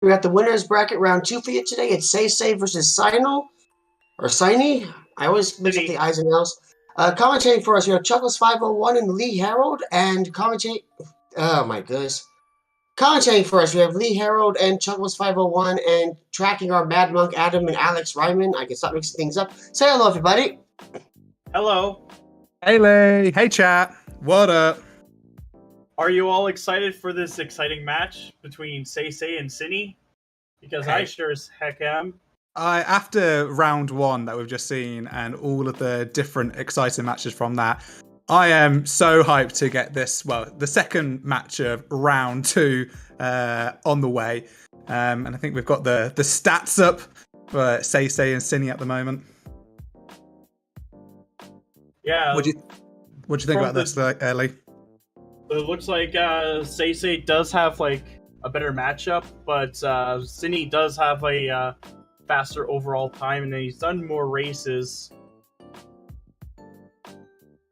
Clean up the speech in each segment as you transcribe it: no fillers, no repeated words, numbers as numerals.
We got the winners bracket round 2 for you today. It's SeYsEy versus Synii. I always mix up the I's and L's. Commentating for us, we have Chuckles501 and Lee Harold, and oh my goodness. Commentating for us, we have Lee Harold and Chuckles501, and tracking our Mad Monk Adam and Alex Ryman. I can stop mixing things up. Say hello, everybody. Hello. Hey, Lee. Hey, chat. What up? Are you all excited for this exciting match between SeYsEy and Synii? Because I sure as heck am. After round 1 that we've just seen and all of the different exciting matches from that, I am so hyped to get this, the second match of round 2 on the way. And I think we've got the stats up for SeYsEy and Synii at the moment. Yeah. What do you think about this, Lee? It looks like SeYsEy does have like a better matchup, but Synii does have a faster overall time, and he's done more races.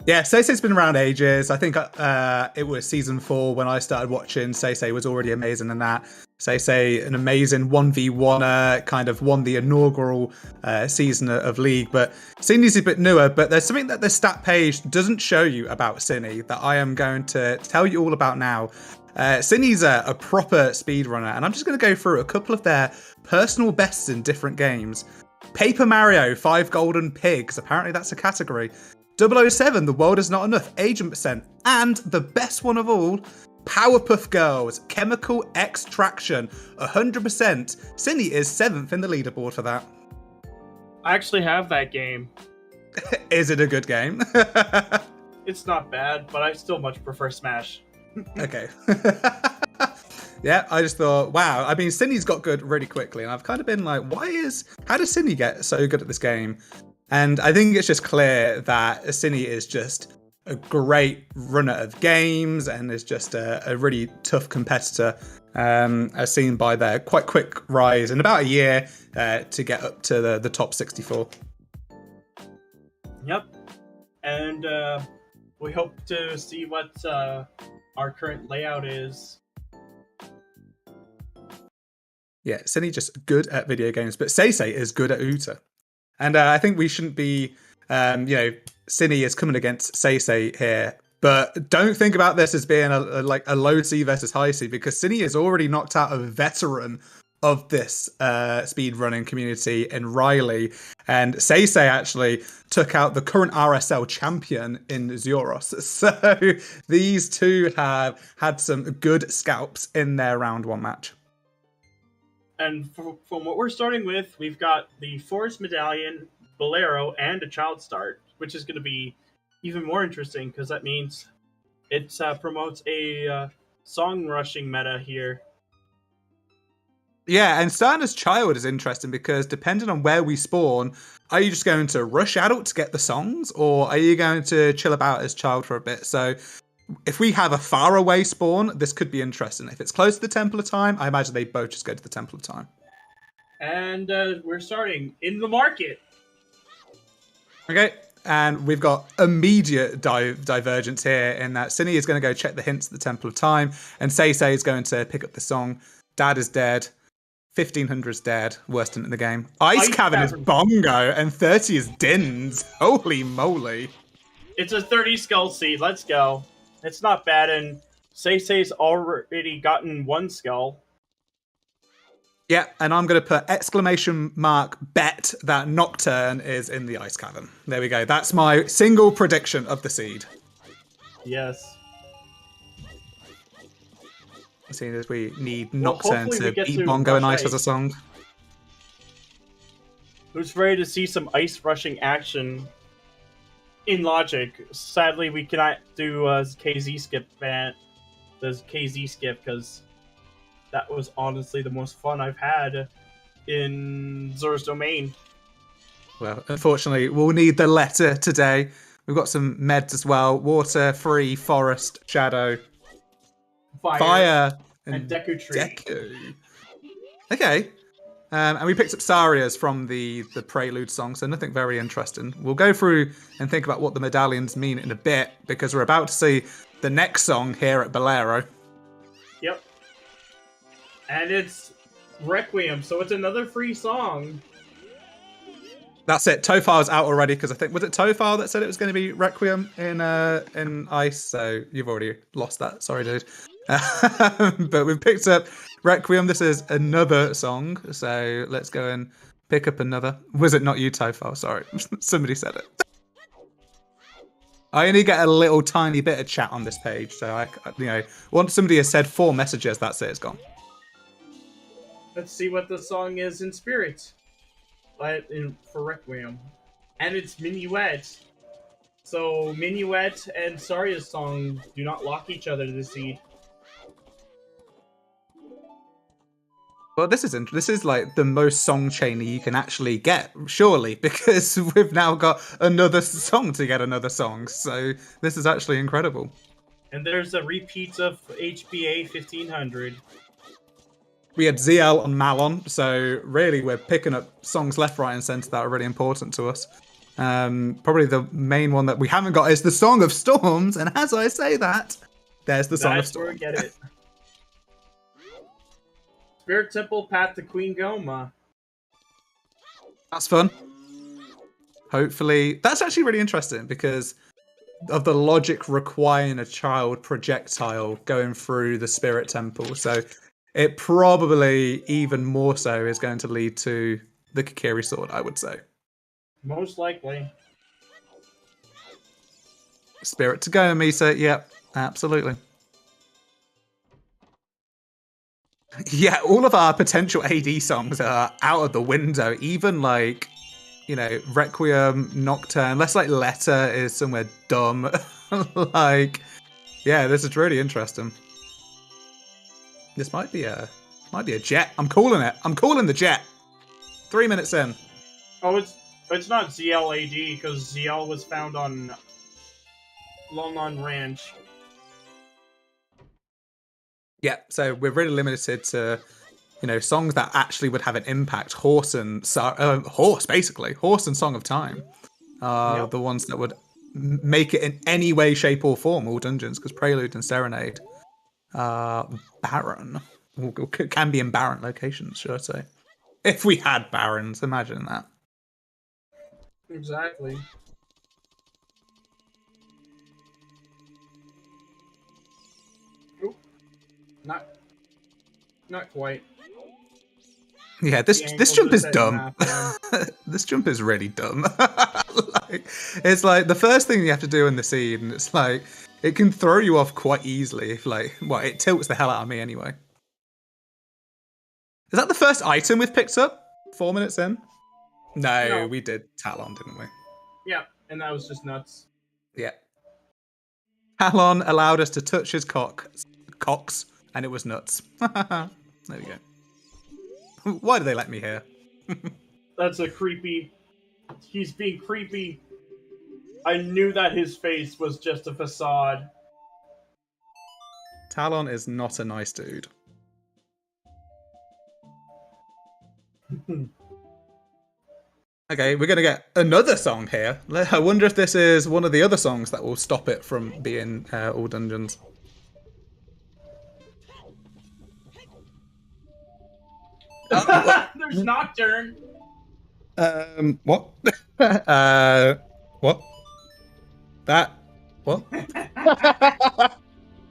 Yeah, SeYsEy's been around ages. I think it was season 4 when I started watching. SeYsEy was already amazing in that. SeYsEy, an amazing 1v1er, kind of won the inaugural season of League. But Synnii's a bit newer, but there's something that the stat page doesn't show you about Synii that I am going to tell you all about now. Synnii's a proper speedrunner, and I'm just going to go through a couple of their personal bests in different games. Paper Mario, 5 Golden Pigs. Apparently that's a category. 007, The World Is Not Enough, Agent Percent, and the best one of all, Powerpuff Girls, Chemical Extraction, 100%. Synii is 7th in the leaderboard for that. I actually have that game. Is it a good game? It's not bad, but I still much prefer Smash. Okay. Yeah, I just thought, wow. I mean, Synnii's got good really quickly, and I've kind of been like, how does Synii get so good at this game? And I think it's just clear that Synii is just a great runner of games and is just a really tough competitor, as seen by their quite quick rise in about a year to get up to the top 64. Yep. And we hope to see what our current layout is. Yeah, Synii just good at video games, but SeYsEy is good at OoTR. And I think we shouldn't be, Synii is coming against SeYsEy here, but don't think about this as being a low C versus high C, because Synii has already knocked out a veteran of this speedrunning community in Riley, and SeYsEy actually took out the current RSL champion in Zeuros. So these two have had some good scalps in their round 1 match. And from what we're starting with, we've got the Forest Medallion, Bolero, and a Child Start, which is going to be even more interesting because that means it promotes a song rushing meta here. Yeah, and starting as Child is interesting because depending on where we spawn, are you just going to rush Adult to get the songs, or are you going to chill about as Child for a bit? So if we have a far away spawn, this could be interesting. If it's close to the Temple of Time, I imagine they both just go to the Temple of Time. And we're starting in the market. Okay, and we've got immediate divergence here in that Synii is going to go check the hints at the Temple of Time, and SeYsEy is going to pick up the song. Dad is dead. 1500 is dead. Worst hint in the game. Ice Cavern is Bongo, and 30 is Dins. Holy moly. It's a 30 skull seed. Let's go. It's not bad, and SeYsEy's already gotten 1 skull. Yeah, and I'm going to put exclamation mark bet that Nocturne is in the Ice Cavern. There we go. That's my single prediction of the seed. Yes. Seeing as we need Nocturne to we beat Bongo and Ice as a song. Who's ready to see some ice rushing action in Logic? Sadly, we cannot do KZ skip because that was honestly the most fun I've had in Zura's domain. Well, unfortunately, we'll need the letter today. We've got some meds as well. Water, free, forest, shadow, fire and Deku Tree. Deku. Okay. And we picked up Saria's from the Prelude song, so nothing very interesting. We'll go through and think about what the medallions mean in a bit, because we're about to see the next song here at Bolero. Yep. And it's Requiem, so it's another free song. That's it. Tofal's out already because I think was it Tofal that said it was going to be Requiem in Ice. So you've already lost that. Sorry, dude. But we've picked up Requiem. This is another song. So let's go and pick up another. Was it not you, Tofal? Sorry, somebody said it. I only get a little tiny bit of chat on this page, so once somebody has said 4 messages, that's it. It's gone. Let's see what the song is in spirit. For Requiem. And it's Minuet. So Minuet and Saria's song do not lock each other to the seed. Well, this is like the most song chainy you can actually get, surely, because we've now got another song to get another song. So this is actually incredible. And there's a repeat of HBA 1500. We had ZL and Malon, so really we're picking up songs left, right, and centre that are really important to us. Probably the main one that we haven't got is the Song of Storms, and as I say that, there's the Song of Storms. That's where we get it. Spirit Temple Path to Queen Goma. That's fun. Hopefully, that's actually really interesting because of the logic requiring a child projectile going through the Spirit Temple. So it probably even more so is going to lead to the Kokiri sword, I would say. Most likely. Spirit to go, Misa. Yep, absolutely. Yeah, all of our potential AD songs are out of the window. Even like, Requiem, Nocturne, unless like Letter is somewhere dumb. Like, yeah, this is really interesting. This might be a jet. I'm calling it. I'm calling the jet. 3 minutes in. Oh, it's not ZLAD because ZL was found on Lon Ranch. Yeah, so we're really limited to, songs that actually would have an impact. Horse and Song of Time are the ones that would make it in any way, shape, or form all dungeons, because Prelude and Serenade are barren. Can be in barren locations, should I say. If we had barons, imagine that. Exactly. Oop. Not quite. Yeah, this jump is dumb. This jump is really dumb. It's like the first thing you have to do in the scene, and it's like it can throw you off quite easily if it tilts the hell out of me anyway. Is that the first item we've picked up? 4 minutes in? No, we did Talon, didn't we? Yeah, and that was just nuts. Yeah. Talon allowed us to touch his cocks, and it was nuts. There we go. Why do they let me here? That's a creepy... He's being creepy. I knew that his face was just a facade. Talon is not a nice dude. Okay, we're going to get another song here. I wonder if this is one of the other songs that will stop it from being all dungeons. There's Nocturne. What? What? That? What?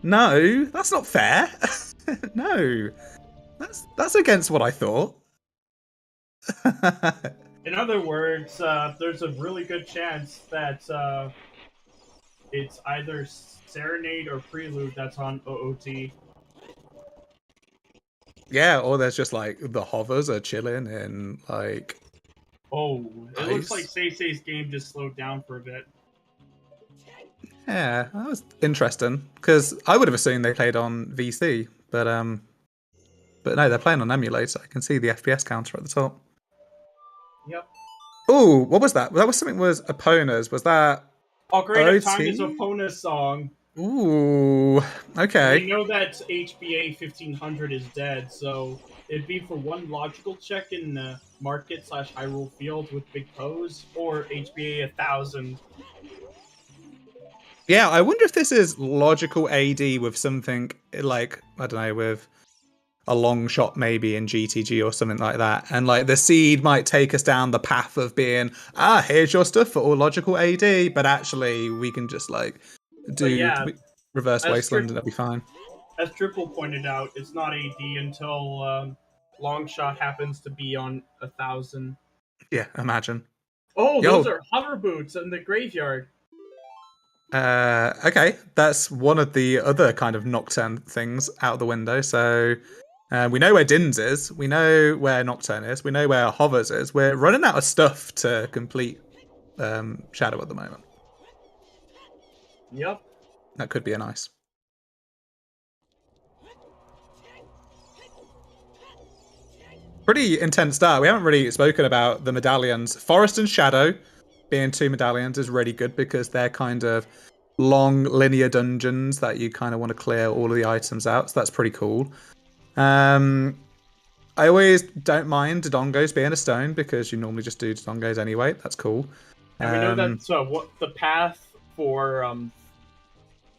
No, that's not fair. No, that's against what I thought. In other words, there's a really good chance that it's either Serenade or Prelude that's on OOT. Yeah, or there's just like the hovers are chilling in like. Oh, it ice. Looks like SeYsEy's game just slowed down for a bit. Yeah, that was interesting because I would have assumed they played on VC, but no, they're playing on emulator. I can see the FPS counter at the top. Yep. Oh, what was that? That was something. Was Epona's? Was that? Ocarina of Time is Epona's song. Ooh, okay. We know that HBA 1500 is dead, so it'd be for one logical check in the Market/Hyrule Field with Big Pose, or HBA 1000. Yeah, I wonder if this is logical AD with something like, I don't know, with a long shot maybe in GTG or something like that. And like the seed might take us down the path of being, here's your stuff for all logical AD, but actually we can just like do reverse wasteland and it'll be fine. As Triple pointed out, it's not AD until long shot happens to be on 1,000. Yeah, imagine. Oh, those are hover boots in the graveyard. Okay, that's one of the other kind of Nocturne things out the window. So we know where Dins is, we know where Nocturne is, we know where Hovers is. We're running out of stuff to complete Shadow at the moment. Yep. That could be a nice. Pretty intense start. We haven't really spoken about the medallions. Forest and Shadow being 2 medallions is really good because they're kind of long linear dungeons that you kind of want to clear all of the items out. So that's pretty cool. I always don't mind Dodongos being a stone because you normally just do Dodongos anyway. That's cool. And we know that what the path for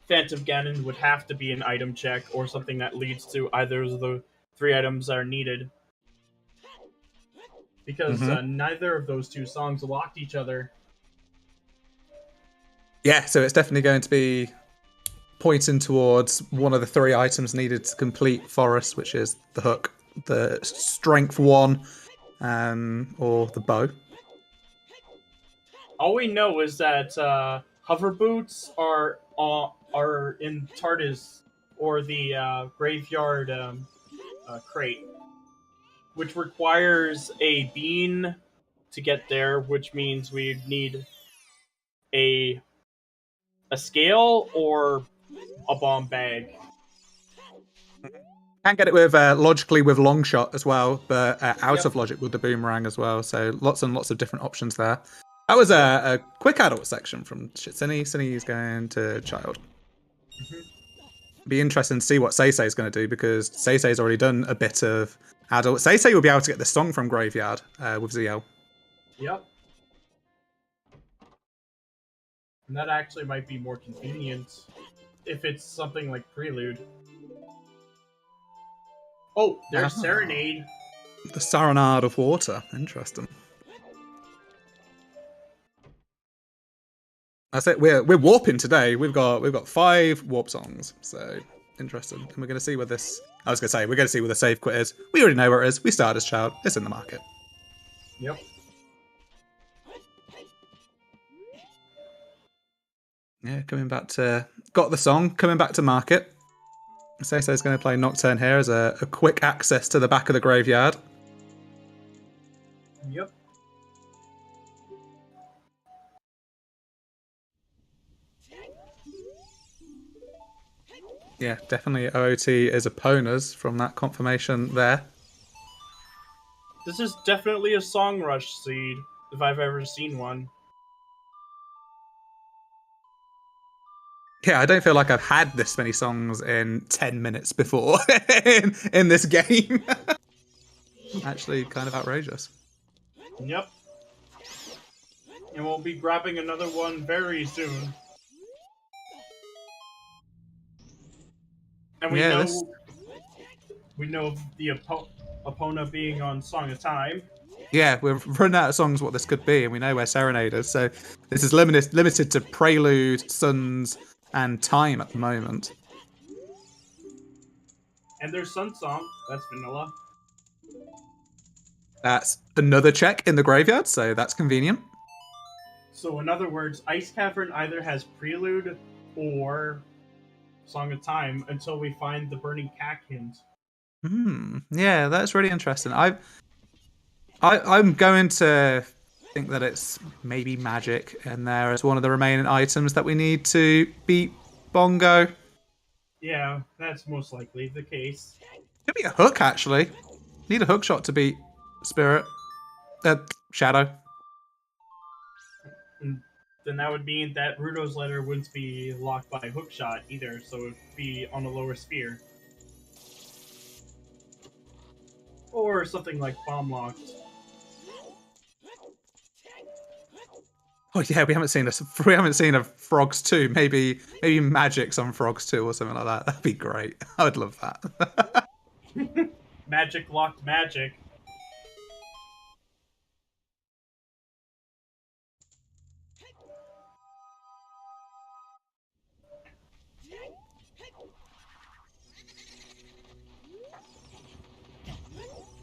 Phantom Ganon would have to be an item check or something that leads to either of the 3 items that are needed. Because neither of those 2 songs locked each other. Yeah, so it's definitely going to be pointing towards one of the 3 items needed to complete Forest, which is the hook, the strength 1, or the bow. All we know is that hover boots are in TARDIS or the graveyard crate, which requires a bean to get there, which means we need a scale or a bomb bag. Can't get it with logically with long shot as well, but out of logic with the boomerang as well. So lots and lots of different options there. That was a quick adult section from Synii. Synii is going to child. Be interesting to see what SeYsEy is going to do because SeYsEy's already done a bit of adult. SeYsEy will be able to get the song from Graveyard with ZL. Yep. And that actually might be more convenient if it's something like Prelude. Oh, there's Serenade. The Serenade of Water. Interesting. That's it. We're warping today. We've got 5 warp songs. So interesting. And we're going to see where this. I was going to say we're going to see where the save quit is. We already know where it is. We started as child. It's in the market. Yep. Yeah, coming back to got the song. Coming back to market. SeYsEy is going to play Nocturne here as a quick access to the back of the graveyard. Yep. Yeah, definitely OOT is opponents from that confirmation there. This is definitely a song rush seed, if I've ever seen one. Yeah, I don't feel like I've had this many songs in 10 minutes before in this game. Actually, kind of outrageous. Yep. And we'll be grabbing another one very soon. And we know of the Epona being on Song of Time. Yeah, we're running out of songs what this could be, and we know where Serenade is. So this is limited to Prelude, Suns, and Time at the moment. And there's Sun Song. That's vanilla. That's another check in the graveyard, so that's convenient. So in other words, Ice Cavern either has Prelude or Song of Time until we find the Burning Cack hint. Yeah, that's really interesting. I'm going to think that it's maybe magic in there as one of the remaining items that we need to beat Bongo. Yeah, that's most likely the case. Could be a hook, actually. Need a hook shot to beat Spirit. Shadow. And then that would mean that Rudo's letter wouldn't be locked by hookshot either, so it would be on a lower sphere. Or something like bomb locked. Oh yeah, we haven't seen a Frogs 2. Maybe Magic's on Frogs 2 or something like that. That'd be great. I would love that. magic locked magic.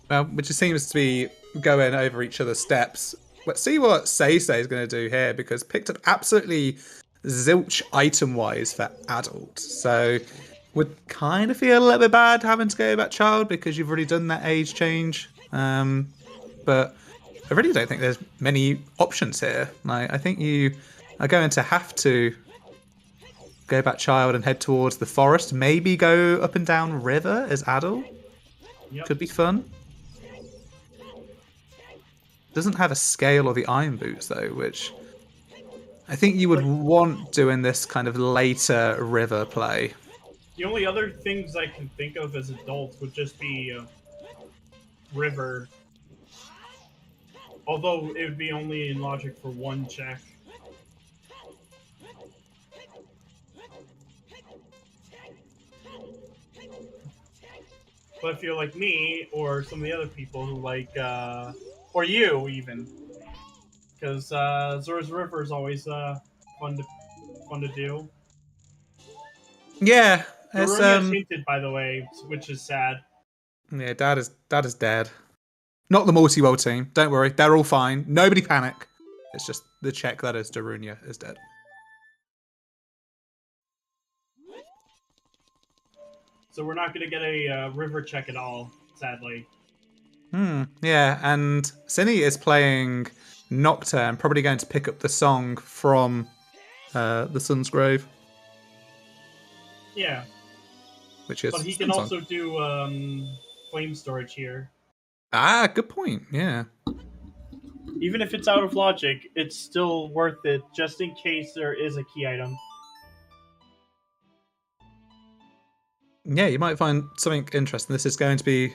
Well, which seems to be going over each other's steps. Let's see what SeYsEy is going to do here, because picked up absolutely zilch item-wise for adult. So would kind of feel a little bit bad having to go back child because you've already done that age change. But I really don't think there's many options here. Like, I think you are going to have to go back child and head towards the forest. Maybe go up and down river as adult. Yep. Could be fun. Doesn't have a scale or the iron boots though, which I think you would want doing this kind of later river play. The only other things I can think of as adults would just be river. Although it would be only in logic for one check. But if you're like me, or some of the other people who like, or you even, because Zora's River is always fun to do. Yeah, Darunia's hinted, by the way, which is sad. Yeah, Dad is dead. Not the multi-world team. Don't worry, they're all fine. Nobody panic. It's just the check that is Darunia is dead. So we're not going to get a river check at all, sadly. Yeah, and Synii is playing Nocturne, probably going to pick up the song from the Sun's Grave. Yeah. Which is. But he can also do flame storage here. Ah, good point. Yeah. Even if it's out of logic, it's still worth it just in case there is a key item. Yeah, you might find something interesting. This is going to be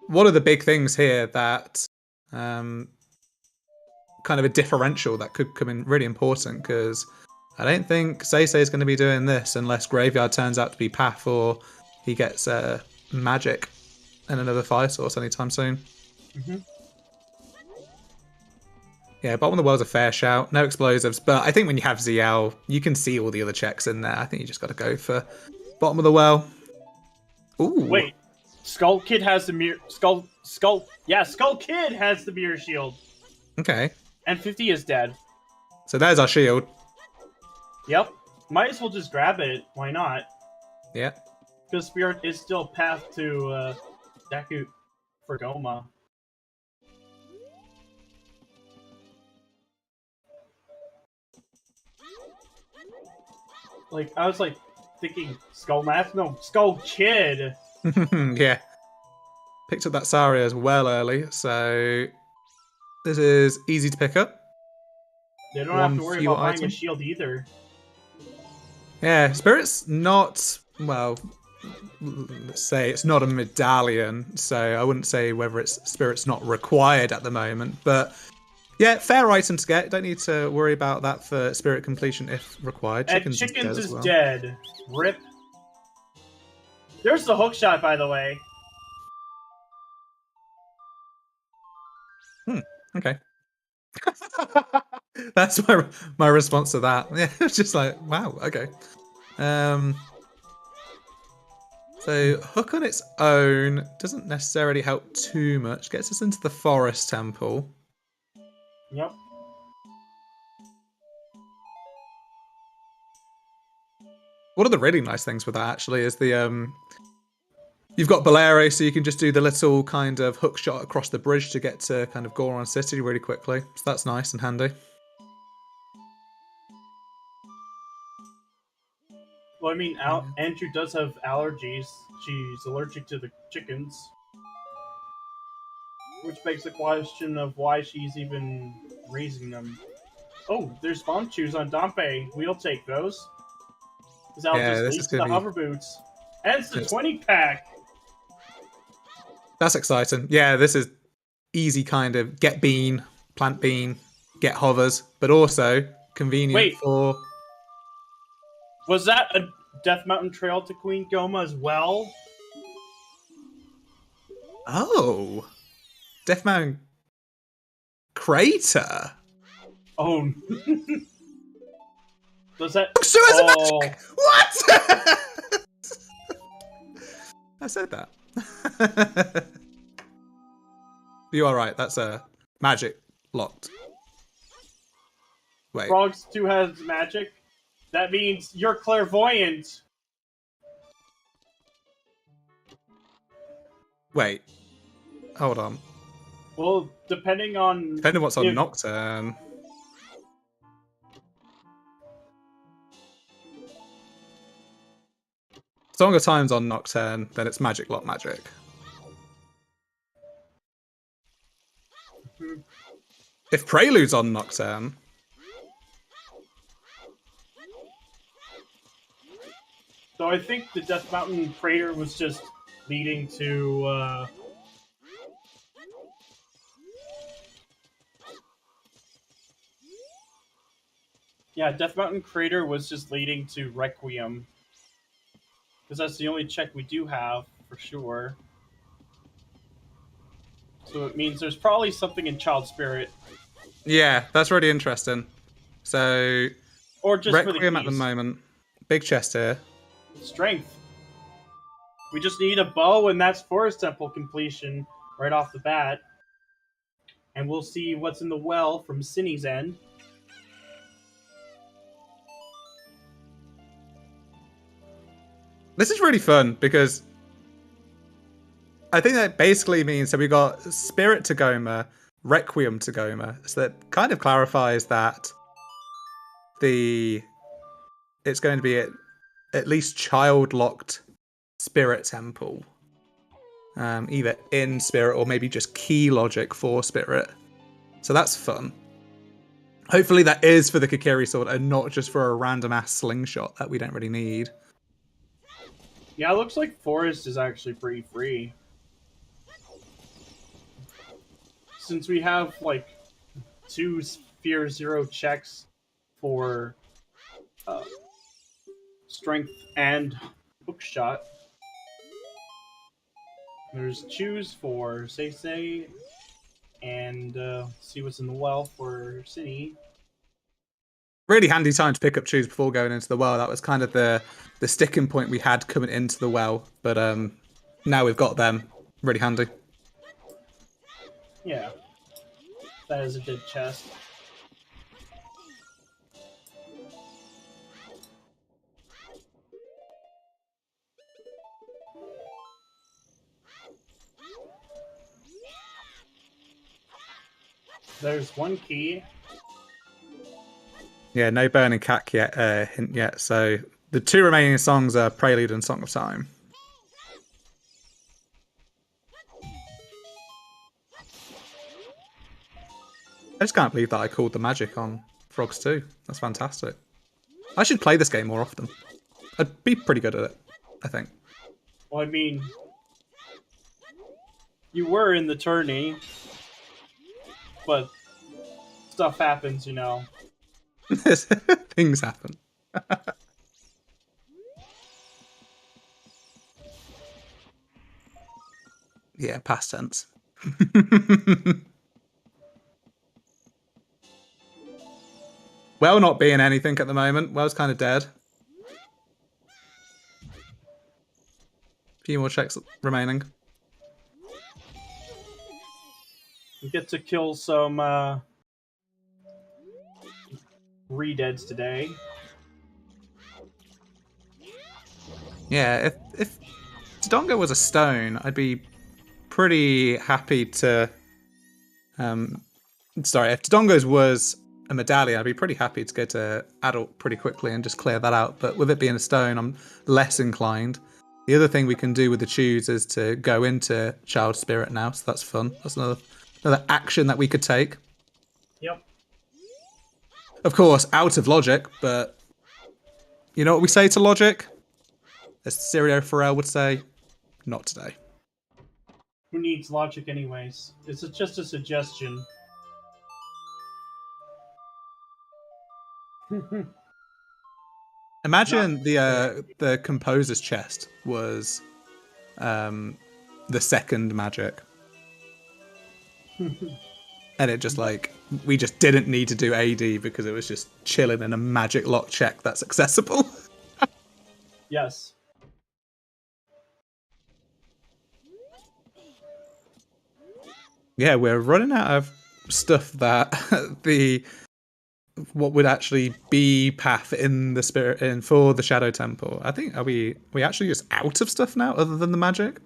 one of the big things here that kind of a differential that could come in really important, because I don't think SeYsEy is going to be doing this unless Graveyard turns out to be Path or he gets magic and another fire source anytime soon. Mm-hmm. Yeah, bottom of the world's a fair shout. No explosives, but I think when you have ZL, you can see all the other checks in there. I think you just got to go for bottom of the well. Ooh. Wait, Skull Kid has the mirror. Skull Kid has the mirror shield. Okay. And 50 is dead. So there's our shield. Yep. Might as well just grab it. Why not? Yeah. Because Spirit is still path to Deku for Goma. Like, I was like thinking Skull Mask? No, Skull Kid! Yeah. Picked up that Saria as well early, so this is easy to pick up. They don't have to worry about buying a shield either. Yeah, Spirit's not, well, let's say it's not a medallion, so I wouldn't say whether Spirit's not required at the moment, but yeah, fair item to get. Don't need to worry about that for Spirit completion if required. Chickens is dead. Rip. There's the hook shot, by the way. Okay. That's my response to that. Yeah, it's just like, wow, okay. So hook on its own doesn't necessarily help too much. Gets us into the forest temple. Yep. One of the really nice things with that actually is the you've got Bolero, so you can just do the little kind of hook shot across the bridge to get to kind of Goron City really quickly. So that's nice and handy. Well, I mean, Andrew does have allergies. She's allergic to the chickens. Which begs the question of why she's even raising them. Oh, there's spawn shoes on Dompe. We'll take those. Because I'll just lead to the hover boots. And it's the 20-pack! That's exciting. Yeah, this is easy kind of get bean, plant bean, get hovers, but also convenient for... Was that a Death Mountain Trail to Queen Goma as well? Oh, Death Mountain Crater. Oh, does that? Sewers Oh, magic. What? I said that. You are right. That's a magic locked. Wait. Frogs 2 has magic. That means you're clairvoyant. Wait. Hold on. Well, depending on What's on if- Nocturne. Song of Time's on Nocturne, then it's Magic Lock Magic. If Prelude's on Nocturne. So I think the Death Mountain Crater was just leading to. Yeah, Death Mountain Crater was just leading to Requiem. Because that's the only check we do have, for sure. So it means there's probably something in Child Spirit. Yeah, that's really interesting. So, Or just Requiem for the at the keys. moment. Big chest here. Strength. We just need a bow, and that's Forest Temple completion right off the bat. And we'll see what's in the well from Synnii's end. This is really fun because I think that basically means that we got Spirit to Goma, Requiem to Goma. So that kind of clarifies that it's going to be at least child-locked Spirit Temple. Either in Spirit or maybe just key logic for Spirit. So that's fun. Hopefully that is for the Kokiri sword and not just for a random ass slingshot that we don't really need. Yeah, it looks like Forest is actually pretty free. Since we have, like, 2 Sphere 0 checks for Strength and Hookshot. There's Choose for SeYsEy, and see what's in the well for Synii. Really handy time to pick up Choose before going into the well. That was kind of the sticking point we had coming into the well. But now we've got them. Really handy. Yeah. That is a good chest. There's 1 key. Yeah, no burning cat yet, hint yet. So the 2 remaining songs are Prelude and Song of Time. I just can't believe that I called the magic on Frogs 2. That's fantastic. I should play this game more often. I'd be pretty good at it, I think. Well, I mean, you were in the tourney, but stuff happens, you know. Things happen. Yeah, past tense. Well, not being anything at the moment. Well's kind of dead. A few more checks remaining. We get to kill some re-deads today. Yeah, if Tadongo was a stone, I'd be pretty happy to... sorry, if Tadongo's was a medallion, I'd be pretty happy to go to adult pretty quickly and just clear that out. But with it being a stone, I'm less inclined. The other thing we can do with the choose is to go into Child Spirit now, so that's fun. That's another action that we could take. Yep. Of course, out of logic, but you know what we say to logic? As Sirio Pharrell would say, not today. Who needs logic anyways? It's just a suggestion. Imagine the composer's chest was the second magic. And it just like, we just didn't need to do AD because it was just chilling in a magic lock check that's accessible. Yes. Yeah, we're running out of stuff that what would actually be path in the spirit in for the Shadow Temple. I think are we actually just out of stuff now other than the magic?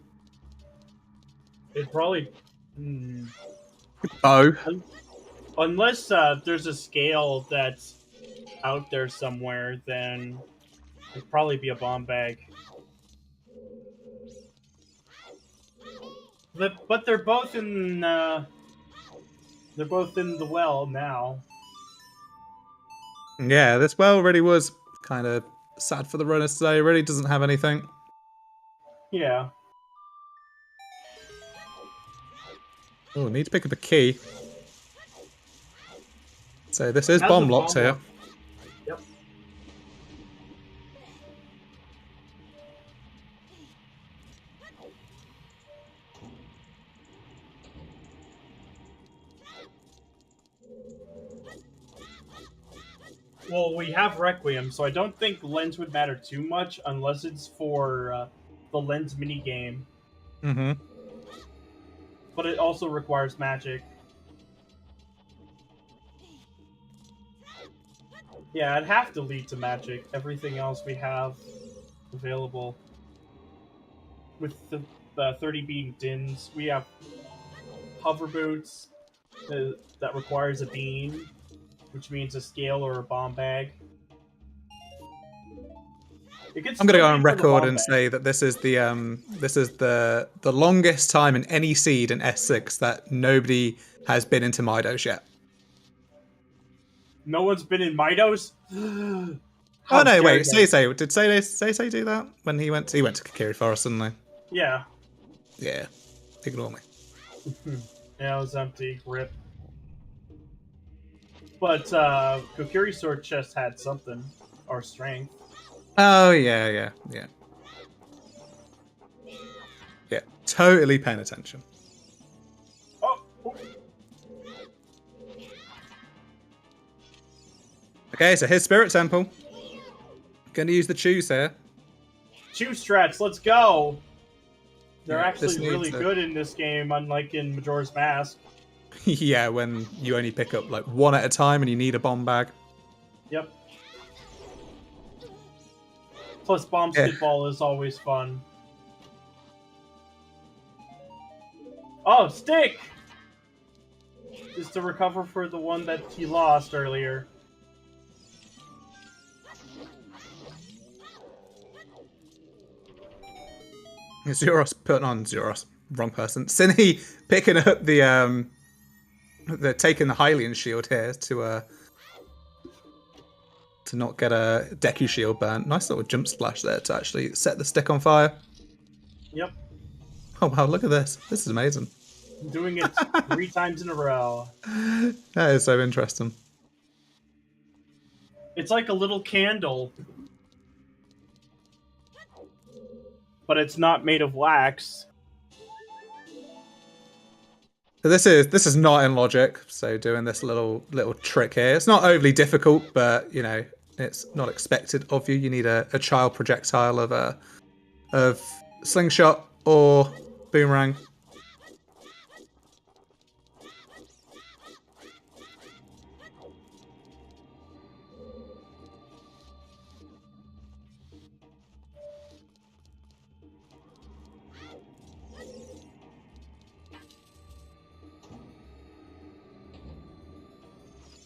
It probably Oh. Unless there's a scale that's out there somewhere, then it'd probably be a bomb bag. But they're both in the well now. Yeah, this well really was kind of sad for the runners today. It really doesn't have anything. Yeah. Oh, need to pick up a key. So this is bomb locked here. Yep. Well, we have Requiem, so I don't think lens would matter too much unless it's for the lens minigame. Mm-hmm. But it also requires magic. Yeah, I'd have to lead to magic. Everything else we have available. With the 30 being dins, we have hover boots that requires a beam, which means a scale or a bomb bag. I'm gonna go on record and say that this is the longest time in any seed in S6 that nobody has been into Midos yet. No one's been in Midos? Oh no, wait, SeYsEy. Did SeYsEy do that when he went to Kakiri Forest, didn't he? Yeah. Yeah. Ignore me. Yeah, it was empty. Rip. But Kokiri Sword Chest had something. Or strength. Oh yeah. Yeah, totally paying attention. Oh. Okay, so here's Spirit Temple. Gonna use the choose here. Choose strats, let's go! They're Yeah, actually really good in this game, unlike in Majora's Mask. Yeah, when you only pick up like one at a time and you need a bomb bag. Yep. Plus bomb spitball is always fun. Oh, stick! Is to recover for the one that he lost earlier. Zeros, wrong person. Synii picking up the taking the Hylian shield here to not get a Deku shield burn. Nice little jump splash there to actually set the stick on fire. Yep. Oh wow, look at this. This is amazing. I'm doing it 3 times in a row. That is so interesting. It's like a little candle. But it's not made of wax. So this is not in logic. So doing this little trick here. It's not overly difficult, but you know, it's not expected of you. You need a child projectile of slingshot or boomerang.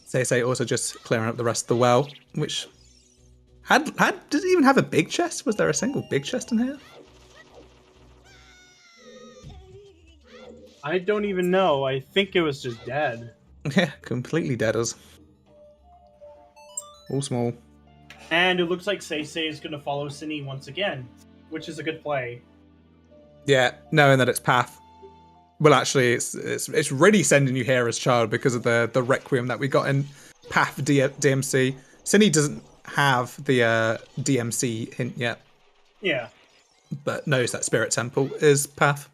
SeYsEy also just clearing up the rest of the well, which did it even have a big chest? Was there a single big chest in here? I don't even know. I think it was just dead. Yeah, completely deaders. All small. And it looks like SeYsEy is going to follow Synii once again, which is a good play. Yeah, knowing that it's path. Well, actually, it's really sending you here as child because of the Requiem that we got in Path DMC. Synii doesn't have the DMC hint yet. Yeah. But knows that Spirit Temple is Path.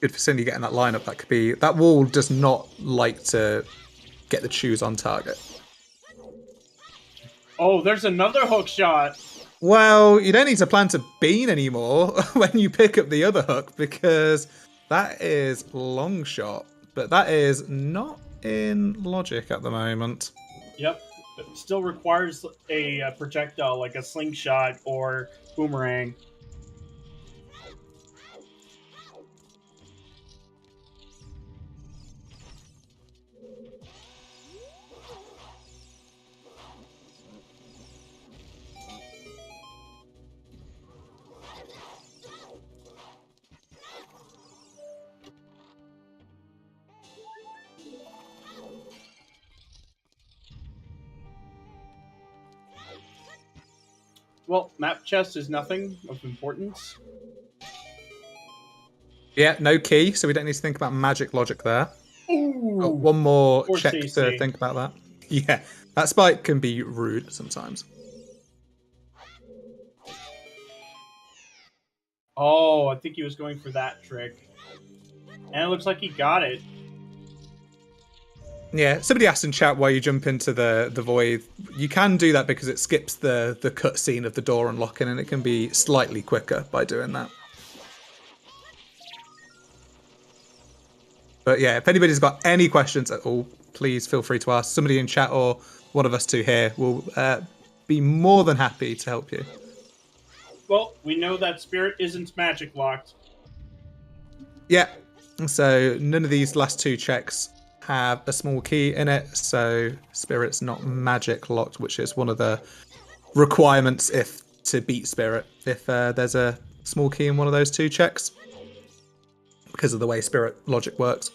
Good for Synii getting that lineup. That could be... That wall does not like to get the chews on target. Oh, there's another hook shot. Well, you don't need to plant a bean anymore when you pick up the other hook, because that is long shot. But that is not in logic at the moment. Yep. It still requires a projectile like a slingshot or boomerang. Well, map chest is nothing of importance. Yeah, no key, so we don't need to think about magic logic there. Ooh, Got one more poor check SeYsEy. to think about that. Yeah, that spike can be rude sometimes. Oh, I think he was going for that trick. And it looks like he got it. Yeah, somebody asked in chat why you jump into the void. You can do that because it skips the cutscene of the door unlocking, and it can be slightly quicker by doing that. But yeah, if anybody's got any questions at all, please feel free to ask. Somebody in chat or one of us two here will be more than happy to help you. Well, we know that Spirit isn't magic locked. Yeah, so none of these last two checks have a small key in it, so Spirit's not magic locked, which is one of the requirements if to beat Spirit, if there's a small key in one of those two checks, because of the way Spirit logic works.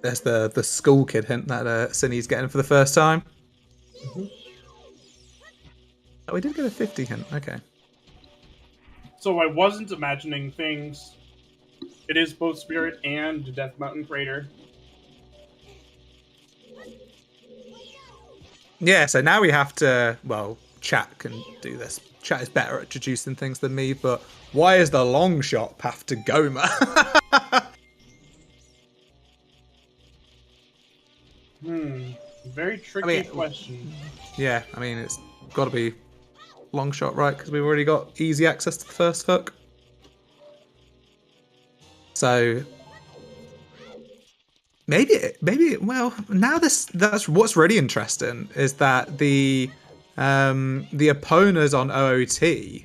There's the school kid hint that Synnii's getting for the first time. Mm-hmm. Oh, we did get a 50 hint. Okay. So I wasn't imagining things. It is both Spirit and Death Mountain Crater. Yeah, so now we have to... Well, chat can do this. Chat is better at deducing things than me, but why is the long shot path to Goma? Very tricky question. Yeah, I mean, it's got to be long shot, right? Because we've already got easy access to the first hook. So maybe. Well, now that's what's really interesting is that the opponents on OOT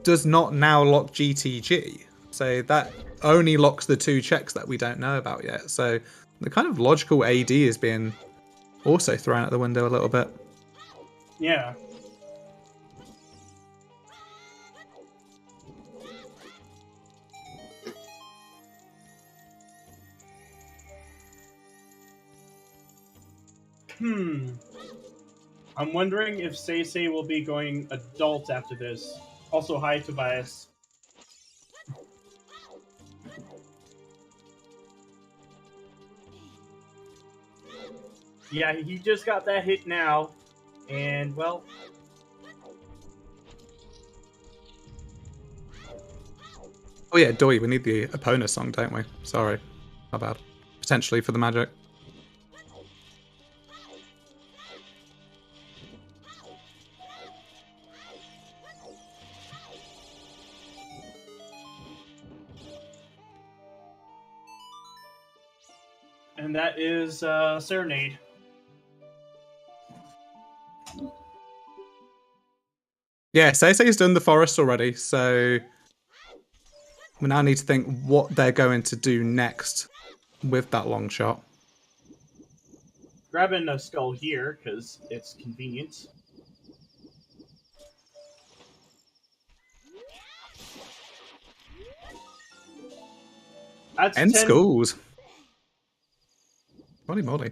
does not now lock GTG. So that only locks the two checks that we don't know about yet. So the kind of logical AD is being also thrown out the window a little bit. Yeah. I'm wondering if SeYsEy will be going adult after this. Also, hi, Tobias. Yeah, he just got that hit now. And, well... Oh yeah, Doi, we need the opponent song, don't we? Sorry. My bad. Potentially for the magic. And that is Serenade. Yeah, SeYsEy's done the forest already, so we now need to think what they're going to do next with that long shot. Grabbing a skull here, because it's convenient. That's 10 10 schools. Holy moly.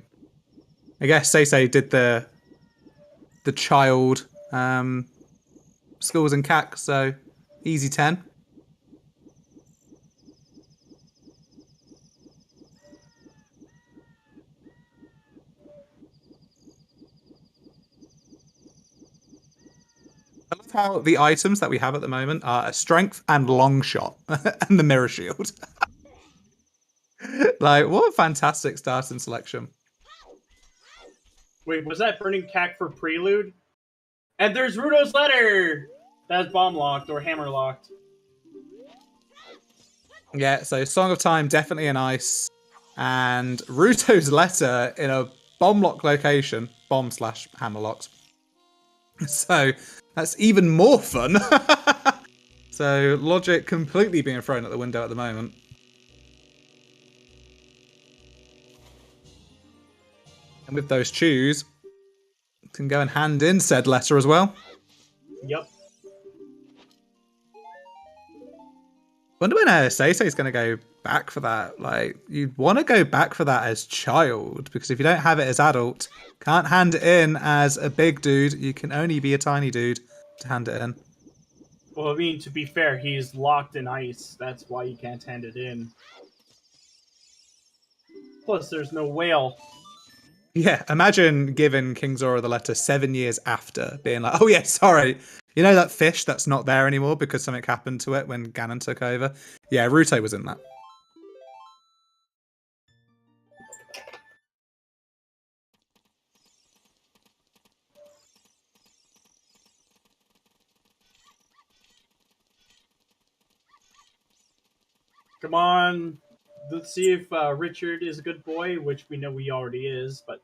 I guess SeYsEy did the child schools and CAC, so easy 10. I love how the items that we have at the moment are a strength and long shot and the mirror shield. Like, what a fantastic starting selection. Wait, was that Burning Cack for Prelude? And there's Rudo's letter! That's bomb locked or hammer locked. Yeah, so Song of Time, definitely an ice. And Ruto's letter in a bomb lock location. Bomb slash hammer locks. So that's even more fun. So logic completely being thrown at the window at the moment. And with those chews, can go and hand in said letter as well. Yep. Wonder when SeYsEy's going to go back for that. Like, you'd want to go back for that as child, because if you don't have it as adult, can't hand it in as a big dude. You can only be a tiny dude to hand it in. Well, I mean, to be fair, he's locked in ice. That's why you can't hand it in. Plus, there's no whale. Yeah, imagine giving King Zora the letter 7 years after, being like, oh yeah, sorry. You know that fish that's not there anymore because something happened to it when Ganon took over? Yeah, Ruto was in that. Come on. Let's see if Richard is a good boy, which we know he already is, but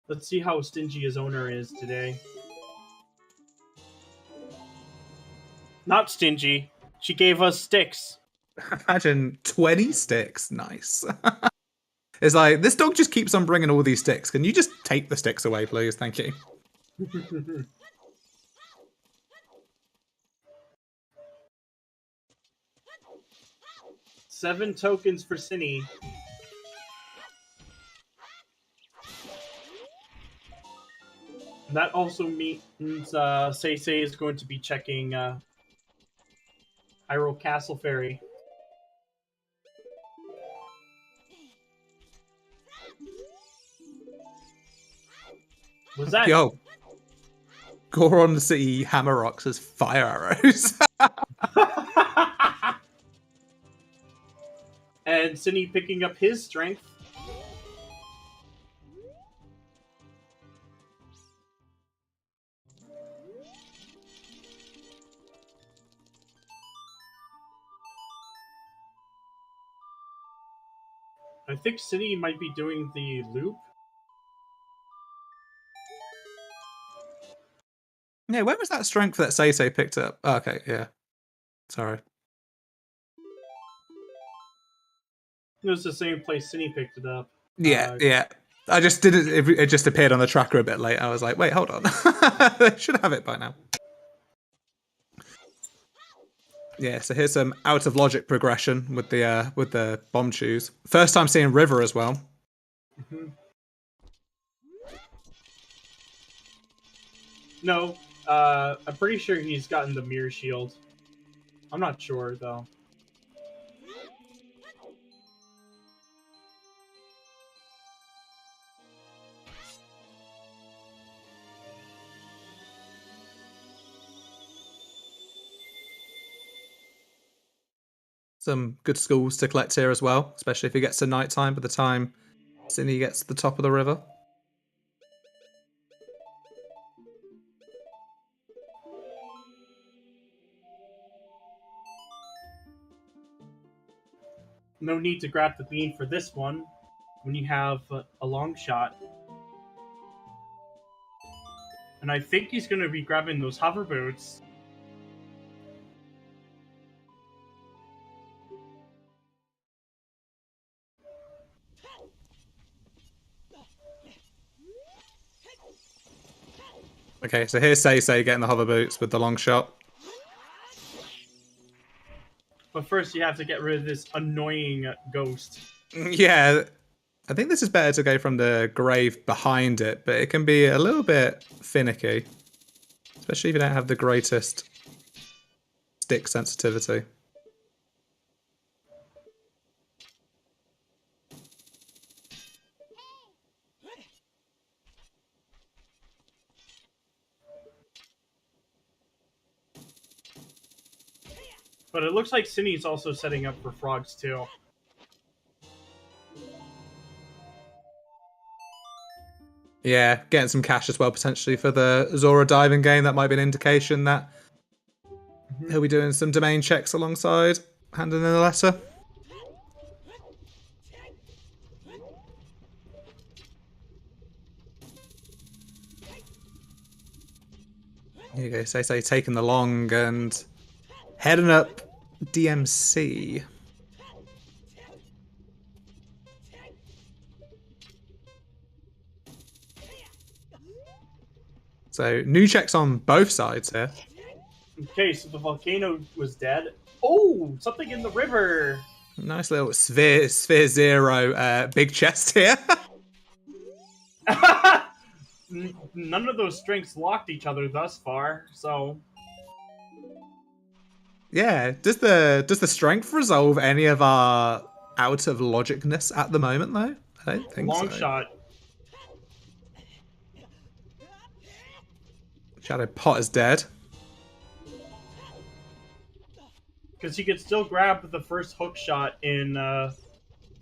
let's see how stingy his owner is today. Not stingy. She gave us sticks. Imagine 20 sticks. Nice. It's like, this dog just keeps on bringing all these sticks. Can you just take the sticks away, please? Thank you. 7 tokens for Synii. That also means SeYsEy is going to be checking Hyrule Castle Ferry. Was that? Yo. Goron City hammer rocks as fire arrows. And Synii picking up his strength. I think Synii might be doing the loop. Yeah, where was that strength that SeYsEy picked up? Oh, okay, yeah. Sorry. It was the same place Synii picked it up. Yeah, yeah. I just didn't. It just appeared on the tracker a bit late. I was like, wait, hold on. They should have it by now. Yeah, so here's some out of logic progression with the bomb shoes. First time seeing River as well. Mm-hmm. No, I'm pretty sure he's gotten the mirror shield. I'm not sure though. Some good schools to collect here as well, especially if it gets to nighttime by the time Synii gets to the top of the river. No need to grab the bean for this one when you have a long shot. And I think he's going to be grabbing those hover boots. Okay, so here's SeYsEy getting the hover boots with the long shot. But first you have to get rid of this annoying ghost. Yeah, I think this is better to go from the grave behind it, but it can be a little bit finicky. Especially if you don't have the greatest stick sensitivity. But it looks like Synnii's also setting up for frogs too. Yeah, getting some cash as well potentially for the Zora diving game. That might be an indication that he'll be doing some domain checks alongside handing in a letter. Here you go, SeYsEy taking the long and heading up DMC. So new checks on both sides here. Okay, so the volcano was dead. Oh, something in the river. Nice little sphere zero big chest here. None of those strengths locked each other thus far, so Yeah, does the strength resolve any of our out of logicness at the moment though? I don't think long so. shot. Shadow Pot is dead. Because you could still grab the first hook shot in the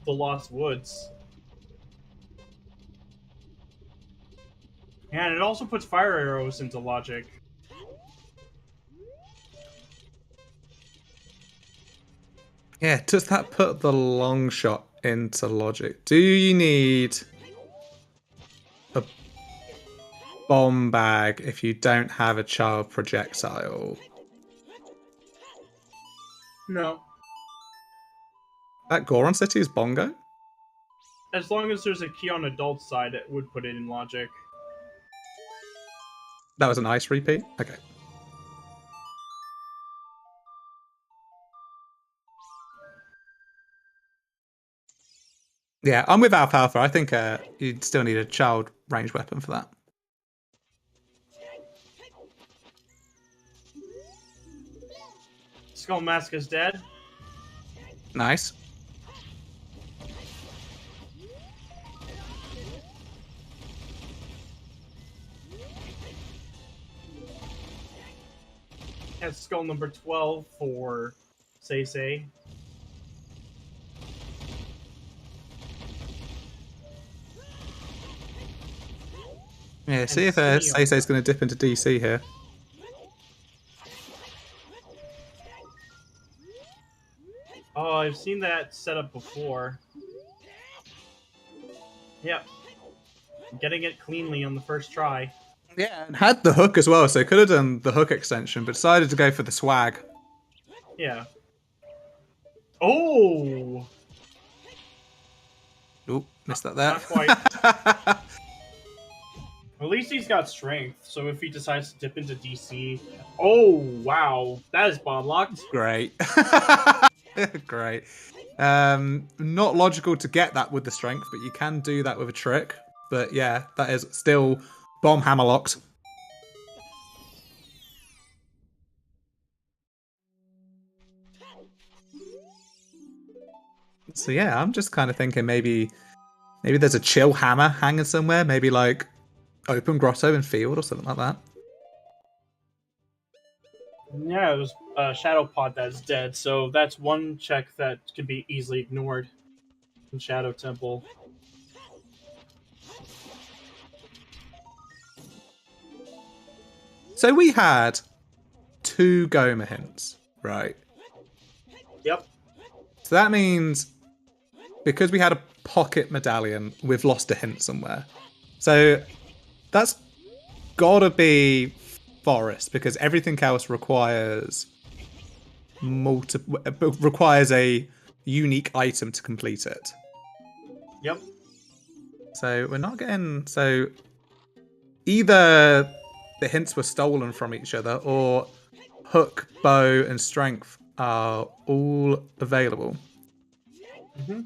Lost Woods. And it also puts fire arrows into logic. Yeah, does that put the long shot into logic? Do you need a bomb bag if you don't have a child projectile? No. That Goron City is bongo? As long as there's a key on adult side, it would put it in logic. That was a nice repeat? Okay. Yeah, I'm with Alfalfa. I think you'd still need a child range weapon for that. Skull Mask is dead. Nice. That's skull number 12 for SeYsEy. Yeah, see if SeYsEy's going to dip into DC here. Oh, I've seen that setup before. Yep. Getting it cleanly on the first try. Yeah, and had the hook as well, so could have done the hook extension, but decided to go for the swag. Yeah. Oh! Oop, missed that there. Not quite. At least he's got strength, so if he decides to dip into DC... Oh, wow. That is bomb locked. Great. Great. Not logical to get that with the strength, but you can do that with a trick. But yeah, that is still bomb hammer locked. So yeah, I'm just kind of thinking maybe there's a chill hammer hanging somewhere, maybe like open grotto and field or something like that. Yeah, it was Shadow Pod that's dead, so that's one check that can be easily ignored in Shadow Temple. So we had 2 Goma hints, right? Yep. So that means because we had a pocket medallion, we've lost a hint somewhere. So that's gotta be forest, because everything else requires a unique item to complete it. Yep. So we're not getting... So either the hints were stolen from each other, or hook, bow, and strength are all available. Mm-hmm.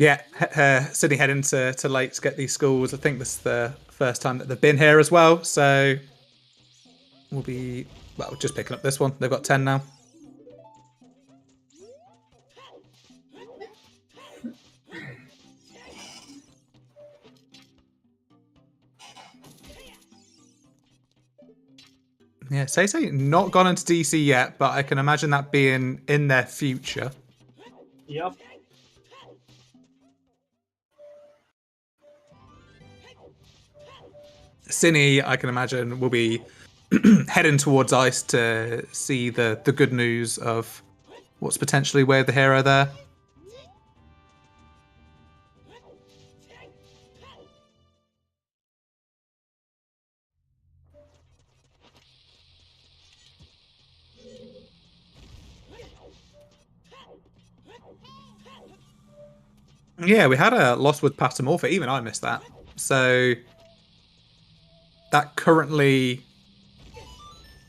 Yeah, Sydney heading to Lake to get these schools. I think this is the first time that they've been here as well. So we'll be, well, just picking up this one. They've got 10 now. Yeah, SeYsEy not gone into DC yet, but I can imagine that being in their future. Yep. Synii, I can imagine, will be heading towards Ice to see the good news of what's potentially Way of the Hero there. Yeah, we had a Lostwood Patamorpha. Even I missed that. So that currently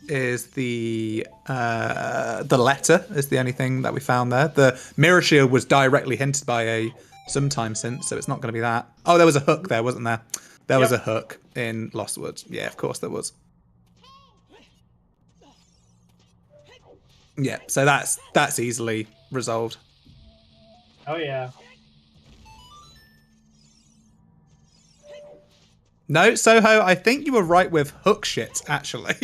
is the letter is the only thing that we found there. The Mirror Shield was directly hinted by a sometime since, so it's not going to be that. Oh, there was a hook there, wasn't there? There was a hook in Lostwood. Yeah, of course there was. Yeah, so that's easily resolved. Oh yeah. No, Soho, I think you were right with hook shit, actually.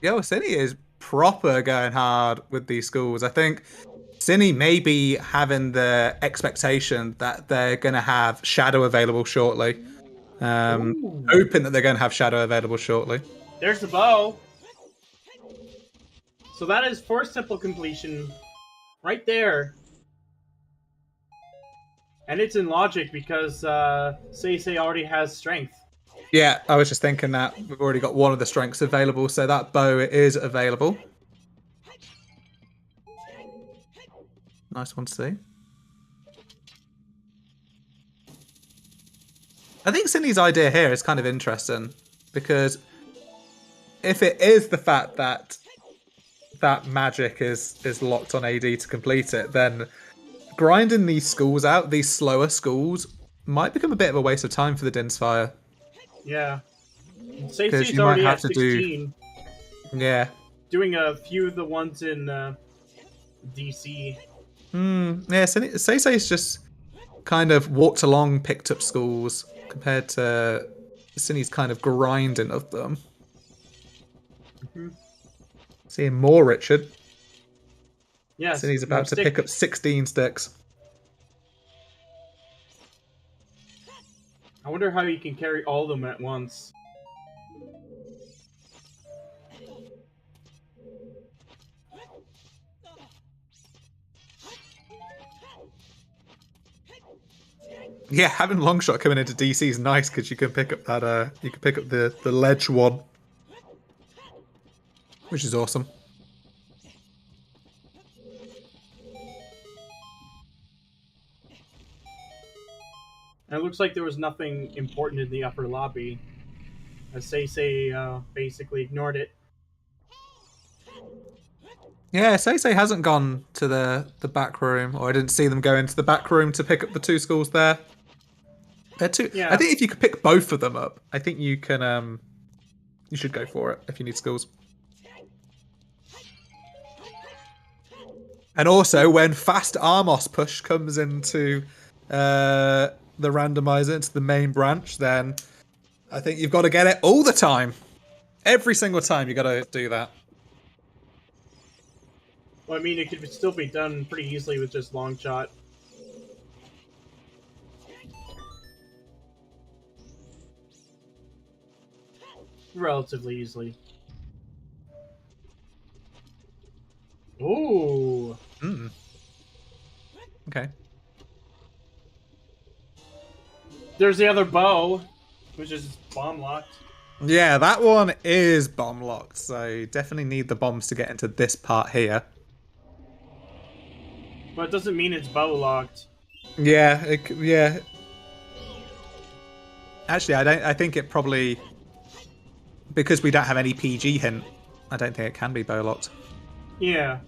Yo, Synii is proper going hard with these schools. I think Synii may be having the expectation that they're going to have Shadow available shortly. Hoping that they're going to have Shadow available shortly. There's the bow. So that is Force Temple completion right there. And it's in logic because SeYsEy already has strength. Yeah, I was just thinking that we've already got one of the strengths available, so that bow is available. Nice one to see. I think Synnii's idea here is kind of interesting, because if it is the fact that that magic is locked on AD to complete it, then grinding these schools out, these slower schools, might become a bit of a waste of time for the Dinsfire. Yeah. SeYsEy's already at 16. Yeah. Doing a few of the ones in DC. Yeah, SeYsEy's just kind of walked along, picked up schools, compared to Synnii's kind of grinding of them. Seeing more, Richard. Yes. Synnii's about to pick up 16 sticks. I wonder how you can carry all of them at once. Yeah, having Longshot coming into DC is nice because you can pick up that you can pick up the ledge one, which is awesome. And it looks like there was nothing important in the upper lobby, as SeYsEy basically ignored it. Yeah, SeYsEy hasn't gone to the back room, or I didn't see them go into the back room to pick up the two schools there. Yeah. I think if you could pick both of them up, I think you can. You should go for it if you need schools. And also, when Fast Armos push comes into the randomizer, into the main branch, then I think you've got to get it all the time. Every single time you got to do that. Well, I mean, it could still be done pretty easily with just long shot. Relatively easily. Ooh. Okay. There's the other bow, which is bomb locked. Yeah, that one is bomb locked, so definitely need the bombs to get into this part here. But it doesn't mean it's bow locked. Yeah, yeah. Actually, I think it probably, because we don't have any PG hint, I don't think it can be bow locked. Yeah.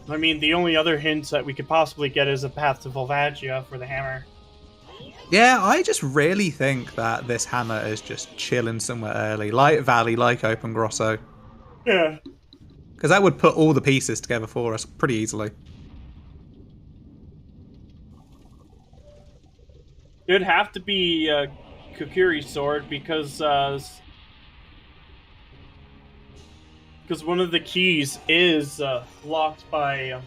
I mean, the only other hints that we could possibly get is a path to Volvagia for the hammer. Yeah, I just really think that this hammer is just chilling somewhere early, like Valley, like Open Grosso. Yeah. Because that would put all the pieces together for us pretty easily. It would have to be Kukuri's sword because one of the keys is locked by.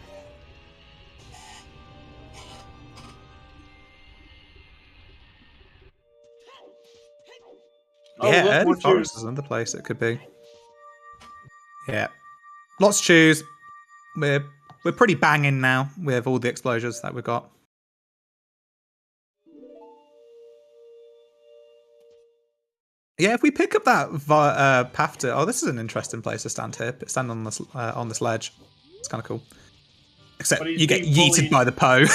Yeah, look, Early more Forest juice. is another place it could be. Yeah. Lots to choose. We're pretty banging now with all the explosions that we've got. Yeah, if we pick up that path to... Oh, this is an interesting place to stand here. Stand on this ledge. It's kind of cool. Except you get yeeted by the Poe.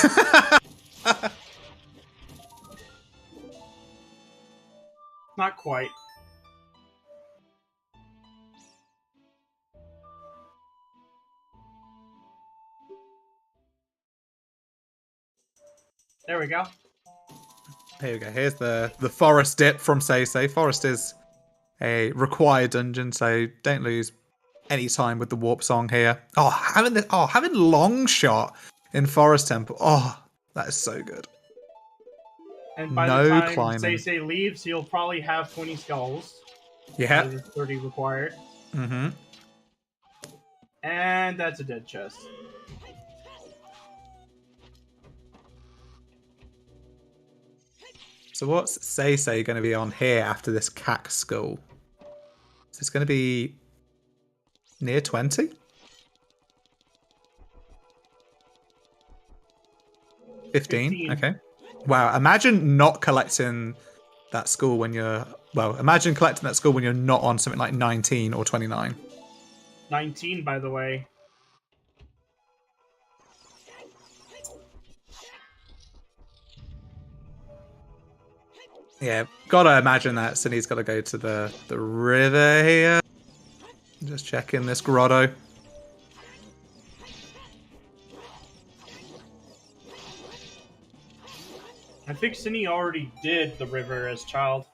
Not quite. There we go. Here we go. Here's the forest dip from SeYsEy. Forest is a required dungeon, so don't lose any time with the warp song here. Having long shot in Forest Temple. Oh, that is so good. And by No the time climbing. SeYsEy leaves, he'll probably have 20 skulls. Yeah. 30 required. Mm-hmm. And that's a dead chest. So what's SeYsEy going to be on here after this cack skull? Is this going to be near 20? 15? Okay. Wow, imagine not collecting that skull when you're... Well, imagine collecting that skull when you're not on something like 19 or 29. 19, by the way. Yeah, gotta imagine that Sinii's gotta go to the river here. Just checking this grotto. I think Synii already did the river as child.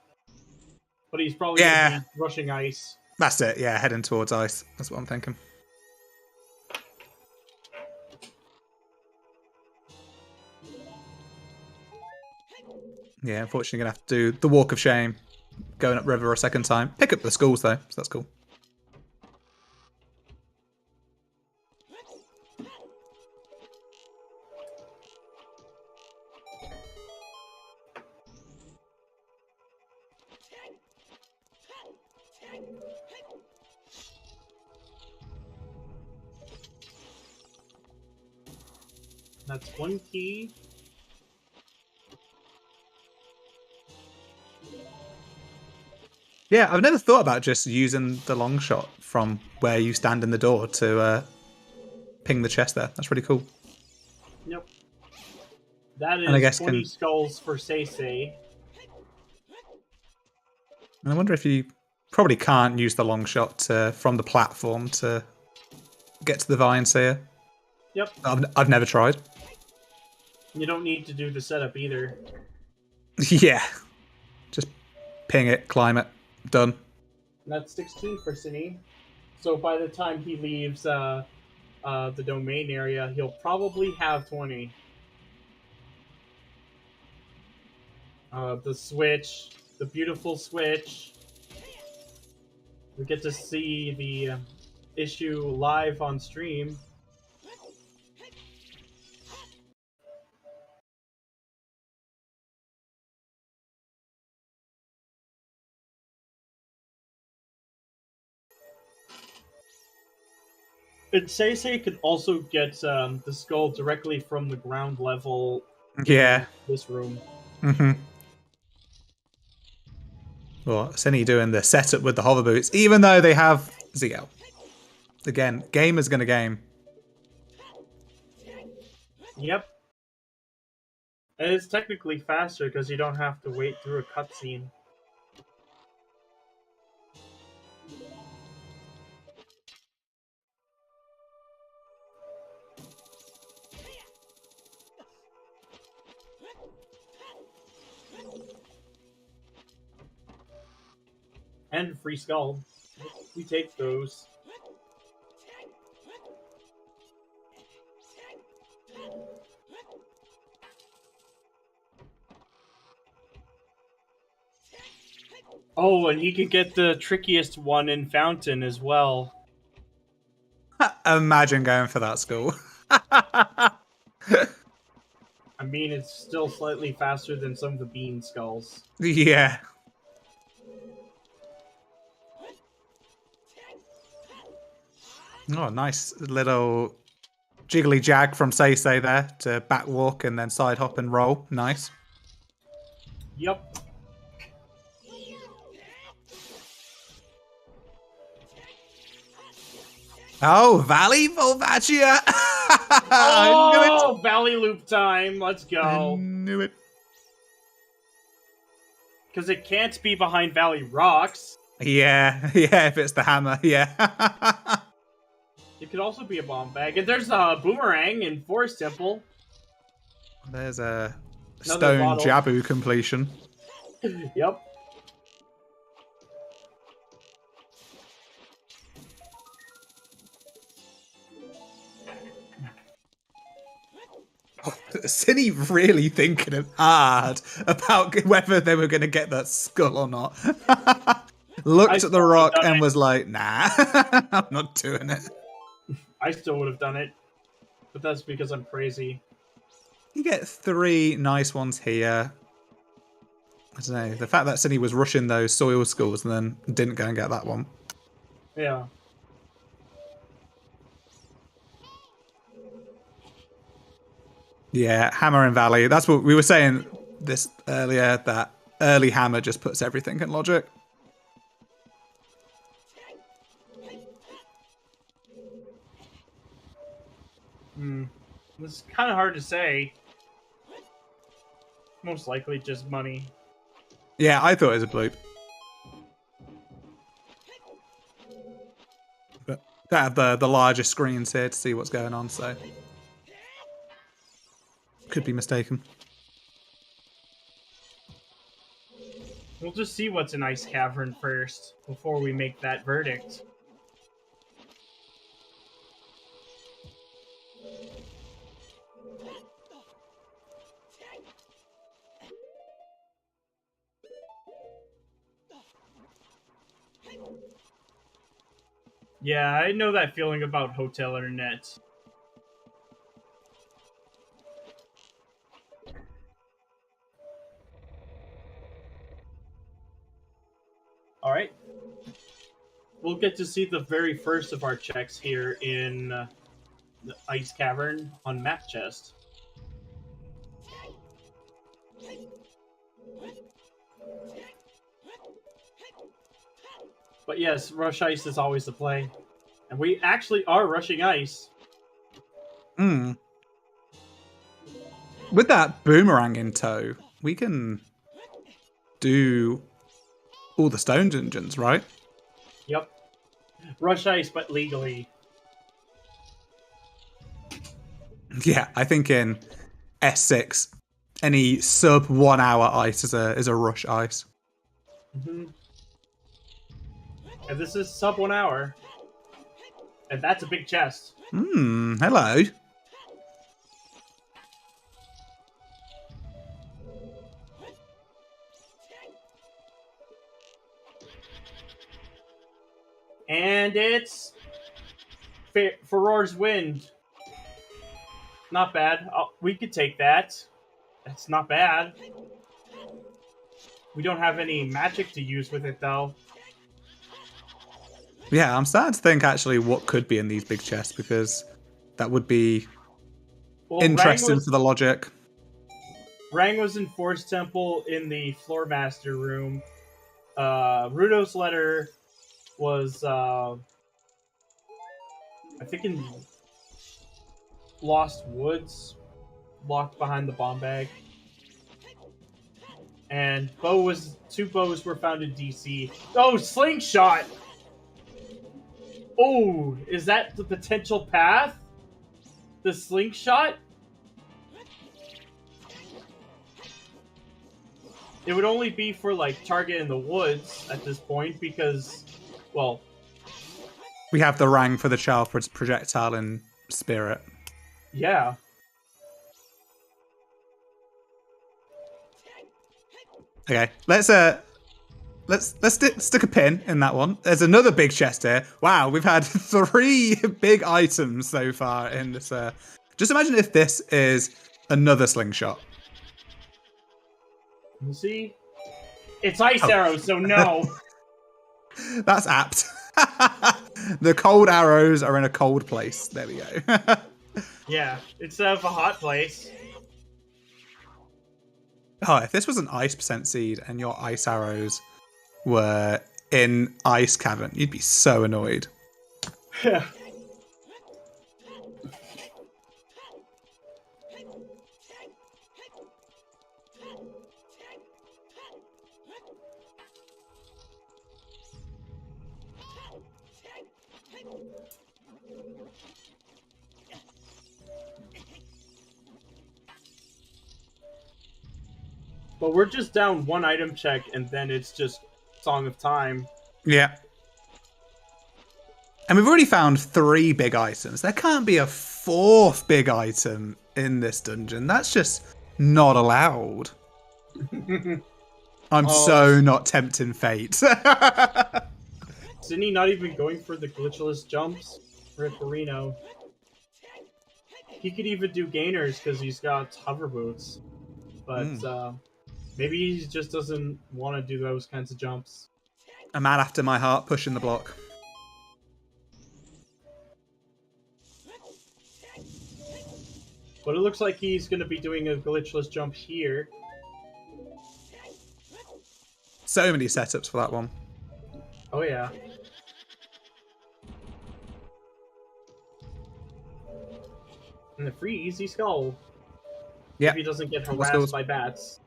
But he's probably gonna be rushing ice. That's it, yeah, heading towards ice. That's what I'm thinking. Yeah, unfortunately gonna have to do the walk of shame. Going up river a second time. Pick up the skulls though, so that's cool. That's one key. Yeah, I've never thought about just using the long shot from where you stand in the door to ping the chest there. That's really cool. Yep. That is and I guess 20 skulls for SeYsEy. I wonder if you probably can't use the long shot from the platform to get to the vines here. Yep. I've never tried. You don't need to do the setup either. Yeah. Just ping it, climb it, done. That's 16 for Synii. So by the time he leaves the domain area, he'll probably have 20. The switch, the beautiful switch. We get to see the issue live on stream. And SeYsEy could also get the skull directly from the ground level. Yeah. This room. Mm-hmm. Well, Synii doing the setup with the hover boots, even though they have ZL. Again, game is going to game. Yep. And it's technically faster because you don't have to wait through a cutscene. And free skull. We take those. Oh, and he could get the trickiest one in Fountain as well. Imagine going for that skull. I mean, it's still slightly faster than some of the bean skulls. Yeah. Oh, nice little jiggly jag from SeYsEy there to back walk and then side hop and roll. Nice. Yep. Oh, Valley Volvagia! Oh, Valley Loop time. Let's I go. knew it. Because it can't be behind Valley Rocks. Yeah, if it's the hammer, yeah. It could also be a bomb bag. And there's a boomerang in Forest Temple. There's a Another stone bottle. Jabu completion. Yep. Synii really thinking hard about whether they were going to get that skull or not. Looked at the rock and was like, nah, I'm not doing it. I still would have done it. But that's because I'm crazy. You get 3 nice ones here. I don't know. The fact that Synii was rushing those soil skulls and then didn't go and get that one. Yeah. Yeah, Hammer and Valley. That's what we were saying this earlier, that early Hammer just puts everything in logic. It's kind of hard to say. Most likely just money. Yeah, I thought it was a bloop. But I have the larger screens here to see what's going on, so could be mistaken. We'll just see what's in Ice Cavern first, before we make that verdict. Yeah, I know that feeling about Hotel Internet. Alright. We'll get to see the very first of our checks here in the Ice Cavern on Map Chest. But yes, Rush Ice is always the play. And we actually are rushing ice. With that boomerang in tow, we can do all the stone dungeons, right? Yep. Rush Ice, but legally. Yeah, I think in S6, any sub 1 hour ice is a rush ice. Mm-hmm. And this is sub 1 hour. And that's a big chest. Hello. And it's Furor's Wind. Not bad. Oh, we could take that. That's not bad. We don't have any magic to use with it, though. Yeah, I'm starting to think actually what could be in these big chests, because that would be interesting for the logic. Rang was in Force Temple in the Floor Master room. Rudo's letter was, I think, in Lost Woods. locked behind the bomb bag. And two bows were found in DC. Oh, slingshot! Oh, is that the potential path? The slingshot? It would only be for, like, target in the woods at this point because, well... We have the rang for the child projectile in spirit. Yeah. Okay, let's stick a pin in that one. There's another big chest here. Wow, we've had 3 big items so far in this. Just imagine if this is another slingshot. You see? It's ice arrows, so no. That's apt. The cold arrows are in a cold place. There we go. Yeah, instead of a hot place. Oh, if this was an ice percent seed and your ice arrows were in ice cavern, you'd be so annoyed. Yeah. But we're just down 1 item check, and then it's just Song of Time. Yeah. And we've already found 3 big items. There can't be a 4th big item in this dungeon. That's just not allowed. I'm so not tempting fate. Synii not even going for the glitchless jumps for Rino. He could even do gainers because he's got hover boots. But maybe he just doesn't want to do those kinds of jumps. A man after my heart pushing the block. But it looks like he's going to be doing a glitchless jump here. So many setups for that one. Oh yeah. And the free easy skull. Yeah. If he doesn't get harassed by bats.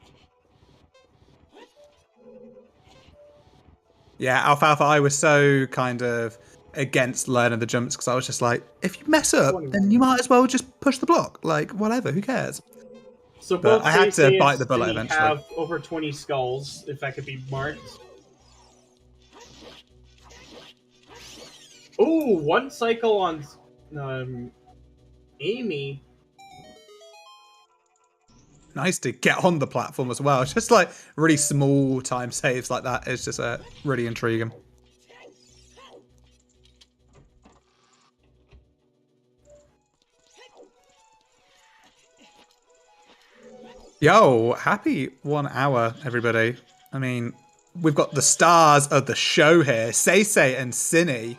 Yeah, Alfalfa, I was so kind of against learning the jumps because I was just like, if you mess up, then you might as well just push the block. Like, whatever, who cares? So but both I had to bite and the bullet Synii eventually. Have over 20 skulls, if that could be marked. Ooh, 1 cycle on Amy. Nice to get on the platform as well. Just like really small time saves like that is just really intriguing. Yo, happy 1 hour, everybody. I mean, we've got the stars of the show here, SeYsEy and Synii,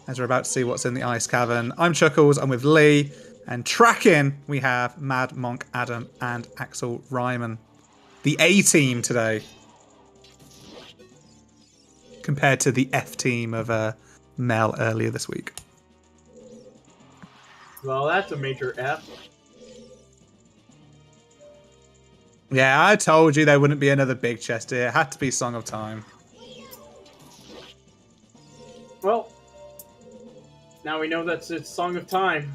as we're about to see what's in the ice cavern. I'm Chuckles, I'm with Lee, and tracking we have Mad Monk Adam and Axel Ryman. The A team today, compared to the F team of Mel earlier this week. Well, that's a major F. Yeah, I told you there wouldn't be another big chest here. It had to be Song of Time. Well, now we know that's it's Song of Time.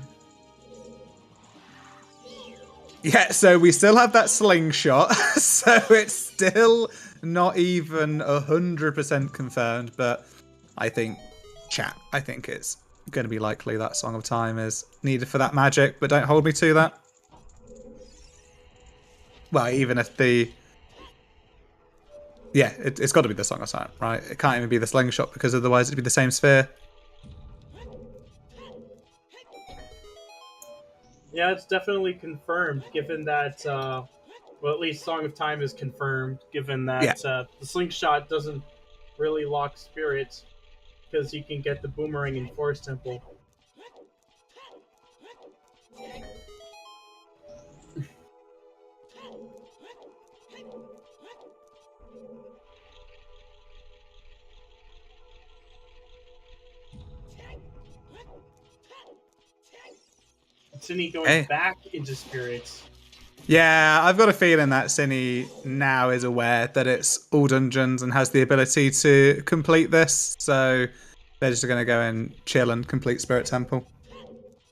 Yeah, so we still have that slingshot, so it's still not even 100% confirmed, but I think, I think it's going to be likely that Song of Time is needed for that magic, but don't hold me to that. Well, even if yeah, it's got to be the Song of Time, right? It can't even be the slingshot because otherwise it'd be the same sphere. Yeah, it's definitely confirmed, given that, well, at least Song of Time is confirmed, given that the slingshot doesn't really lock spirits, because you can get the boomerang in Forest Temple. Synii going back into spirits. Yeah, I've got a feeling that Synii now is aware that it's all dungeons and has the ability to complete this. So they're just going to go and chill and complete Spirit Temple.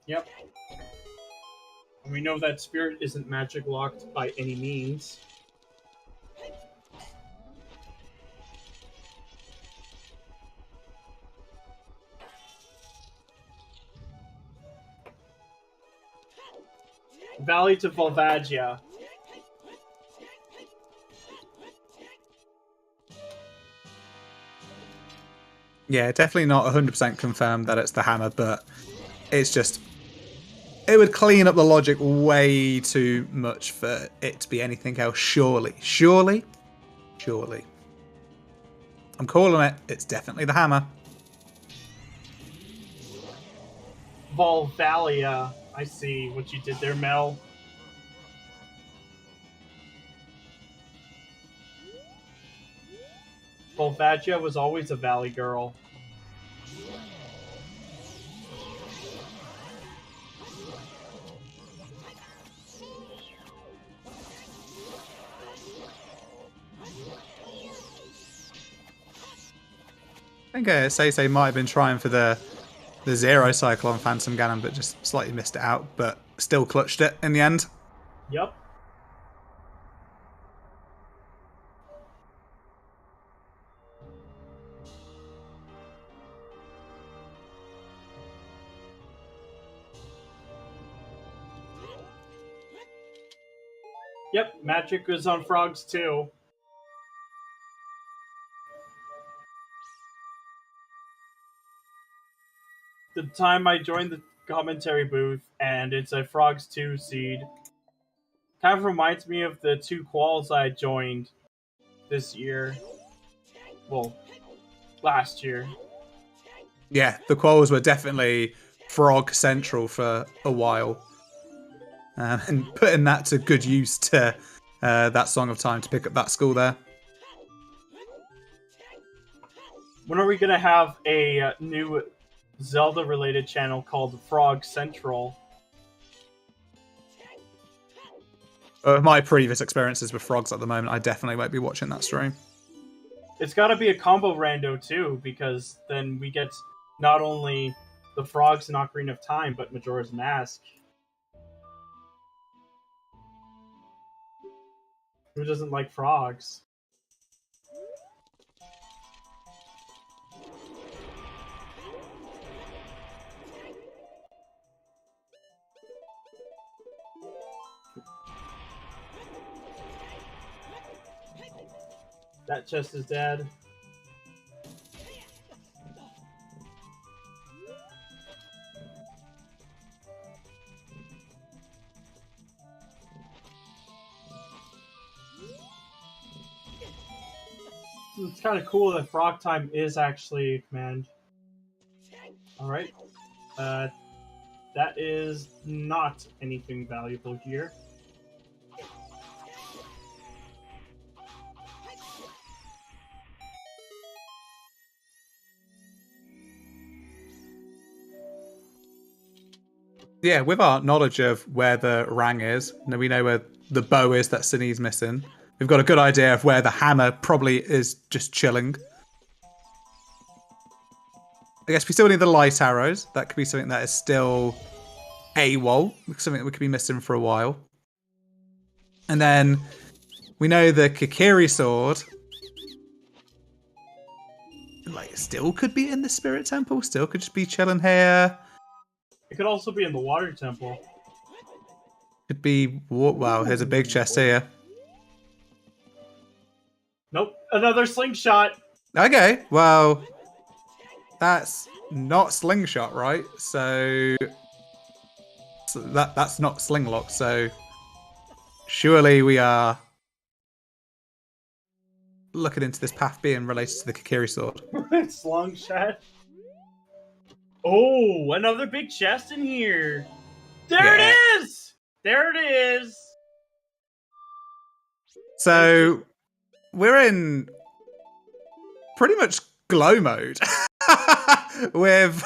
Yep. And we know that Spirit isn't magic locked by any means. Valley to Volvagia. Yeah, definitely not 100% confirmed that it's the hammer, but it's just... It would clean up the logic way too much for it to be anything else, surely. Surely? Surely. I'm calling it. It's definitely the hammer. Volvalia. I see what you did there, Mel. Volvagia was always a valley girl. I think SeYsEy might have been trying for the Zero Cycle on Phantom Ganon, but just slightly missed it out, but still clutched it in the end. Yep. Yep, magic is on frogs too. The time I joined the commentary booth, and it's a frogs 2 seed. Kind of reminds me of the 2 quals I joined this year. Well, last year. Yeah, the quals were definitely frog central for a while. And putting that to good use to that Song of Time to pick up that school there. When are we going to have a new Zelda-related channel called Frog Central? My previous experiences with frogs at the moment, I definitely won't be watching that stream. It's got to be a combo rando too, because then we get not only the frogs in Ocarina of Time, but Majora's Mask. Who doesn't like frogs? That chest is dead. It's kind of cool that Frog Time is actually a command. Alright. That is not anything valuable here. Yeah, with our knowledge of where the Rang is, we know where the bow is that Sini's missing. We've got a good idea of where the hammer probably is just chilling. I guess we still need the light arrows. That could be something that is still AWOL, something that we could be missing for a while. And then we know the Kikiri sword, like, still could be in the Spirit Temple, still could just be chilling here. It could also be in the Water Temple. Could be, wow, here's a big chest here. Nope, another slingshot. Okay, well, that's not slingshot, right? So that's not slinglock. So surely we are looking into this path being related to the Kikiri sword. Slingshot. Oh, another big chest in here. There it is. There it is. So we're in pretty much glow mode with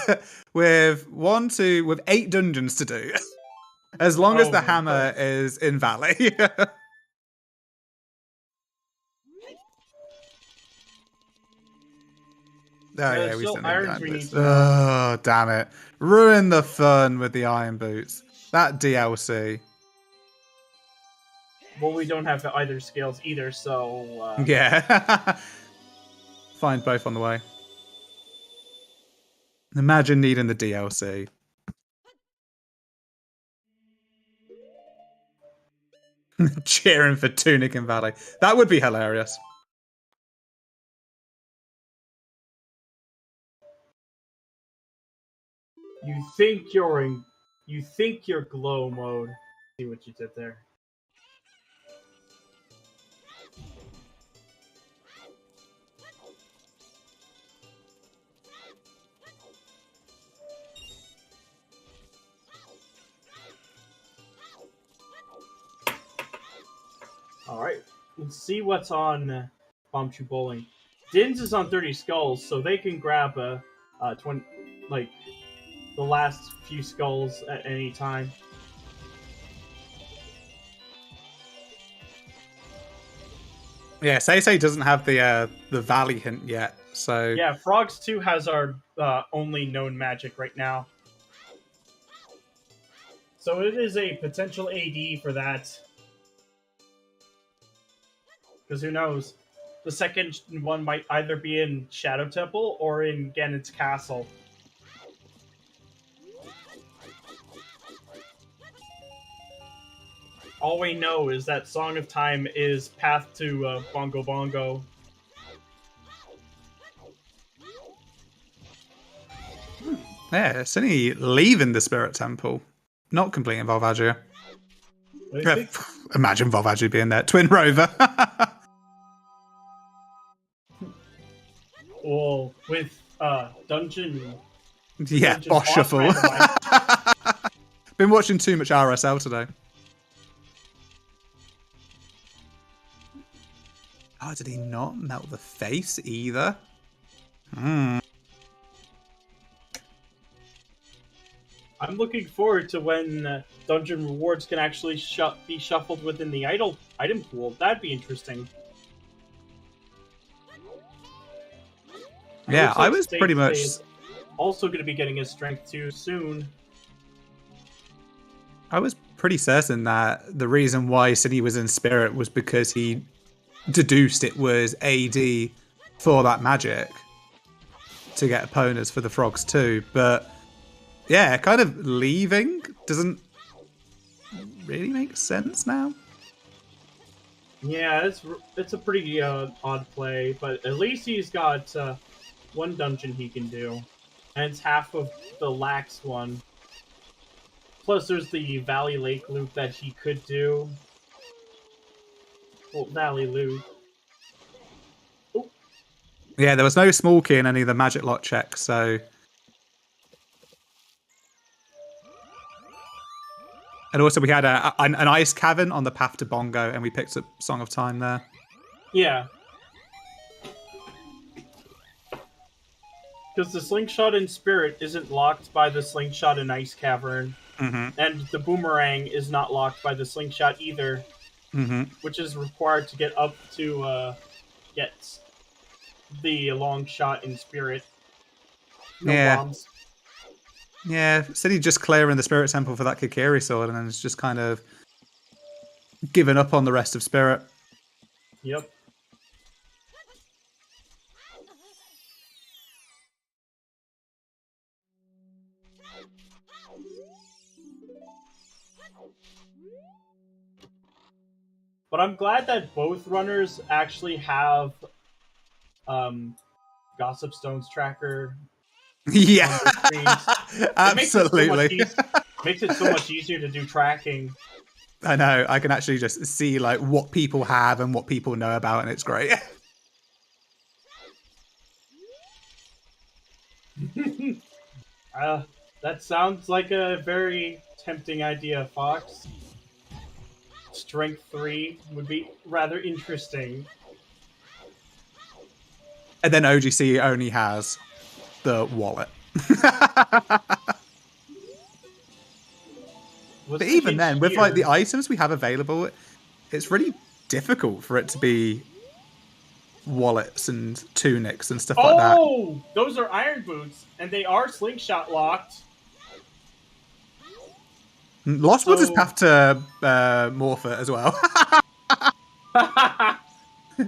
8 dungeons to do. As long as the my hammer God. is in Valley. Oh, yeah, There's we still still need the irons iron we need boots. to know. Oh, damn it. Ruin the fun with the iron boots. That DLC. Well, we don't have either scales either, so... Yeah. Find both on the way. Imagine needing the DLC. Cheering for Tunic and Valley. That would be hilarious. You think you're glow mode. See what you did there. Alright, let's see what's on Bombchu Bowling. Dins is on 30 skulls, so they can grab 20, like, the last few skulls at any time. Yeah, SeYsEy doesn't have the Valley hint yet, so... Yeah, Frogs 2 has our only known magic right now. So it is a potential AD for that. Because who knows? The second one might either be in Shadow Temple or in Ganon's Castle. All we know is that Song of Time is path to Bongo Bongo. Yeah, Synii leaving the Spirit Temple. Not completing Volvagia. What do you think? Imagine Volvagia being there. Twin Rover. Well, with Dungeon... Yeah, Dungeon boss boss shuffle. randomizer. Been watching too much RSL today. Oh, did he not melt the face either? Hmm. I'm looking forward to when dungeon rewards can actually be shuffled within the item pool. That'd be interesting. Yeah, Looks I like was pretty much... is also going to be getting his strength 2 soon. I was pretty certain that the reason why Synii was in Spirit was because he deduced it was AD for that magic to get opponents for the Frogs too. But yeah, kind of leaving doesn't really make sense now. Yeah, it's a pretty odd play, but at least he's got one dungeon he can do, and it's half of the lax one. Plus, there's the Valley Lake loop that he could do. Well, Valley loop. Oh. Yeah, there was no small key in any of the magic lot checks, so... And also we had an ice cavern on the path to Bongo, and we picked up Song of Time there. Yeah. Because the Slingshot in Spirit isn't locked by the Slingshot in Ice Cavern. Mm-hmm. And the Boomerang is not locked by the Slingshot either. Mm-hmm. Which is required to get up to get the long shot in Spirit. No bombs. Yeah, Synii just clearing the Spirit Temple for that Kikiri sword, and then it's just kind of given up on the rest of Spirit. Yep. But I'm glad that both runners actually have Gossip Stone's tracker. Yeah, absolutely. Makes it so much easier to do tracking. I know. I can actually just see like what people have and what people know about, and it's great. That sounds like a very tempting idea, Fox. Strength 3 would be rather interesting. And then OGC only has the wallet. What's But the even hint then, with like the here? items we have available, it's really difficult for it to be wallets and tunics and stuff like that. Oh, those are iron boots, and they are slingshot locked. Lost Woods is So- path to Morpher as well.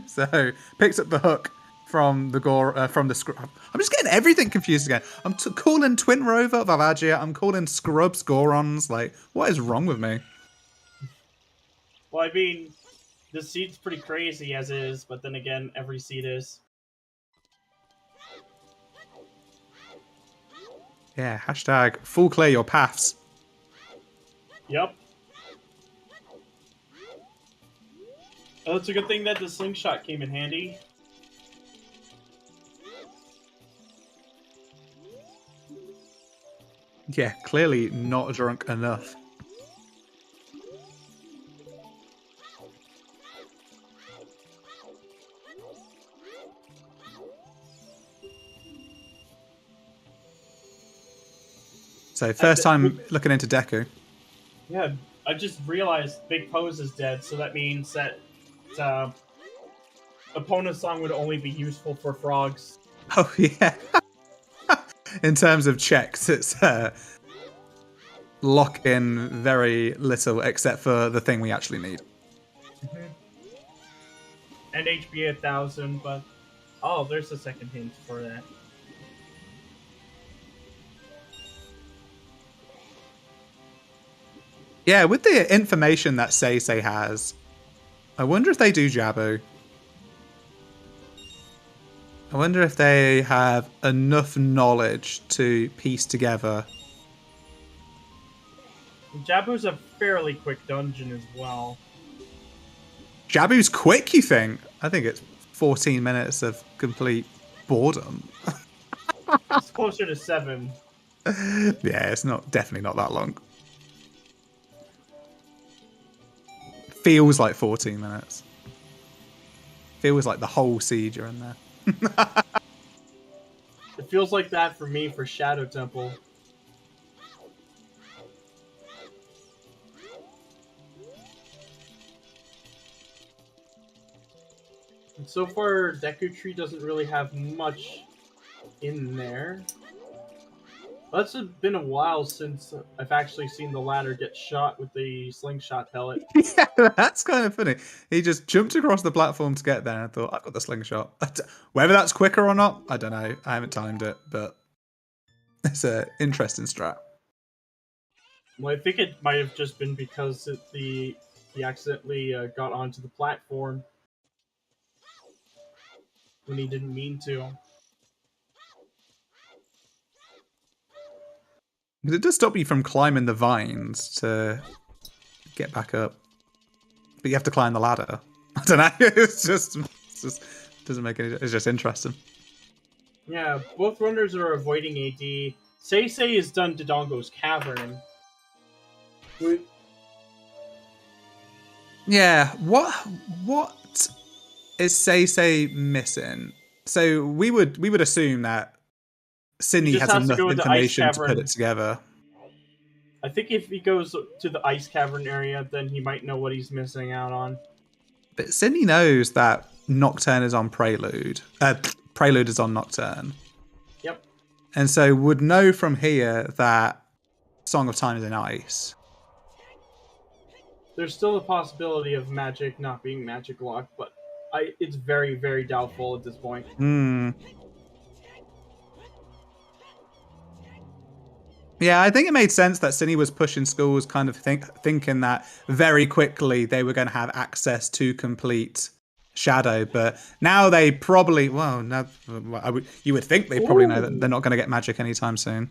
So picks up the hook from the Scrub. I'm just getting everything confused again. I'm calling Twin Rover Vavagia. I'm calling Scrubs Gorons. Like, what is wrong with me? Well, I mean, the seat's pretty crazy as is, but then again, every seat is. Yeah, hashtag full clear your paths. Yep. Oh, it's a good thing that the slingshot came in handy. Yeah, clearly not drunk enough. So first time looking into Deku. Yeah, I just realized Big Pose is dead, so that means that opponent's song would only be useful for frogs. Oh yeah. In terms of checks, it's lock in very little except for the thing we actually need. And HP 1000, but oh, there's a second hint for that. Yeah, with the information that SeYsEy has, I wonder if they do Jabu. I wonder if they have enough knowledge to piece together. Jabu's a fairly quick dungeon as well. Jabu's quick, you think? I think it's 14 minutes of complete boredom. It's closer to 7. Yeah, it's definitely not that long. Feels like 14 minutes. Feels like the whole siege are in there. It feels like that for me for Shadow Temple. And so far, Deku Tree doesn't really have much in there. Well, it's been a while since I've actually seen the ladder get shot with the slingshot pellet. Yeah, that's kind of funny. He just jumped across the platform to get there and thought, I've got the slingshot. Whether that's quicker or not, I don't know. I haven't timed it, but it's an interesting strat. Well, I think it might have just been because he accidentally got onto the platform when he didn't mean to. Because it does stop you from climbing the vines to get back up. But you have to climb the ladder. I don't know. It's just doesn't make any. It's just interesting. Yeah, both runners are avoiding AD. SeYsEy has done Dodongo's Cavern. Yeah. What is SeYsEy missing? So we would assume that Synii has enough information to put it together. I think if he goes to the Ice Cavern area, then he might know what he's missing out on. But Synii knows that Nocturne is on Prelude. Prelude is on Nocturne. Yep. And so would know from here that Song of Time is in Ice. There's still a possibility of magic not being magic locked, but it's very, very doubtful at this point. Yeah, I think it made sense that Synii was pushing schools kind of thinking that very quickly they were going to have access to complete Shadow, but now they probably, well, no, you would think they probably know that they're not going to get magic anytime soon.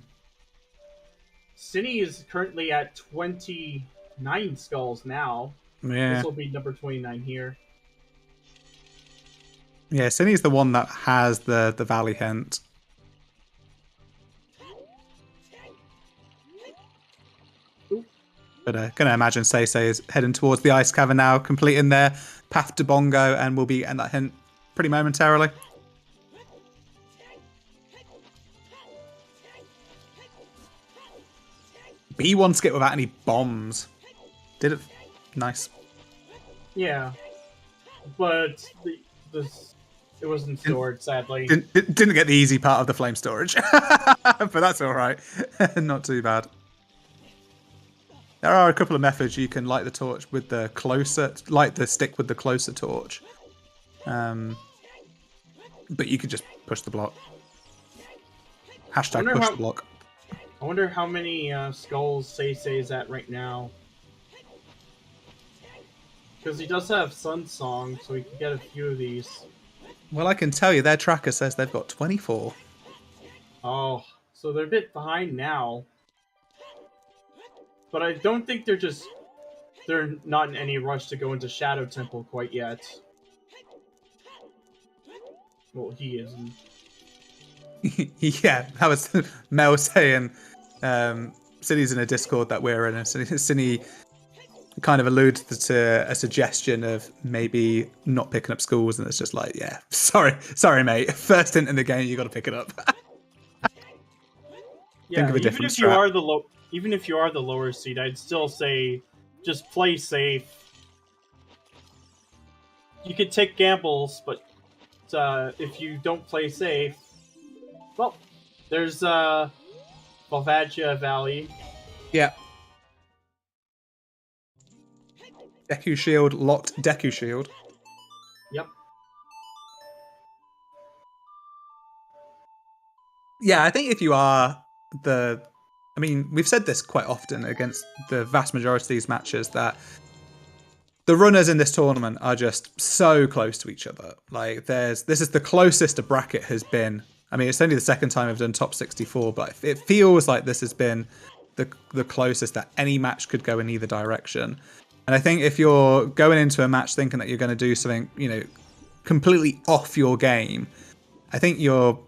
Synii is currently at 29 skulls now. Yeah. This will be number 29 here. Yeah, Synnii's the one that has the Valley hint. But gonna imagine SeYsEy is heading towards the Ice Cavern now, completing their path to Bongo, and we'll be getting that hint pretty momentarily. B1 skip without any bombs. Did it? Nice. Yeah, but it wasn't stored, sadly. Didn't get the easy part of the flame storage, but that's all right. Not too bad. There are a couple of methods you can light the torch with the stick with the closer torch. But you could just push the block. Hashtag push the block. I wonder how many skulls SeYsEy is at right now. Because he does have Sun Song, so he can get a few of these. Well, I can tell you, their tracker says they've got 24. Oh, so they're a bit behind now. But I don't think they're not in any rush to go into Shadow Temple quite yet. Well, he isn't. Yeah, that was Mel saying, Synnii's in a Discord that we're in, and Synii kind of alluded to a suggestion of maybe not picking up schools, and it's just like, yeah, sorry, mate. First hint in the game, you got to pick it up. Yeah, even if you are the lower seed, I'd still say just play safe. You could take gambles, but if you don't play safe, well, there's Valvagia Valley. Yeah. Deku Shield, locked Deku Shield. Yep. Yeah, I think if you are I mean, we've said this quite often against the vast majority of these matches, that the runners in this tournament are just so close to each other. Like, this is the closest a bracket has been. I mean, it's only the second time I've done top 64, but it feels like this has been the closest that any match could go in either direction. And I think if you're going into a match thinking that you're going to do something, completely off your game, I think you're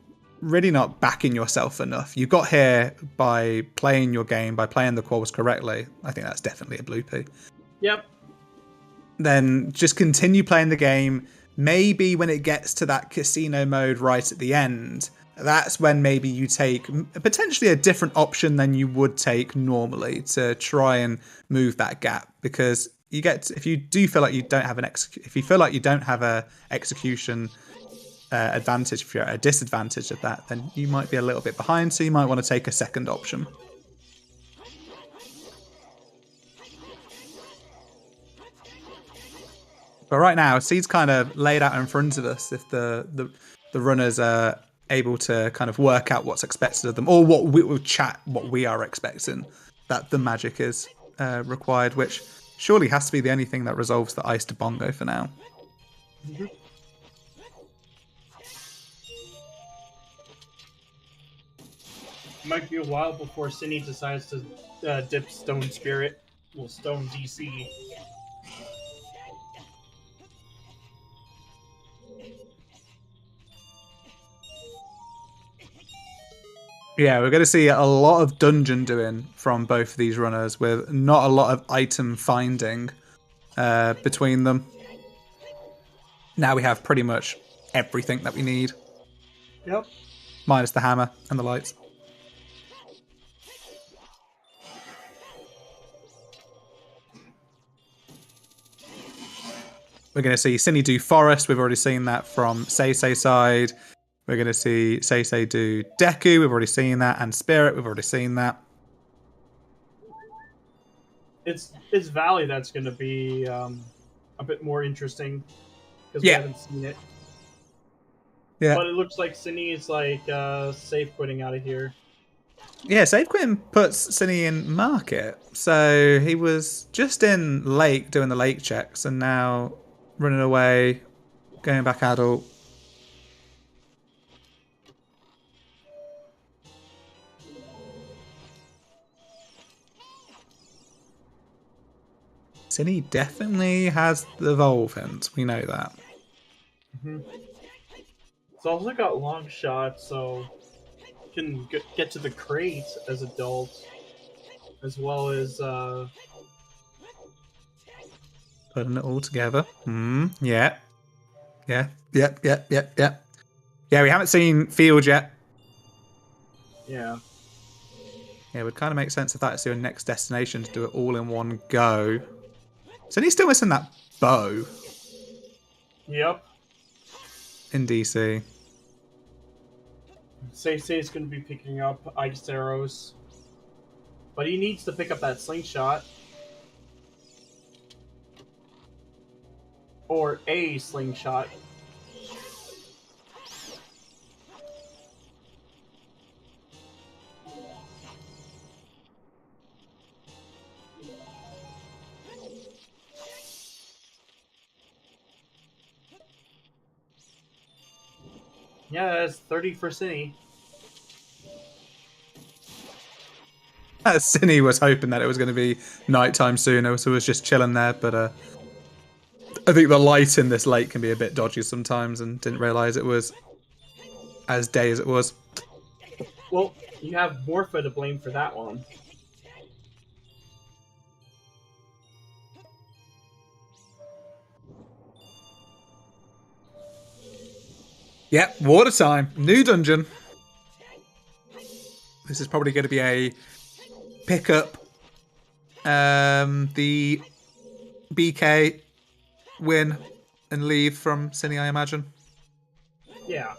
really not backing yourself enough. You got here by playing your game, by playing the quals correctly. I think that's definitely a bloopy. Yep. Then just continue playing the game. Maybe when it gets to that casino mode right at the end, that's when maybe you take potentially a different option than you would take normally to try and move that gap. Because if you do feel like you don't have a execution advantage, if you're at a disadvantage of that, then you might be a little bit behind. So you might want to take a second option. But right now, Seed's kind of laid out in front of us if the runners are able to kind of work out what's expected of them, or what we are expecting that the magic is required, which surely has to be the only thing that resolves the ice to bongo for now. Mm-hmm. Might be a while before Synii decides to dip Stone Spirit. Well, Stone DC. Yeah, we're going to see a lot of dungeon doing from both of these runners, with not a lot of item finding between them. Now we have pretty much everything that we need. Yep. Minus the hammer and the lights. We're going to see Synii do Forest. We've already seen that from SeYsEy side. We're going to see SeYsEy do Deku. We've already seen that. And Spirit. We've already seen that. It's Valley that's going to be a bit more interesting, because we haven't seen it. Yeah. But it looks like Synii is like safe quitting out of here. Yeah, safe quitting puts Synii in market. So he was just in lake doing the lake checks, and now running away, going back adult. Synii definitely has the evolve hint. We know that. Mm-hmm. It's also got long shot, so you can get to the crate as adults, as well as putting it all together. Yeah. Yeah, we haven't seen Field yet. Yeah. Yeah, it would kind of make sense if that's your next destination to do it all in one go. So he's still missing that bow Yep. in DC. SeYsEy is going to be picking up ice arrows. But he needs to pick up that slingshot. Or a slingshot. Yeah, that's 30 for Synii. Synii was hoping that it was going to be nighttime sooner, so was just chilling there. But I think the light in this lake can be a bit dodgy sometimes, and didn't realise it was as day as it was. Well, you have Morpha to blame for that one. Yep, water time. New dungeon. This is probably going to be a pick up the BK win and leave from Synii, I imagine. Yeah.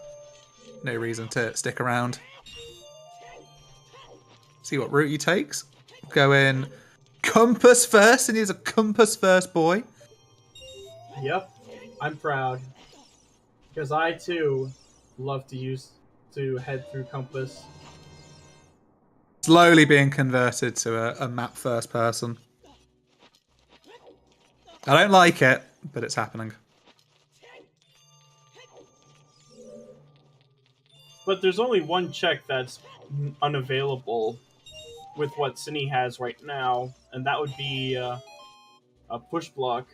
No reason to stick around. See what route he takes. Go in compass first, and he's a compass first boy. Yep. I'm proud. Because I, too, love to head through compass. Slowly being converted to a map first person. I don't like it, but it's happening. But there's only one check that's unavailable with what Synii has right now, and that would be a push block.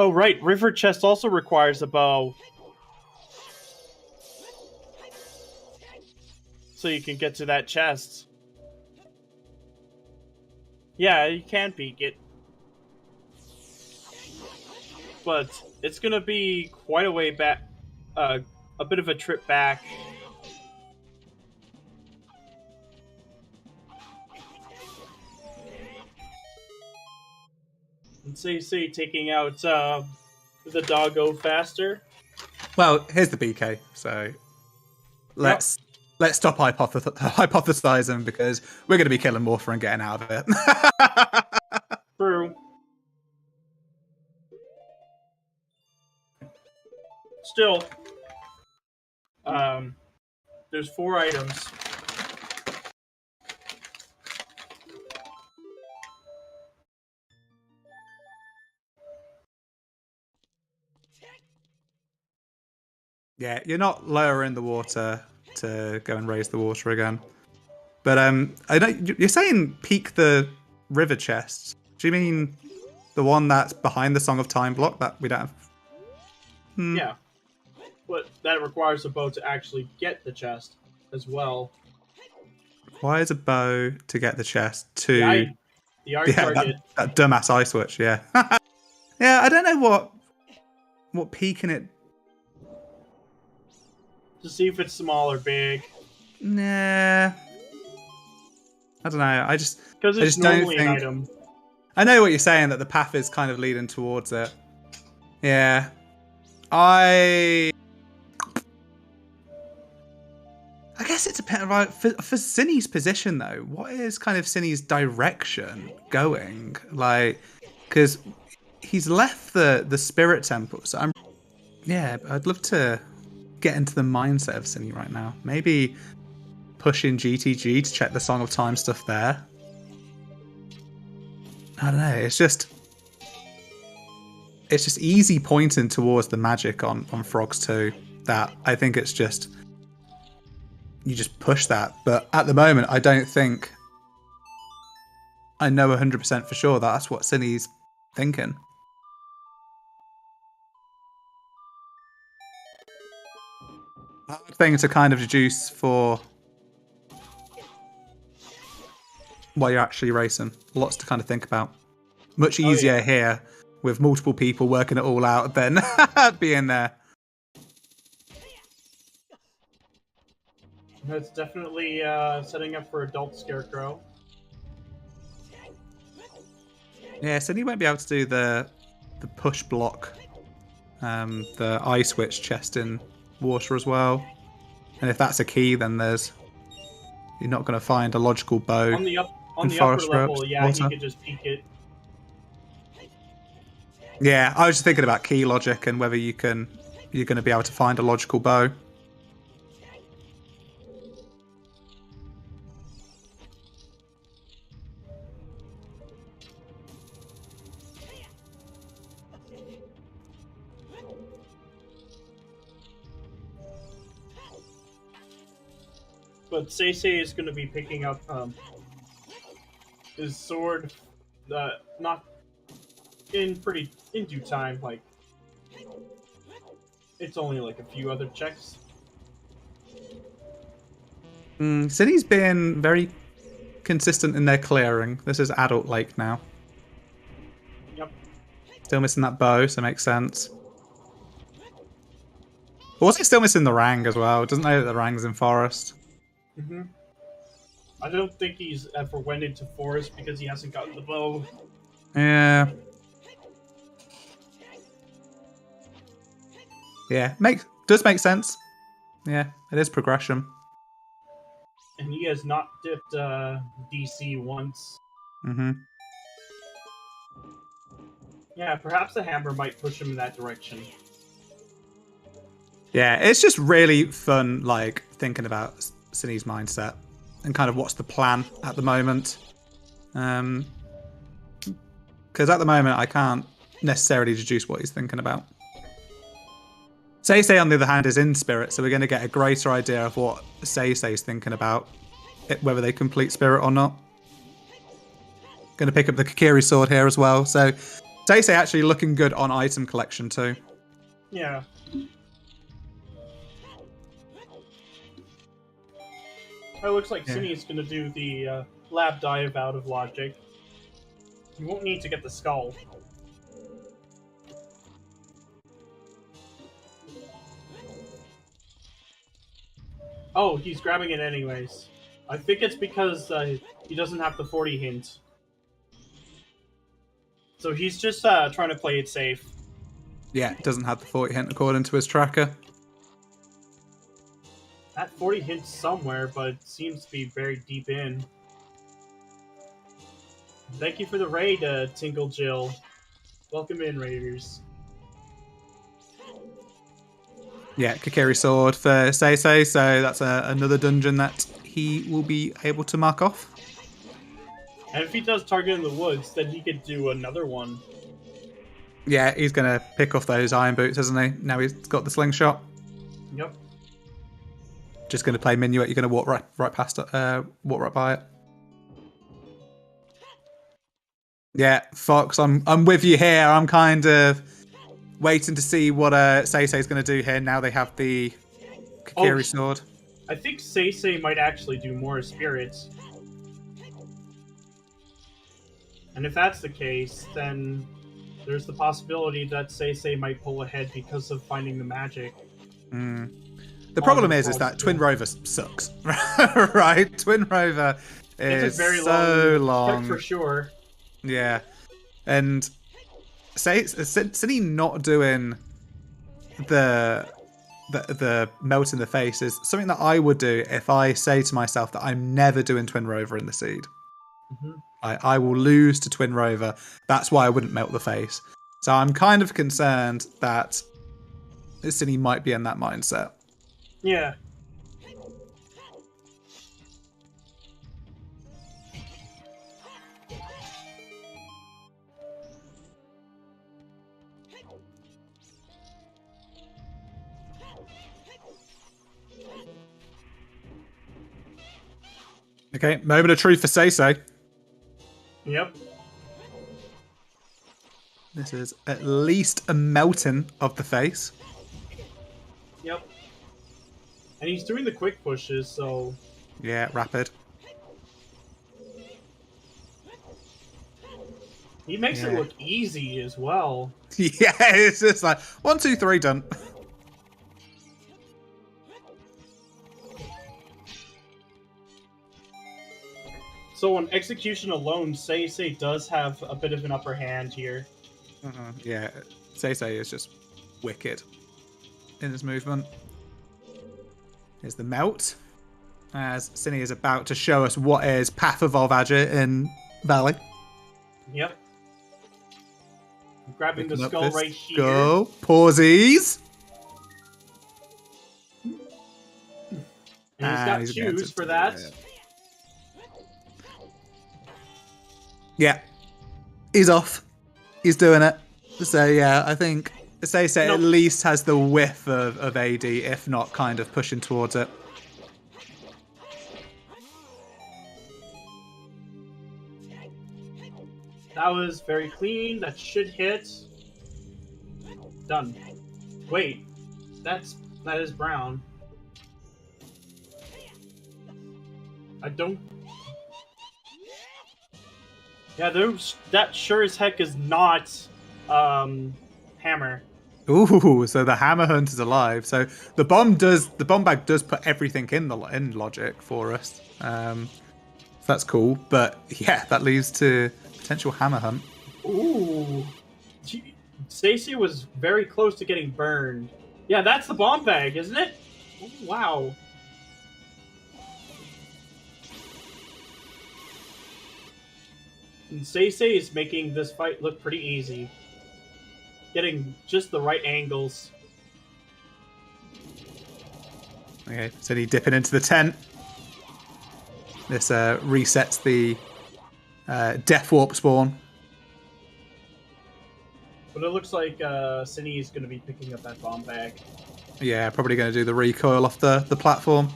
Oh, right. River Chest also requires a bow. So you can get to that chest. Yeah, you can peek it. But it's gonna be quite a way back. A bit of a trip back. And SeYsEy taking out the doggo faster. Well, here's the BK, so let's stop hypothesizing, because we're going to be killing Morpha and getting out of it. True. Still, there's 4 items. Yeah, you're not lowering the water to go and raise the water again. But I know you're saying peek the river chest. Do you mean the one that's behind the Song of Time block that we don't have? Yeah. But that requires a bow to actually get the chest as well. Requires a bow to get the chest to The art target. That dumbass eye switch, yeah. Yeah, I don't know what peeking it. To see if it's small or big. Nah. I don't know. Because it's normally an item. I know what you're saying, that the path is kind of leading towards it. Yeah. I guess it depends. Right, for Synnii's position, though, what is kind of Synnii's direction going? Like, because he's left the spirit temple, so I'd love to get into the mindset of Synii right now. Maybe push in GTG to check the Song of Time stuff there. I don't know. It's just easy pointing towards the magic on Frogs 2. That I think it's just you just push that. But at the moment, I don't think I know 100% for sure that that's what Synnii's thinking. Hard thing to kind of deduce for while you're actually racing. Lots to kind of think about. Much easier here with multiple people working it all out than being there. That's definitely setting up for adult Scarecrow. Yeah, so you won't be able to do the push block, the eye switch chest in water as well. And if that's a key, then you're not going to find a logical bow. On the upper level, yeah, you could just peek it. Yeah, I was just thinking about key logic and whether you're going to be able to find a logical bow. But SeYsEy is going to be picking up his sword, not in due time. Like, it's only like a few other checks. City's been very consistent in their clearing. This is Adult Lake now. Yep. Still missing that bow, so it makes sense. Also still missing the Rang as well. Doesn't know that the Rang's in Forest. Mm-hmm. I don't think he's ever went into Forest because he hasn't gotten the bow. Yeah. Yeah, does make sense. Yeah, it is progression. And he has not dipped DC once. Mm-hmm. Yeah, perhaps the hammer might push him in that direction. Yeah, it's just really fun, like, thinking about Synnii's mindset and kind of what's the plan at the moment. Because at the moment, I can't necessarily deduce what he's thinking about. SeYsEy, on the other hand, is in Spirit, so we're going to get a greater idea of what SeYsEy's thinking about, whether they complete Spirit or not. Going to pick up the Kokiri sword here as well. So SeYsEy actually looking good on item collection too. Yeah. It looks like Synii is going to do the lab dive out of logic. You won't need to get the skull. Oh, he's grabbing it anyways. I think it's because he doesn't have the 40 hint. So he's just trying to play it safe. Yeah, doesn't have the 40 hint according to his tracker. That 40 hint somewhere, but it seems to be very deep in. Thank you for the raid, Tinkle Jill. Welcome in, Raiders. Yeah, Kokiri sword for SeYsEy, so that's another dungeon that he will be able to mark off. And if he does target in the woods, then he could do another one. Yeah, he's going to pick off those iron boots, isn't he? Now he's got the slingshot. Yep. Just going to play Minuet. You're going to walk right past it, walk right by it. Yeah, Fox, I'm with you here. I'm kind of waiting to see what SeYsEy is going to do here. Now they have the Kokiri sword. I think SeYsEy might actually do more spirits. And if that's the case, then there's the possibility that SeYsEy might pull ahead because of finding the magic. The problem is that Twin Rover sucks, right? Twin Rover is very long. For sure. Yeah, and Synii not doing the melt in the face is something that I would do if I say to myself that I'm never doing Twin Rover in the seed. Mm-hmm. I will lose to Twin Rover. That's why I wouldn't melt the face. So I'm kind of concerned that Synii might be in that mindset. Yeah. Okay, moment of truth for SeYsEy. Yep. This is at least a melting of the face. Yep. And he's doing the quick pushes, so... Yeah, rapid. He makes it look easy as well. Yeah, it's just like 1, 2, 3, done. So on execution alone, SeYsEy does have a bit of an upper hand here. Yeah, SeYsEy is just wicked in his movement. Here's the melt, as Synii is about to show us what is Path of Volvagia in Valley. Yep. I'm grabbing the skull right here. Go. Pausies. And he's got shoes for that. Yeah. He's off. He's doing it. So yeah, I think SeYsEy at least has the whiff of AD, if not kind of pushing towards it. That was very clean. That should hit. Done. Wait, that is brown. I don't. Yeah, that sure as heck is not hammer. Ooh, so the hammer hunt is alive. So the bomb bag does put everything in logic for us. So that's cool. But yeah, that leads to potential hammer hunt. Ooh, SeYsEy was very close to getting burned. Yeah, that's the bomb bag, isn't it? Oh, wow. And SeYsEy is making this fight look pretty easy. Getting just the right angles. Okay, so he dipping into the tent. This resets the Death Warp spawn. But it looks like Synii is going to be picking up that bomb bag. Yeah, probably going to do the recoil off the platform.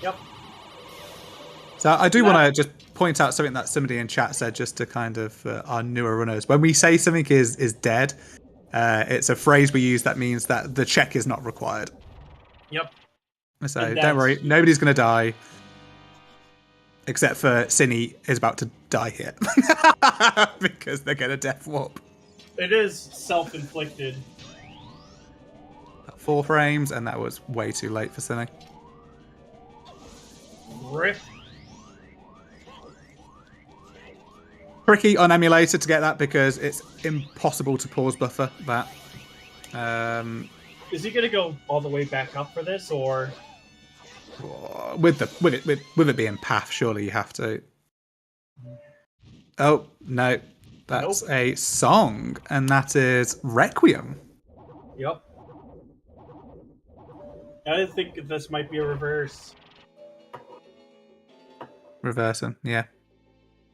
Yep. So I do want to just point out something that somebody in chat said, just to kind of our newer runners. When we say something is dead, it's a phrase we use that means that the check is not required. Yep. So don't worry, nobody's going to die. Except for Synii is about to die here. Because they're going to Death Warp. It is self-inflicted. 4 frames, and that was way too late for Synii. Rip. Tricky on emulator to get that because it's impossible to pause buffer that. Is he gonna go all the way back up for this, or with it being path? Surely you have to. Oh no, that's a song, and that is Requiem. Yep. I think this might be a reverse. Reversing, yeah.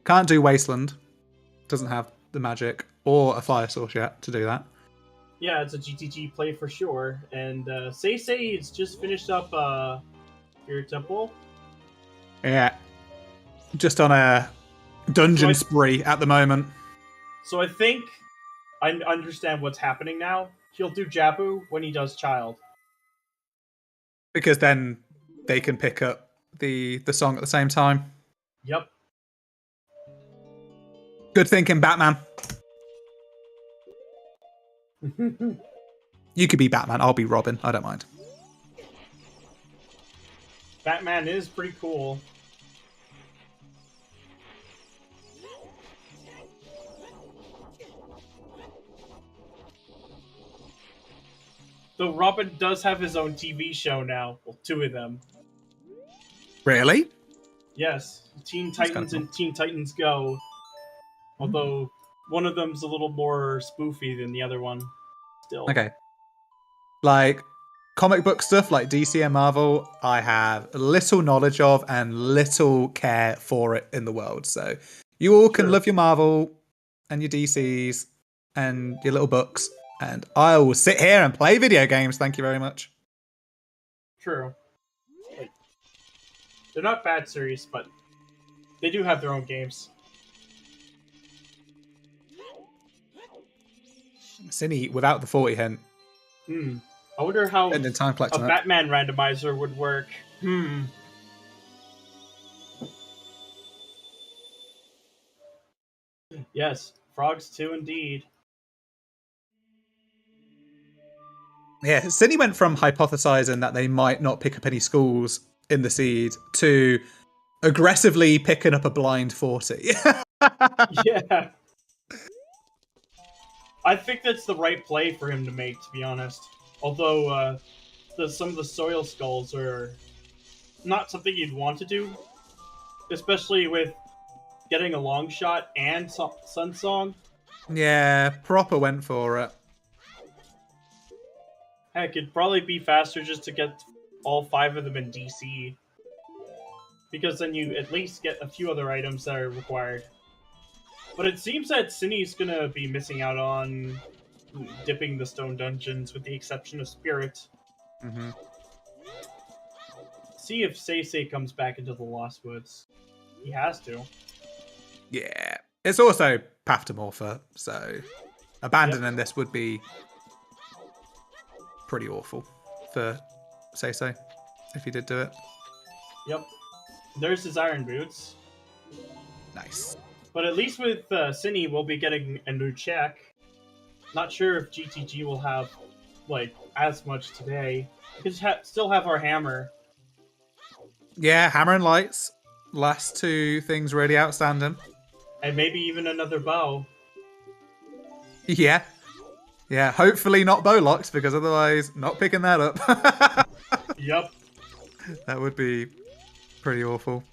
Can't do Wasteland. Doesn't have the magic or a fire source yet to do that. Yeah, it's a GTG play for sure. And SeYsEy has just finished up Spirit Temple. Yeah. Just on a dungeon spree at the moment. So I think I understand what's happening now. He'll do Jabu when he does Child. Because then they can pick up the song at the same time. Yep. Good thinking, Batman. You could be Batman. I'll be Robin. I don't mind. Batman is pretty cool. Though Robin does have his own TV show now. Well, 2 of them. Really? Yes. Teen Titans and Teen Titans Go. Although one of them's a little more spoofy than the other one. Still. Okay. Like comic book stuff like DC and Marvel, I have little knowledge of and little care for it in the world. So you all can love your Marvel and your DCs and your little books, and I will sit here and play video games. Thank you very much. True. Like, they're not bad series, but they do have their own games. Synii without the 40 hint. I wonder how a time Batman randomizer would work. Yes, Frogs too, indeed. Yeah, Synii went from hypothesizing that they might not pick up any schools in the seed to aggressively picking up a blind 40. Yeah. I think that's the right play for him to make, to be honest. Although, some of the soil skulls are not something you'd want to do, especially with getting a long shot and Sun Song. Yeah, proper went for it. Heck, it'd probably be faster just to get all 5 of them in DC. Because then you at least get a few other items that are required. But it seems that Synnii's gonna be missing out on dipping the stone dungeons, with the exception of Spirit. Mm-hmm. See if SeYsEy comes back into the Lost Woods. He has to. Yeah. It's also Path to Morpher, so abandoning this would be pretty awful for SeYsEy if he did do it. Yep. There's his Iron Boots. Nice. But at least with Synii, we'll be getting a new check. Not sure if GTG will have, like, as much today. We could still have our hammer. Yeah, hammer and lights. Last 2 things really outstanding. And maybe even another bow. Yeah. Yeah, hopefully not bow locks, because otherwise, not picking that up. Yup. That would be pretty awful.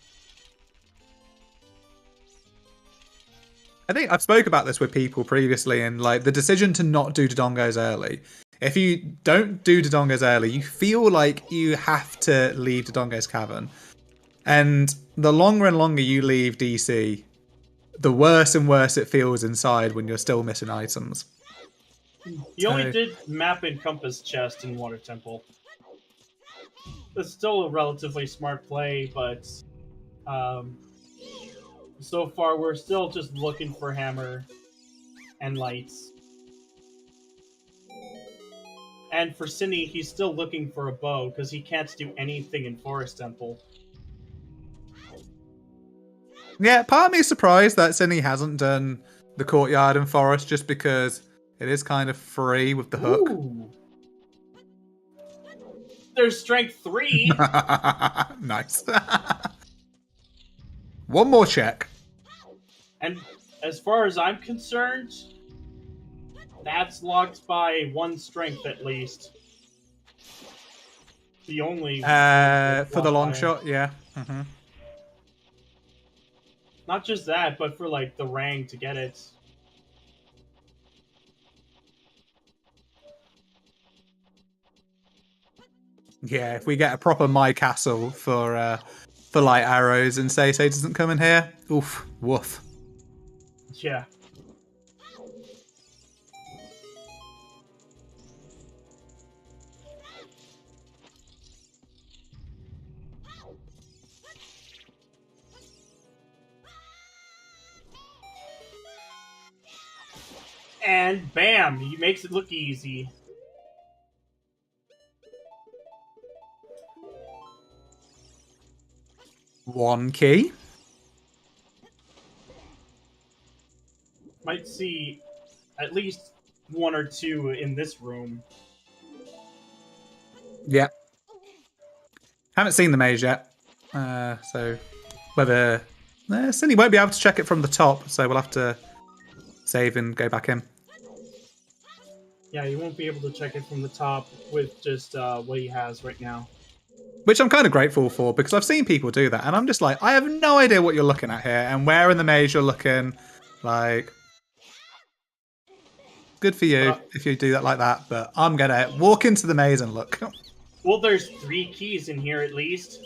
I think I've spoke about this with people previously, and like the decision to not do Dodongos early. If you don't do Dodongos early, you feel like you have to leave Dodongo's Cavern. And the longer and longer you leave DC, the worse and worse it feels inside when you're still missing items. He only did map and compass chest in Water Temple. It's still a relatively smart play, but so far we're still just looking for hammer and lights. And for Synii, he's still looking for a bow, because he can't do anything in Forest Temple. Yeah, part of me is surprised that Synii hasn't done the Courtyard and Forest, just because it is kind of free with the hook. Ooh. There's strength 3! Nice. One more check. And as far as I'm concerned, that's locked by 1 strength at least. The only for the long shot, yeah. Mm-hmm. Not just that, but for like the rank to get it. Yeah, if we get a proper My Castle for light arrows and SeYsEy doesn't come in here, oof, woof. Yeah. And bam, he makes it look easy. One key. Might see at least 1 or 2 in this room. Yeah. Haven't seen the mage yet. So whether Synii won't be able to check it from the top, so we'll have to save and go back in. Yeah, you won't be able to check it from the top with just what he has right now. Which I'm kind of grateful for, because I've seen people do that, and I'm just like, I have no idea what you're looking at here, and where in the maze you're looking. Like, good for you if you do that like that, but I'm gonna walk into the maze and look. Well, there's 3 keys in here at least.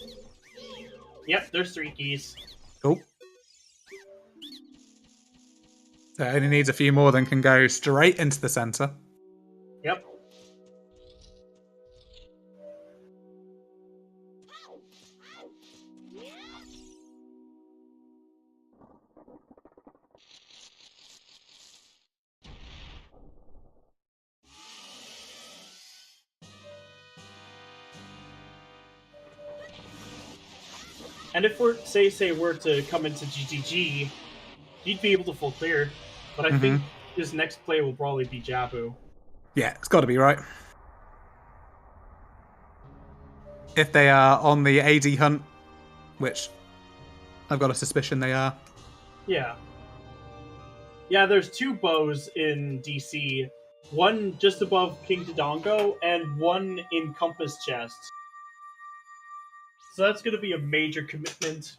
Yep, there's 3 keys. Cool. So it only needs a few more, then can go straight into the center. Yep. And if SeYsEy were to come into GTG, he'd be able to full clear. But I think his next play will probably be Jabu. Yeah, it's got to be, right? If they are on the AD hunt, which I've got a suspicion they are. Yeah. Yeah, there's 2 bows in DC. One just above King Dodongo, and one in Compass Chest. So that's going to be a major commitment.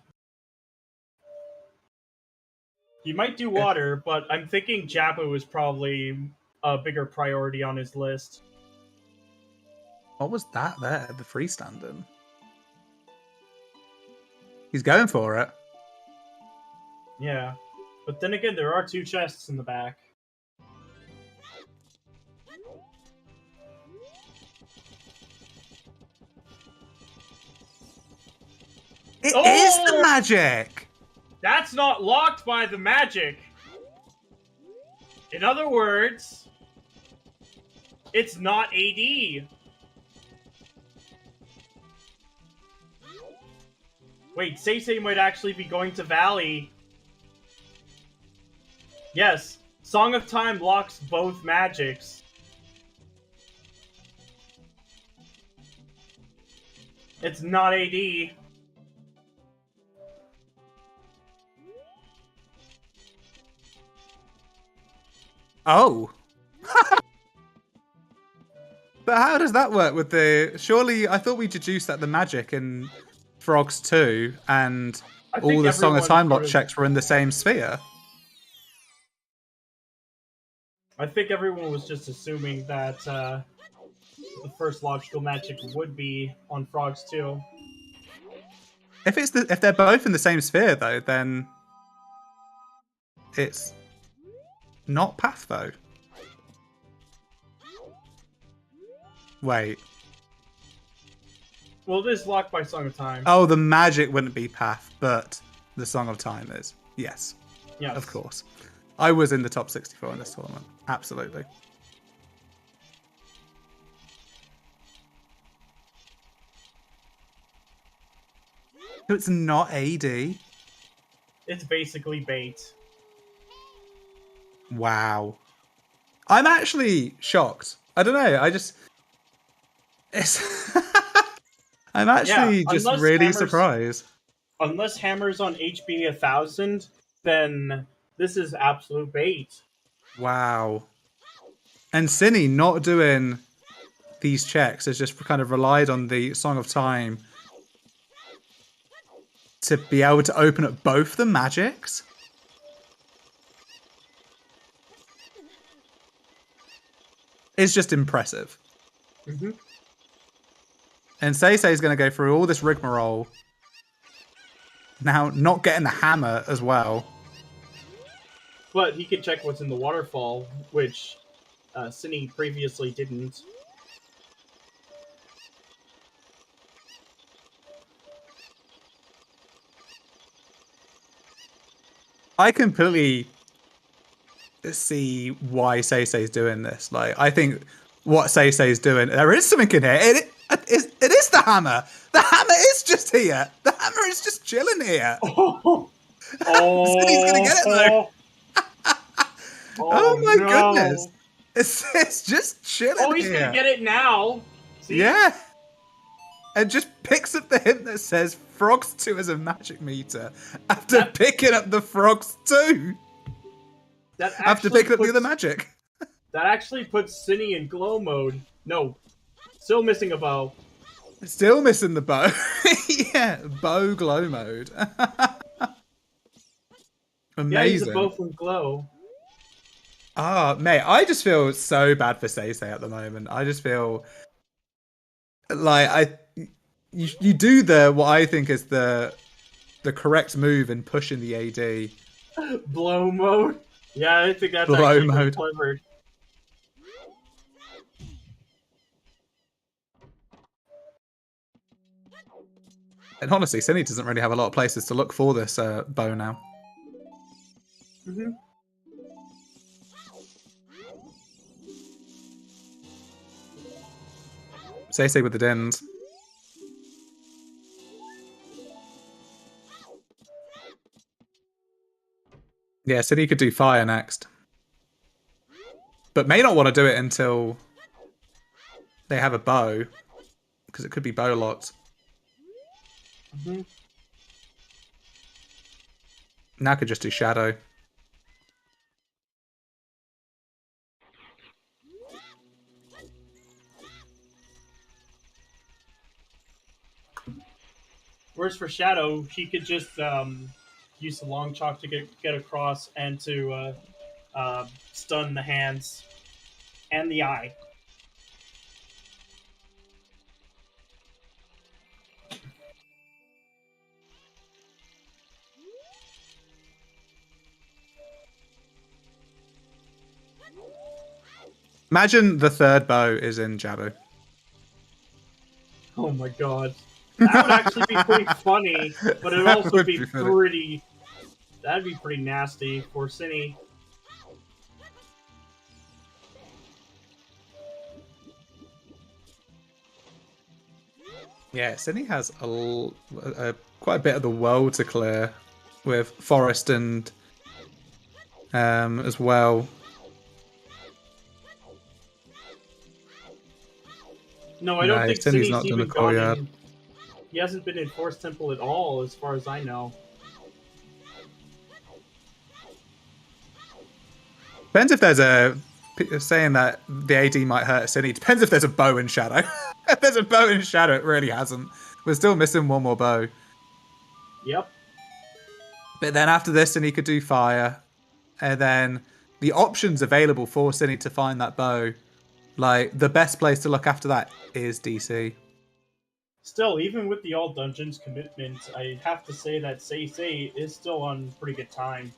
He might do water, but I'm thinking Jabu is probably a bigger priority on his list. What was that there? The freestanding? He's going for it. Yeah. But then again, there are 2 chests in the back. It is the magic! That's not locked by the magic! In other words, it's not AD. Wait, SeYsEy might actually be going to Valley. Yes, Song of Time locks both magics. It's not AD. Oh. But how does that work with the... Surely, I thought we deduced that the magic in Frogs 2 and all the Song of Time lock checks were in the same sphere. I think everyone was just assuming that the first logical magic would be on Frogs 2. If they're both in the same sphere, though, then it's not Path, though. Wait. Well, it is locked by Song of Time. Oh, the magic wouldn't be Path, but the Song of Time is. Yes. Yes. Of course. I was in the top 64 in this tournament. Absolutely. So it's not AD? It's basically bait. Wow. I'm actually shocked. I don't know. I'm actually just really surprised. Unless Hammer's on HB 1000, then this is absolute bait. Wow. And Synii not doing these checks has just kind of relied on the Song of Time to be able to open up both the magics. It's just impressive. Mm-hmm. And SeYsEy is going to go through all this rigmarole. Now, not getting the hammer as well. But he can check what's in the waterfall, which Synii previously didn't. I completely see why SeYsEy is doing this. Like, I think what SeYsEy is doing, there is something in here. It is the hammer. The hammer is just here. The hammer is just chilling here. Oh, Synnii's gonna get it though. Oh my no. goodness! It's just chilling here. Oh, he's gonna get it now. See? Yeah. And just picks up the hint that says Frogs 2 as a magic meter after picking up the Frogs 2. After picking up the other magic. That actually puts Synii in glow mode. No. Still missing a bow. Still missing the bow. Yeah, bow glow mode. Amazing. Yeah, he's a bow from glow. Ah, mate, I just feel so bad for SeYsEy at the moment. I just feel like you do what I think is the correct move in pushing the AD. Blow mode. Yeah, I think that's blow actually mode. Clever. And honestly, Synii doesn't really have a lot of places to look for this bow now. Mm-hmm. SeYsEy with the dens. Yeah, Synii could do fire next. but may not want to do it until they have a bow, because it could be bow locked. Mm-hmm. Now I could just do Shadow. Whereas for Shadow, he could just use the long chalk to get across and to stun the hands and the eye. Imagine the third bow is in Jabu. Oh my god. That would actually be pretty funny, but it'd also be pretty... That'd be pretty nasty for Synii. Yeah, Synii has quite a bit of the world to clear with Forest and as well. No, I don't think Synnii's Synnii's not done even a gone courtyard. in. He hasn't been in Forest Temple at all, as far as I know. Depends if there's saying that the AD might hurt Synii. Depends if there's a bow in Shadow. If there's a bow in Shadow, it really hasn't. We're still missing one more bow. Yep. But then after this, Synii could do fire. And then the options available for Synii to find that bow, like, the best place to look after that is DC. Still, even with the all dungeons commitment, I have to say that SeYsEy is still on pretty good time.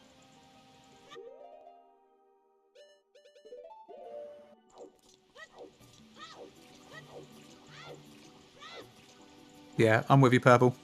Yeah, I'm with you, Purple.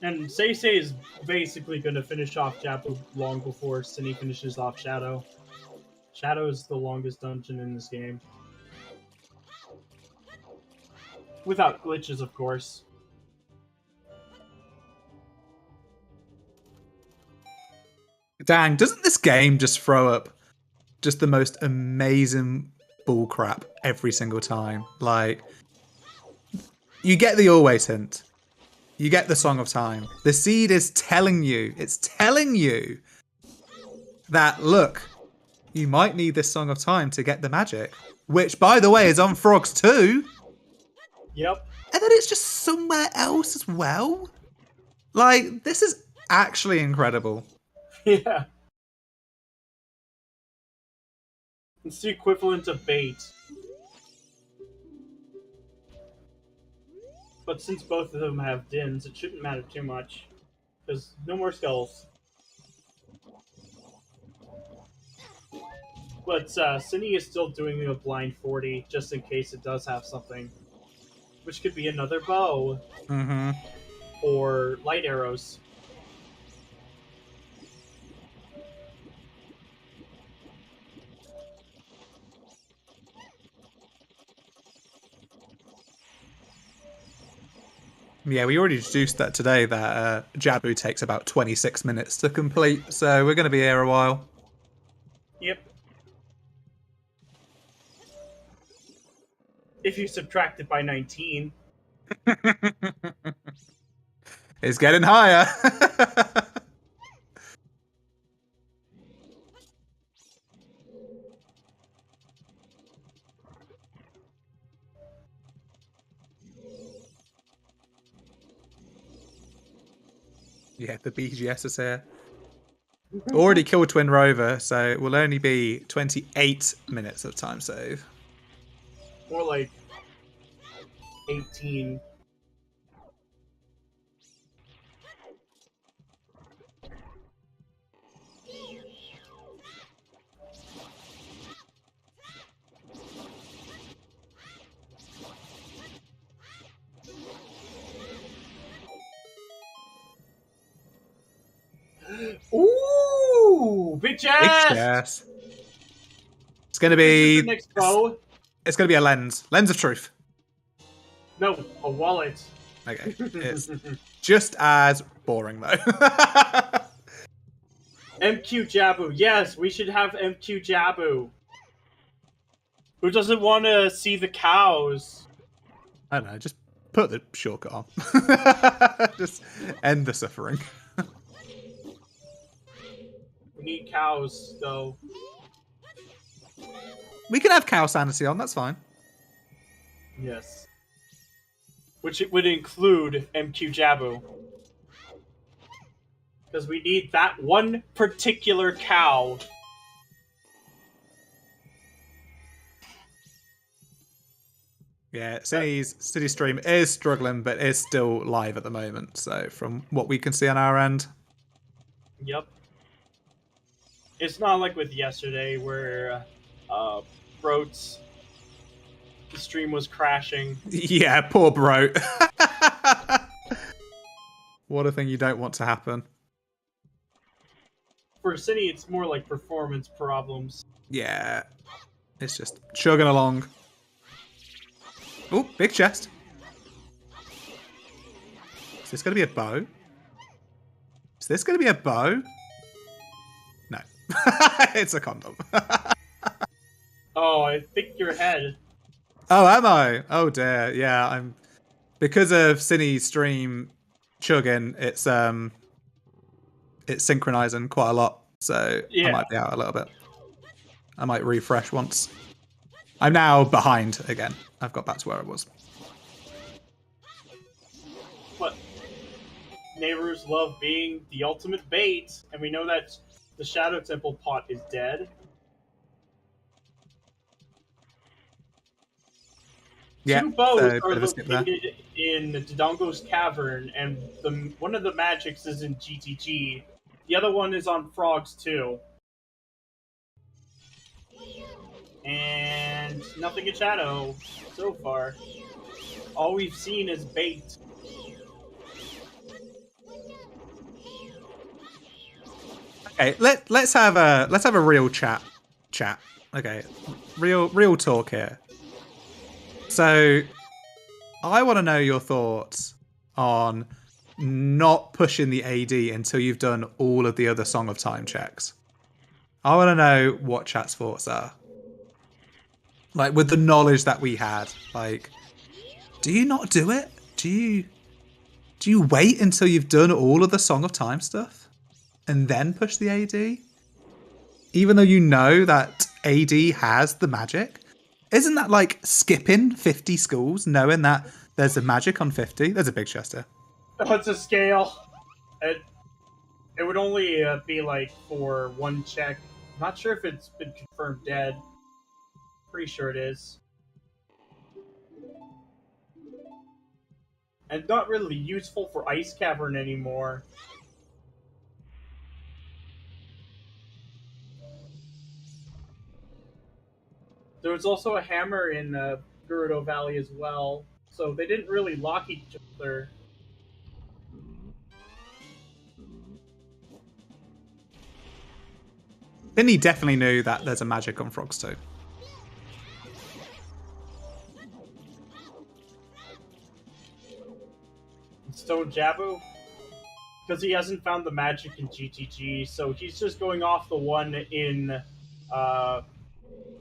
And SeYsEy is basically going to finish off Jabu long before Synii finishes off Shadow. Shadow is the longest dungeon in this game. Without glitches, of course. Dang, doesn't this game just throw up just the most amazing bullcrap every single time? Like, you get the always hint. You get the Song of Time. The seed is telling you, it's telling you that, look, you might need this Song of Time to get the magic. Which, by the way, is on Frogs too. Yep. And then it's just somewhere else as well. Like, this is actually incredible. Yeah. It's the equivalent of bait. But since both of them have dins, it shouldn't matter too much. Because no more skulls. But Synii is still doing a blind 40, just in case it does have something. Which could be another bow. Mm-hmm. Or light arrows. Yeah, we already deduced that today, that Jabu takes about 26 minutes to complete, so we're going to be here a while. Yep. If you subtract it by 19. It's getting higher. Yeah, the BGS is here. Already killed Twin Rover, so it will only be 28 minutes of time save. More like 18. Ooh, big chest. Big chest. It's gonna be the next bow. It's gonna be a lens of truth. No, a wallet. Okay, it's just as boring though. MQ Jabu. Yes, we should have MQ Jabu. Who doesn't want to see the cows? I don't know, just put the shortcut on. Just end the suffering. We need cows, though. We can have cow sanity on, that's fine. Yes. Which it would include MQ Jabu. Because we need that one particular cow. Yeah, Synnii's City stream is struggling, but is still live at the moment. So from what we can see on our end. Yep. It's not like with yesterday where Broat's the stream was crashing. Yeah, poor bro. What a thing you don't want to happen. For Synii, it's more like performance problems. Yeah. It's just chugging along. Oh, big chest. Is this going to be a bow? Is this going to be a bow? No. It's a condom. Oh, I think your head. Oh, am I? Oh dear. Yeah, I'm because of Synnii's stream chugging, it's synchronizing quite a lot. So yeah. I might be out a little bit. I might refresh once. I'm now behind again. I've got back to where I was. But neighbors love being the ultimate bait, and we know that the Shadow Temple pot is dead. Yeah, Two bows are located in Dodongo's Cavern, and one of the magics is in GTG. The other one is on Frogs too. And nothing in Shadow so far. All we've seen is bait. Okay, let's have a real chat. Okay, real talk here. So, I want to know your thoughts on not pushing the AD until you've done all of the other Song of Time checks. I want to know what chat's thoughts are. Like, with the knowledge that we had, like, do you not do it? Do you wait until you've done all of the Song of Time stuff and then push the AD? Even though you know that AD has the magic? Isn't that like skipping 50 schools, knowing that there's a magic on 50? There's a big chest here. Oh, it's a scale. It would only be like for one check. I'm not sure if it's been confirmed dead. Pretty sure it is. And not really useful for Ice Cavern anymore. There was also a hammer in Gerudo Valley as well, so they didn't really lock each other. Synii definitely knew that there's a magic on Frogs too. Stone Jabu? Because he hasn't found the magic in GTG, so he's just going off the one in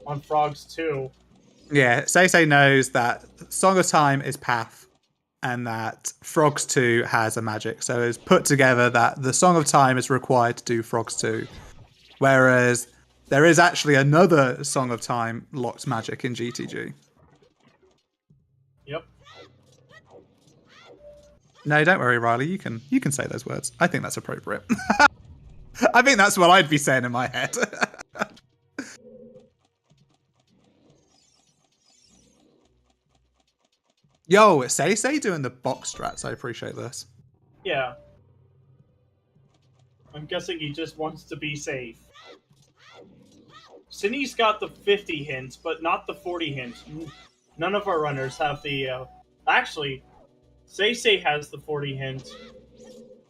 on Frogs too. Yeah, SeYsEy knows that Song of Time is path and that Frogs 2 has a magic. So it's put together that the Song of Time is required to do Frogs 2. Whereas there is actually another Song of Time locked magic in GTG. Yep. No, don't worry, Riley. You can say those words. I think that's appropriate. I think that's what I'd be saying in my head. Yo, SeYsEy doing the box strats. I appreciate this. Yeah. I'm guessing he just wants to be safe. Synnii's got the 50 hints, but not the 40 hints. None of our runners have the... Actually, SeYsEy has the 40 hint,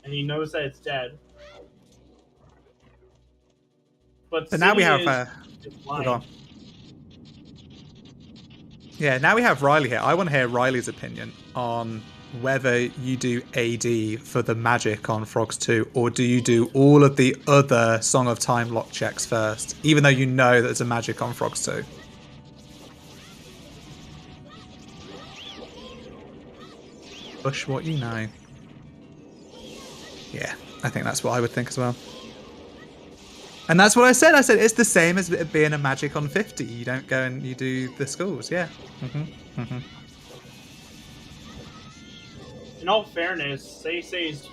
and he knows that it's dead. But So now we Synii have is hold blind. on. Yeah, now we have Riley here. I want to hear Riley's opinion on whether you do AD for the magic on Frogs 2, or do you do all of the other Song of Time lock checks first, even though you know that there's a magic on Frogs 2? Push what you know. Yeah, I think that's what I would think as well. And that's what I said. I said it's the same as it being a magic on 50. You don't go and you do the schools. Yeah. In all fairness, SeYsEy's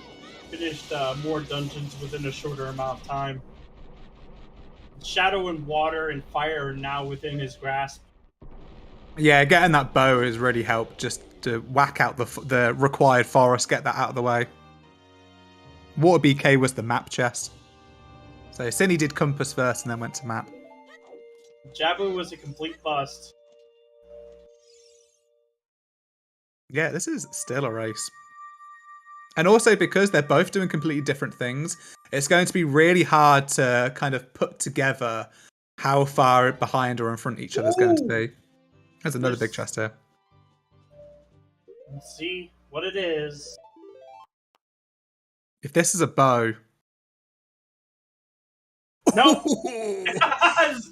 finished more dungeons within a shorter amount of time. Shadow and water and fire are now within his grasp. Yeah, getting that bow has really helped just to whack out the required forest, get that out of the way. Water BK was the map chest. So Synii did compass first and then went to map. Jabu was a complete bust. Yeah, this is still a race. And also because they're both doing completely different things, it's going to be really hard to kind of put together how far behind or in front each other's going to be. There's another big chest here. Let's see what it is. If this is a bow... No!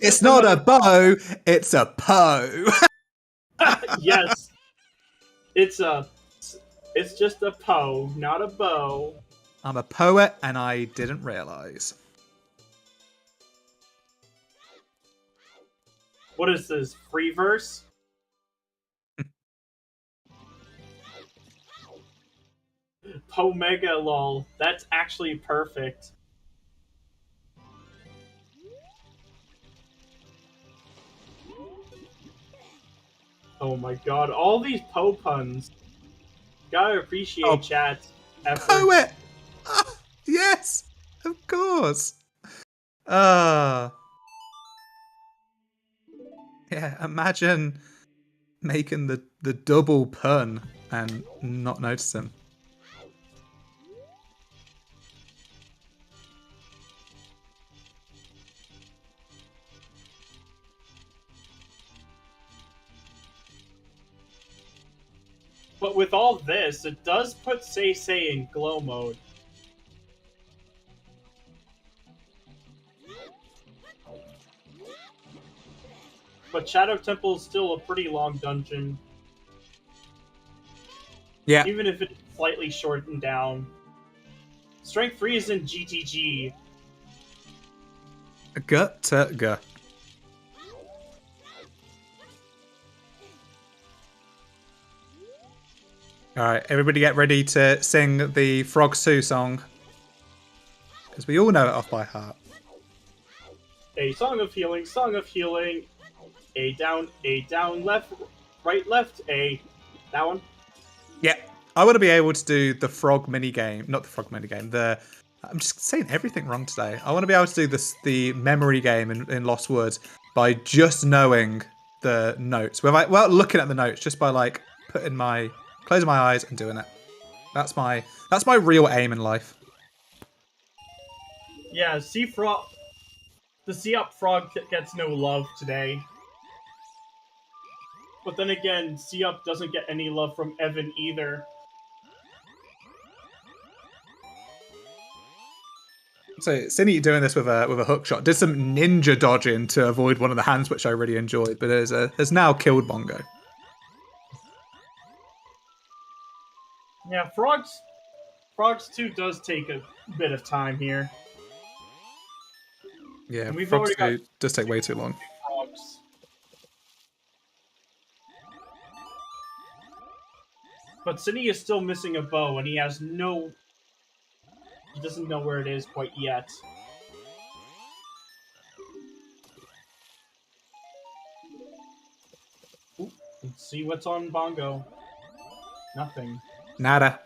It's not a bow, it's a Poe. Yes. It's just a Poe, not a bow. I'm a poet and I didn't realise. What is this? Free verse? Poe Mega lol. That's actually perfect. Oh my god, all these Poe puns. Gotta appreciate chat's effort. Poet! Yes! Of course! Yeah, imagine making the double pun and not noticing. But with all this, it does put SeYsEy in glow mode. But Shadow Temple is still a pretty long dungeon. Yeah. Even if it's slightly shortened down. Strength 3 is in GTG. Gut to gut. Alright, everybody get ready to sing the Frogs 2 song. Because we all know it off by heart. A song of healing, song of healing. A down, left, right, left, A. That one? Yeah. I want to be able to do the frog minigame. Not the frog minigame. I'm just saying everything wrong today. I want to be able to do the memory game in Lost Woods by just knowing the notes. Without looking at the notes, just by like closing my eyes and doing it. That's my real aim in life. Yeah, the Sea Up Frog gets no love today. But then again, Sea Up doesn't get any love from Evan either. So Synii doing this with a hook shot did some ninja dodging to avoid one of the hands, which I really enjoyed, but has now killed Bongo. Yeah, Frogs 2 does take a bit of time here. Yeah, and we've Frogs already 2 does take way too long. Frogs. But Synii is still missing a bow, and he doesn't know where it is quite yet. Ooh, let's see what's on Bongo. Nothing. Nada.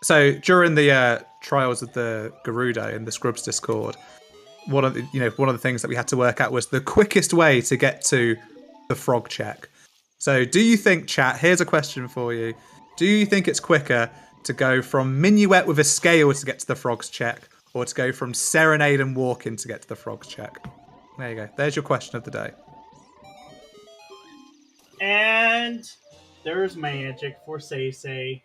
So during the trials of the Garuda in the Scrubs Discord, one of the things that we had to work out was the quickest way to get to the frog check. So do you think, chat, here's a question for you. Do you think it's quicker to go from Minuet with a scale to get to the frogs check, or to go from serenade and walking to get to the frogs check? There you go. There's your question of the day. And there's magic for SeYsEy.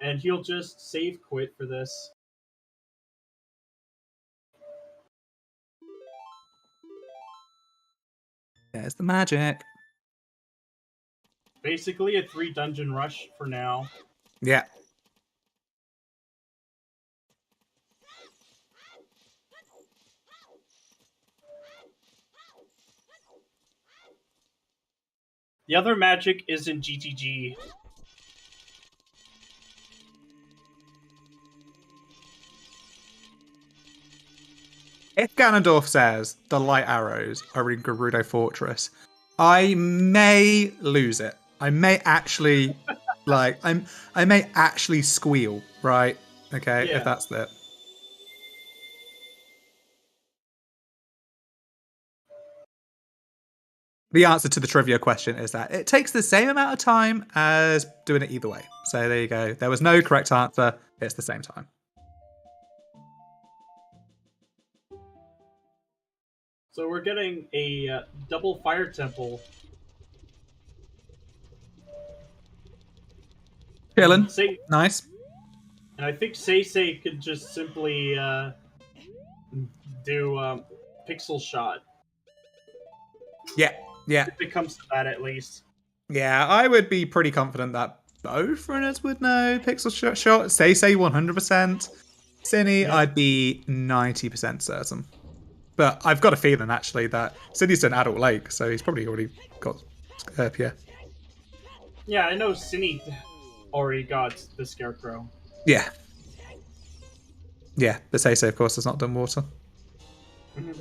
And he'll just save quit for this. There's the magic. Basically a 3 dungeon rush for now. Yeah. The other magic is in GTG. If Ganondorf says the light arrows are in Gerudo Fortress, I may lose it. I may actually, I may actually squeal, right? Okay, Yeah. if that's it. The answer to the trivia question is that it takes the same amount of time as doing it either way. So there you go. There was no correct answer. It's the same time. So we're getting a double fire temple. Chillin'. Nice. And I think SeYsEy could just simply do pixel shot. Yeah. If it comes to that, at least. Yeah, I would be pretty confident that both runners would know pixel shot. SeYsEy 100%. Synii, Yeah. I'd be 90% certain. But I've got a feeling, actually, that Synnii's an adult lake, so he's probably already got yeah. Yeah, I know Synii already got the Scarecrow. Yeah. Yeah, but SeYsEy, of course, has not done water. Mm-hmm.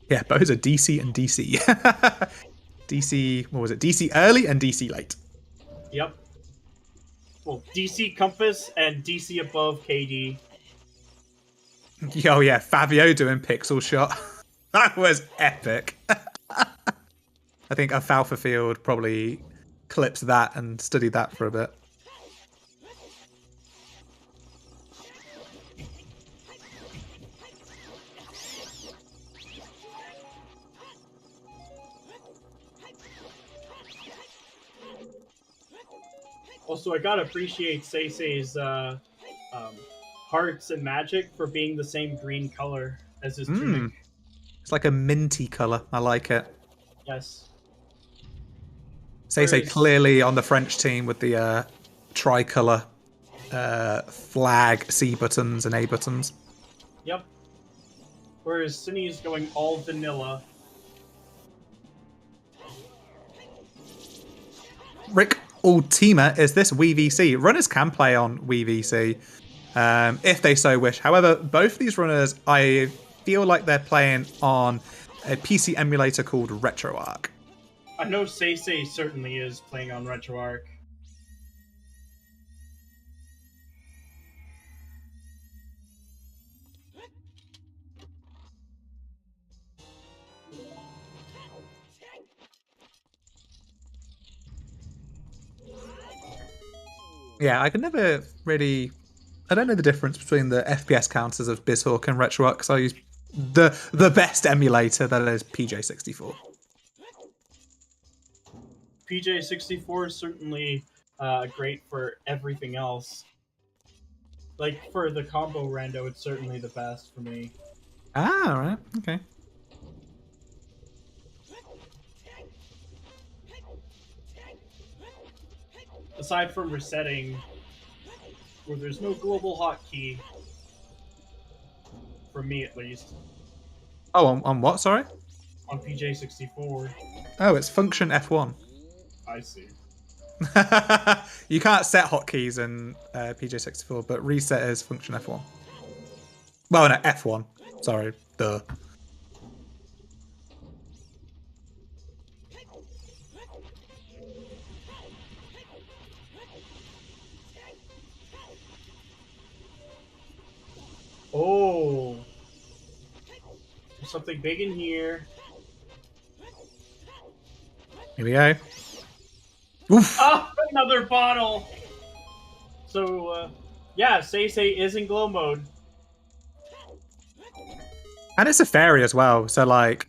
Yeah, both are DC and DC. DC, what was it? DC early and DC late. Yep. Well, DC Compass and DC above KD. Oh yeah, Fabio doing pixel shot. That was epic. I think Alfalfa Field probably clipped that and studied that for a bit. Also, I gotta appreciate SeYsEy's hearts and magic for being the same green color as his tunic. It's like a minty colour. I like it. Yes. SeYsEy clearly on the French team with the tricolour flag C buttons and A buttons. Yep. Whereas Synii is going all vanilla. Rick Ultima, is this WeVC? Runners can play on WeVC if they so wish. However, both of these runners, I feel like they're playing on a PC emulator called RetroArch. I know SeYsEy certainly is playing on RetroArch. Yeah, I can never really... I don't know the difference between the FPS counters of BizHawk and RetroArch, because I use the best emulator, that is PJ64. PJ64 is certainly great for everything else. Like, for the combo rando, it's certainly the best for me. Ah, right. Okay. Aside from resetting, where there's no global hotkey, for me at least. Oh, on what, sorry? On PJ64. Oh, it's function F1. I see. You can't set hotkeys in PJ64, but reset is function F1. Well, no, F1. Sorry, duh. Oh! There's something big in here. Here we go. Oof. Ah! Another bottle! So, Yeah, SeYsEy is in glow mode. And it's a fairy as well, so like,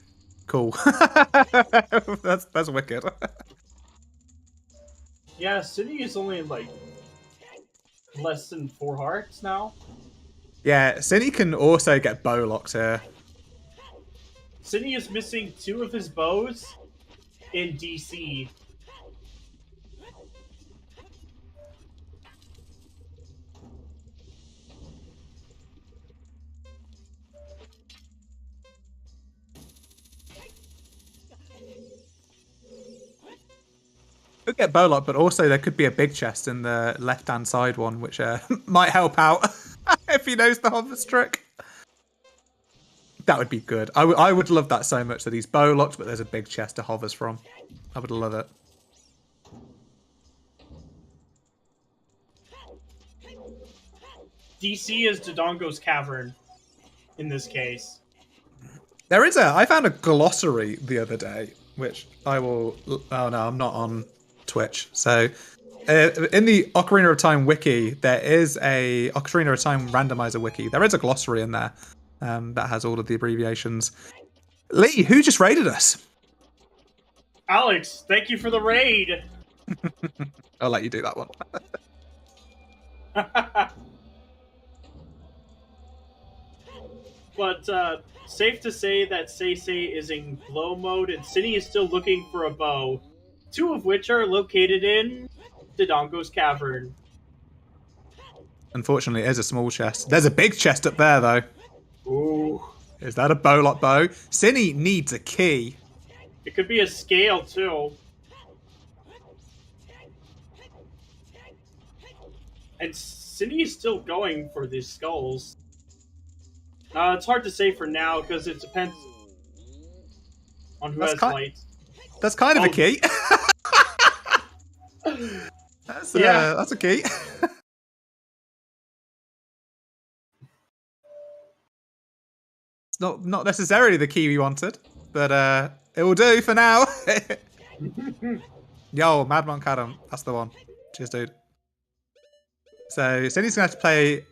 cool. That's wicked. Yeah, Synii is only like less than 4 hearts now. Yeah, Synii can also get bow locked here. Synii is missing 2 of his bows in DC. Could get bow locked, but also there could be a big chest in the left-hand side one, which might help out if he knows the hover's trick. That would be good. I would love that so much, that he's bow locked, but there's a big chest to hovers from. I would love it. DC is Dodongo's Cavern in this case. I found a glossary the other day, which I will... Oh no, I'm not on Twitch. So, in the Ocarina of Time wiki, there is a Ocarina of Time randomizer wiki. There is a glossary in there that has all of the abbreviations. Lee, who just raided us? Alex, thank you for the raid! I'll let you do that one. But safe to say that SeYsEy is in glow mode, and Synii is still looking for a bow, 2 of which are located in Dodongo's Cavern. Unfortunately, it is a small chest. There's a big chest up there, though. Ooh. Is that a bow lock bow? Synii needs a key. It could be a scale, too. And Synii is still going for these skulls. It's hard to say for now, because it depends on who has lights. That's kind of a key. That's a key. It's not necessarily the key we wanted, but it will do for now. Yo, Mad Monk Adam, that's the one. Cheers, dude. So Synnii's gonna have to play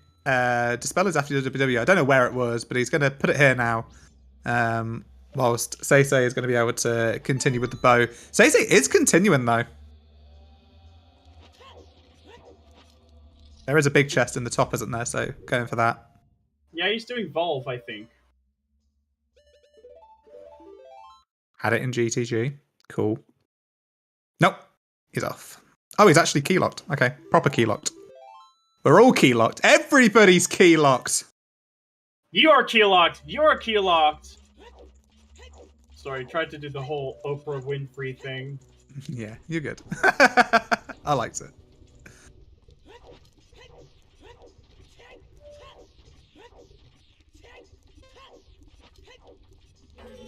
Dispellers after WW. I don't know where it was, but he's gonna put it here now. Whilst SeYsEy is gonna be able to continue with the bow. SeYsEy is continuing though. There is a big chest in the top, isn't there? So going for that. Yeah, he's doing Volve, I think. Had it in GTG. Cool. Nope. He's off. Oh, he's actually key locked. Okay, proper key locked. We're all key locked. Everybody's key locked. You're key locked. You're key locked. Sorry, tried to do the whole Oprah Winfrey thing. Yeah, you're good. I liked it.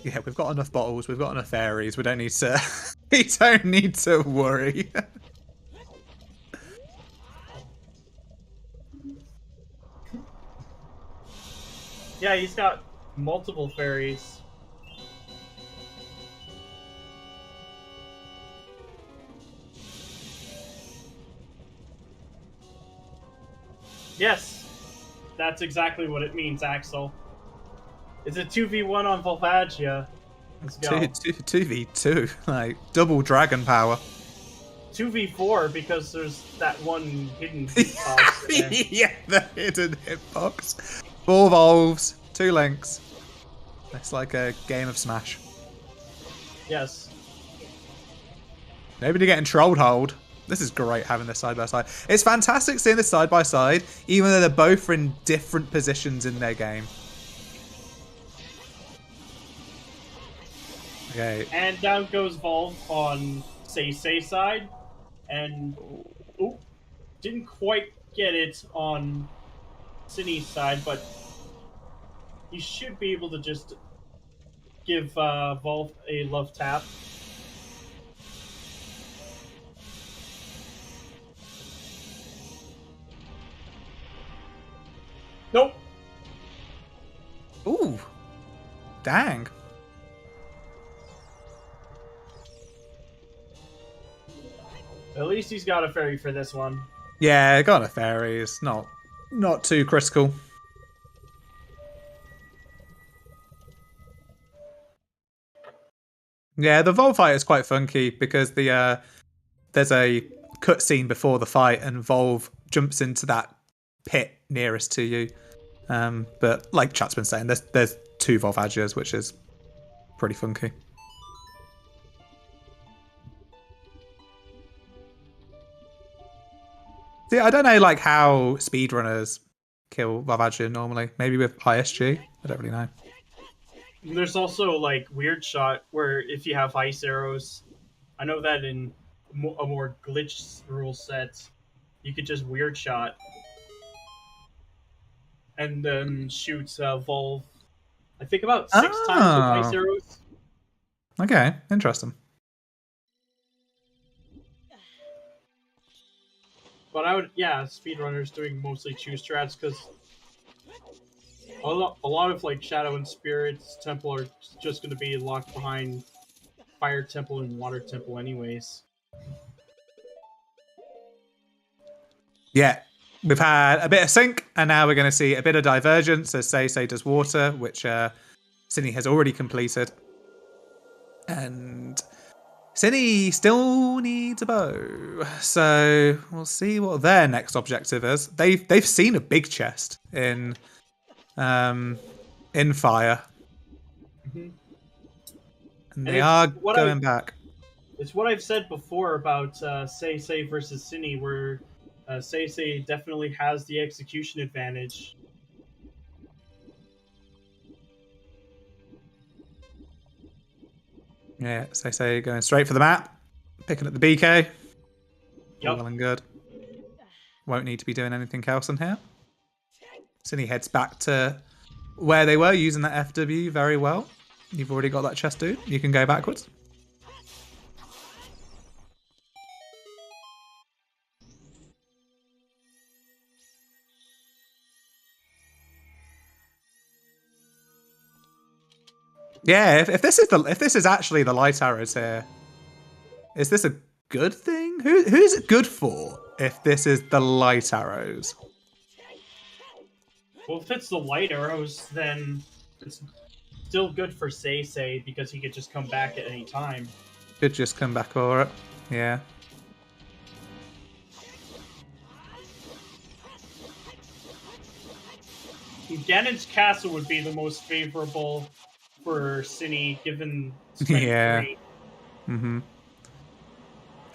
Yeah, we've got enough bottles. We've got enough fairies. We don't need to. We don't need to worry. Yeah, he's got multiple fairies. Yes, that's exactly what it means, Axel. It's a 2v1 on Volvagia. Let's go. 2v2, like double dragon power. 2v4 because there's that one hidden hitbox. Yeah, the hidden hitbox. 4 Volves, 2 Links. It's like a game of Smash. Yes. Nobody getting trolled hold. This is great having this side by side. It's fantastic seeing this side by side, even though they're both in different positions in their game. Okay. And down goes Volve on SeYsEy side. And didn't quite get it on Synnii's side, but you should be able to just give Volve a love tap. Nope. Ooh. Dang. At least he's got a fairy for this one. Yeah, got a fairy. It's not not too critical. Yeah, the Vol fight is quite funky because there's a cutscene before the fight and Volve jumps into that pit nearest to you. But like chat's been saying, there's 2 Volvagias, which is pretty funky. See, I don't know like how speedrunners kill Volvagia normally. Maybe with ISG? I don't really know. There's also like weird shot where if you have ice arrows, I know that in a more glitched rule set, you could just weird shot and then shoot Volve. I think about 6 times with ice arrows. Okay, interesting. But I would, yeah, speedrunners doing mostly choose strats because a lot of like Shadow and Spirit's Temple are just going to be locked behind Fire Temple and Water Temple anyways. Yeah, we've had a bit of sync, and now we're going to see a bit of divergence as SeYsEy does water, which Synii has already completed. And Synii still needs a bow, so we'll see what their next objective is. They've seen a big chest in fire, Mm-hmm. and they are going back. It's what I've said before about SeYsEy versus Synii, where SeYsEy definitely has the execution advantage. Yeah, SeYsEy going straight for the map, picking up the BK. Yep. Well and good. Won't need to be doing anything else in here. Synii heads back to where they were, using that FW very well. You've already got that chest, dude. You can go backwards. Yeah, if this is actually the light arrows here, is this a good thing? Who's it good for if this is the light arrows? Well, if it's the light arrows, then it's still good for SeYsEy because he could just come back at any time. Could just come back for it. Yeah. Ganon's castle would be the most favorable for Synii, given strength 3. Mm-hmm.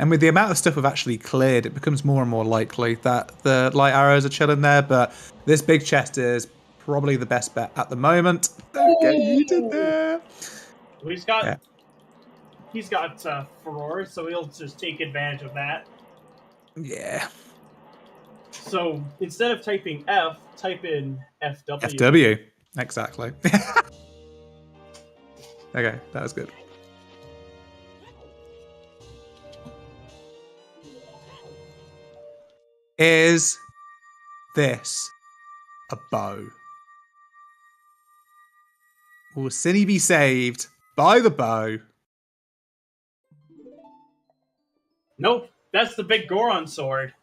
And with the amount of stuff we've actually cleared, it becomes more and more likely that the light arrows are chilling there. But this big chest is probably the best bet at the moment. Don't get yeeted there. Well, he's got Furore, so he'll just take advantage of that. Yeah. So instead of typing F, type in FW. FW. Exactly. Okay, that was good. Is this a bow? Will Synii be saved by the bow? Nope, that's the big Goron sword.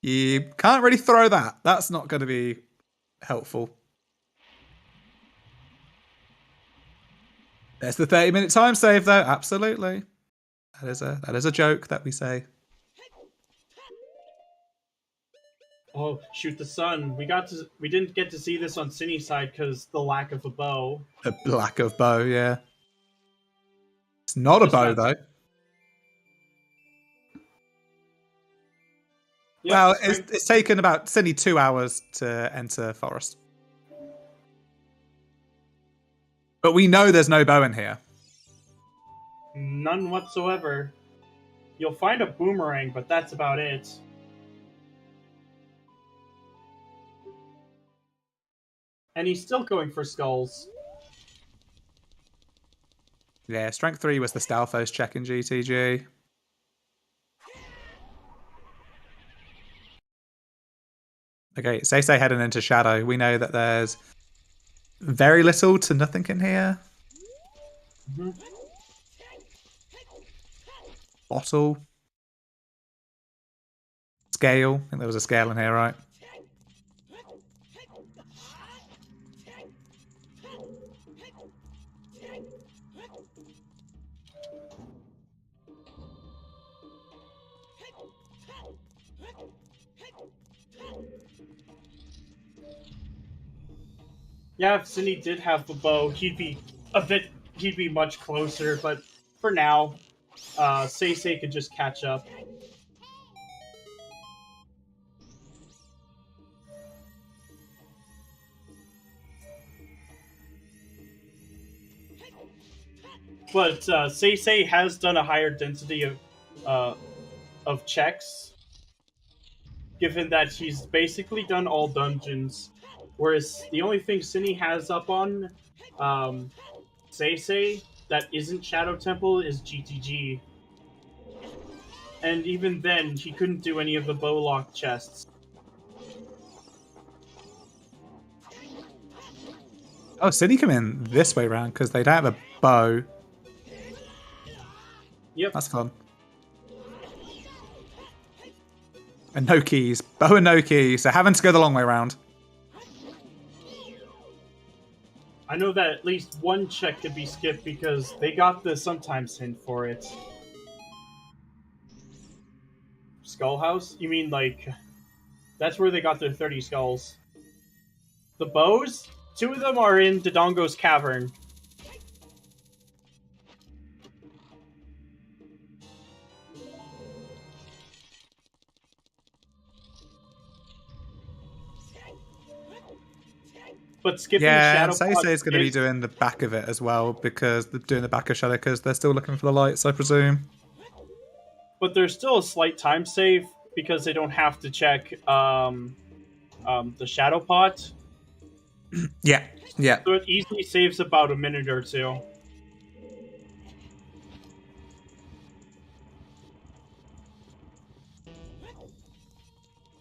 You can't really throw that. That's not going to be helpful. There's the 30-minute time save, though. Absolutely. That is a joke that we say. Oh, shoot the sun. We didn't get to see this on Synnii's side because the lack of a bow. The lack of bow, yeah. It's not a bow, though. Yep, well, it's taken about Synii 2 hours to enter forest. But we know there's no bow in here. None whatsoever. You'll find a boomerang, but that's about it. And he's still going for skulls. Yeah, strength 3 was the Stalfos check in GTG. Okay, SeYsEy heading into Shadow. We know that there's very little to nothing in here. Mm-hmm. Bottle. Scale. I think there was a scale in here, right? Yeah, if Synii did have the bow, he'd be much closer, but for now, SeYsEy could just catch up. But SeYsEy has done a higher density of checks, given that he's basically done all dungeons, whereas the only thing Synii has up on SeYsEy that isn't Shadow Temple is GTG. And even then, he couldn't do any of the bow lock chests. Oh, City come in this way around because they don't have a bow. Yep. That's fun. And no keys. Bow and no keys. So having to go the long way around. I know that at least one check could be skipped because they got the sometimes hint for it. Skull House? You mean like... That's where they got their 30 skulls. The bows? 2 of them are in Dodongo's cavern. But skipping yeah, Shadow SeYsEy is going to be doing the back of it as well because they're doing the back of Shadow because they're still looking for the lights, I presume. But there's still a slight time save because they don't have to check the Shadow Pot. Yeah, yeah. So it easily saves about a minute or two.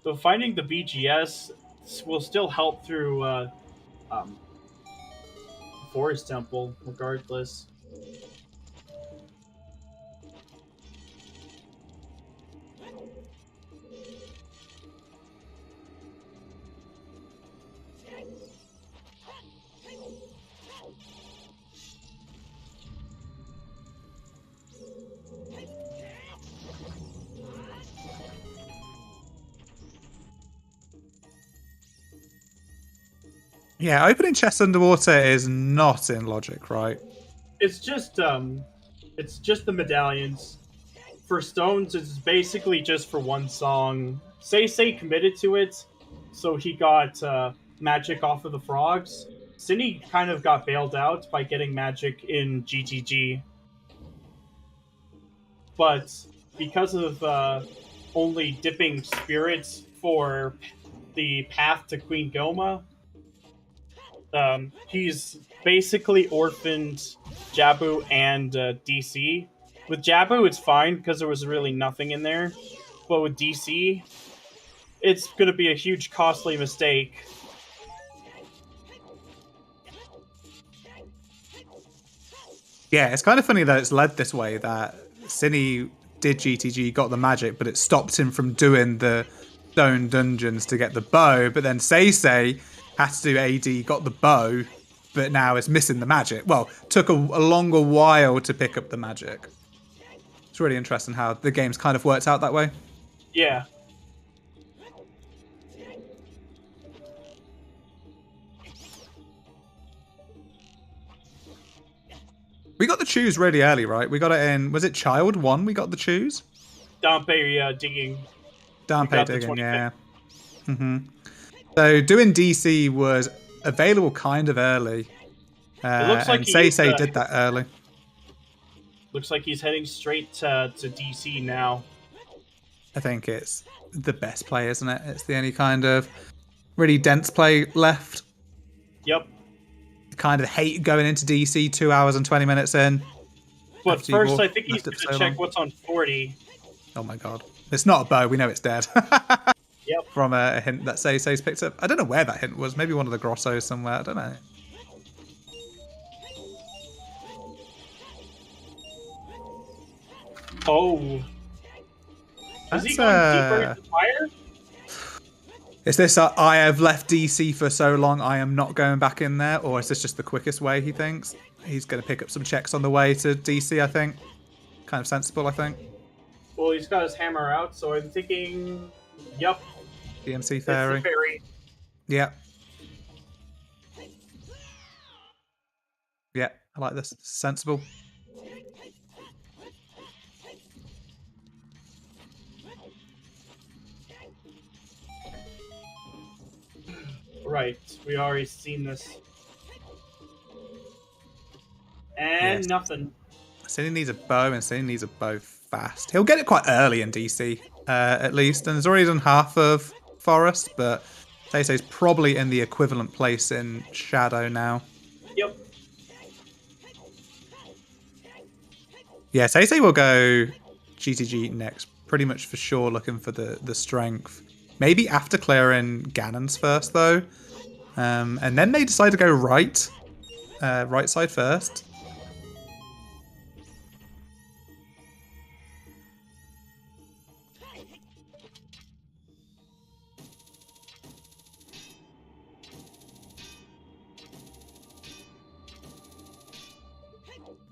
So finding the BGS will still help through Forest Temple, regardless. Yeah, opening chests underwater is not in logic, right? It's just the medallions. For stones, it's basically just for one song. SeYsEy committed to it, so he got magic off of the frogs. Synii kind of got bailed out by getting magic in GTG. But because of only dipping spirits for the path to Queen Goma, he's basically orphaned Jabu and DC. With Jabu, it's fine because there was really nothing in there. But with DC, it's going to be a huge costly mistake. Yeah, it's kind of funny that it's led this way, that Synii did GTG, got the magic, but it stopped him from doing the stone dungeons to get the bow. But then SeYsEy had to do AD, got the bow, but now is missing the magic. Well, took a longer while to pick up the magic. It's really interesting how the game's kind of worked out that way. Yeah. We got the choose really early, right? We got it in, was it Child 1 we got the choose? Dampe digging. Dampe digging, yeah. So doing DC was available kind of early. It looks like SeYsEy did that early. Looks like he's heading straight to DC now. I think it's the best play, isn't it? It's the only kind of really dense play left. Yep. Kind of hate going into DC 2 hours and 20 minutes in. But first, I think he's going to check what's on 40. Oh my god. It's not a bow, we know it's dead. Yep. From a hint that SeYsEy's picked up. I don't know where that hint was. Maybe one of the grottos somewhere. I don't know. Oh. Is he going deeper into fire? Is this a, I have left DC for so long, I am not going back in there? Or is this just the quickest way, he thinks? He's going to pick up some checks on the way to DC, I think. Kind of sensible, I think. Well, he's got his hammer out, so I'm thinking... Yup. DMC Fairy. It's the fairy. Yeah. Yeah, I like this. It's sensible. Right, we already seen this. And Yes. nothing. Synii needs a bow, and Synii needs a bow fast. He'll get it quite early in DC, at least, and he's already done half of Forest, but SeYsEy's probably in the equivalent place in Shadow now. Yep. Yeah, SeYsEy will go GTG next, pretty much for sure, looking for the strength. Maybe after clearing Ganon's first, though. And then they decide to go right side first.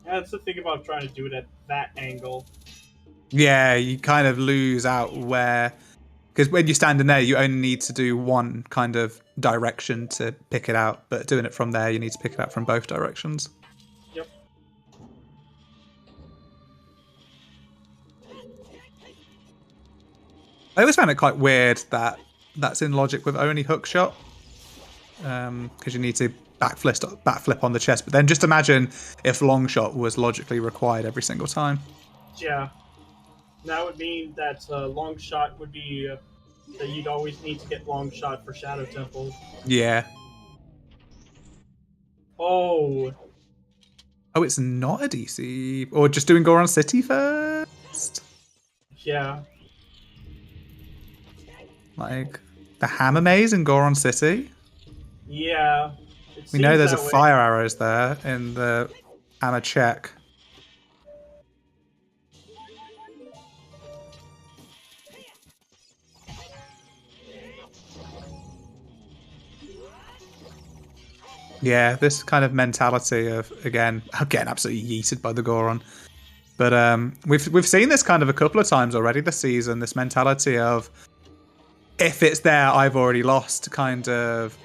That's the thing about trying to do it at that angle. Yeah, you kind of lose out where... Because when you're standing there, you only need to do one kind of direction to pick it out. But doing it from there, you need to pick it out from both directions. Yep. I always found it quite weird that that's in logic with only hookshot. Because you need to backflip on the chest. But then just imagine if longshot was logically required every single time. Yeah. That would mean that long shot would be that you'd always need to get long shot for Shadow Temple. Yeah. Oh. Oh, it's not a DC. Or just doing Goron City first? Yeah. Like, the Hammer Maze in Goron City? Yeah. We know there's a way. fire arrows there in the Hammer check. Yeah, this kind of mentality of again absolutely yeeted by the Goron. But we've seen this kind of a couple of times already this season. This mentality of if it's there, I've already lost. Kind of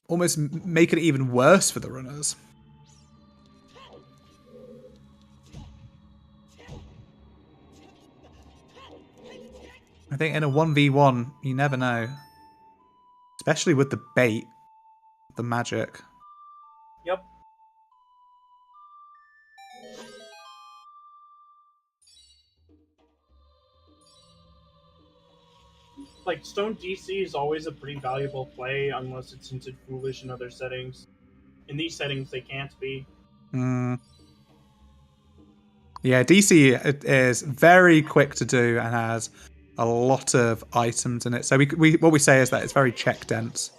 almost make it even worse for the runners. I think in a 1v1, you never know, especially with the bait. The magic. Yep. Like, Stone DC is always a pretty valuable play unless it's hinted foolish in other settings. In these settings, they can't be. Yeah, DC is very quick to do and has a lot of items in it. So what we say is that it's very check dense.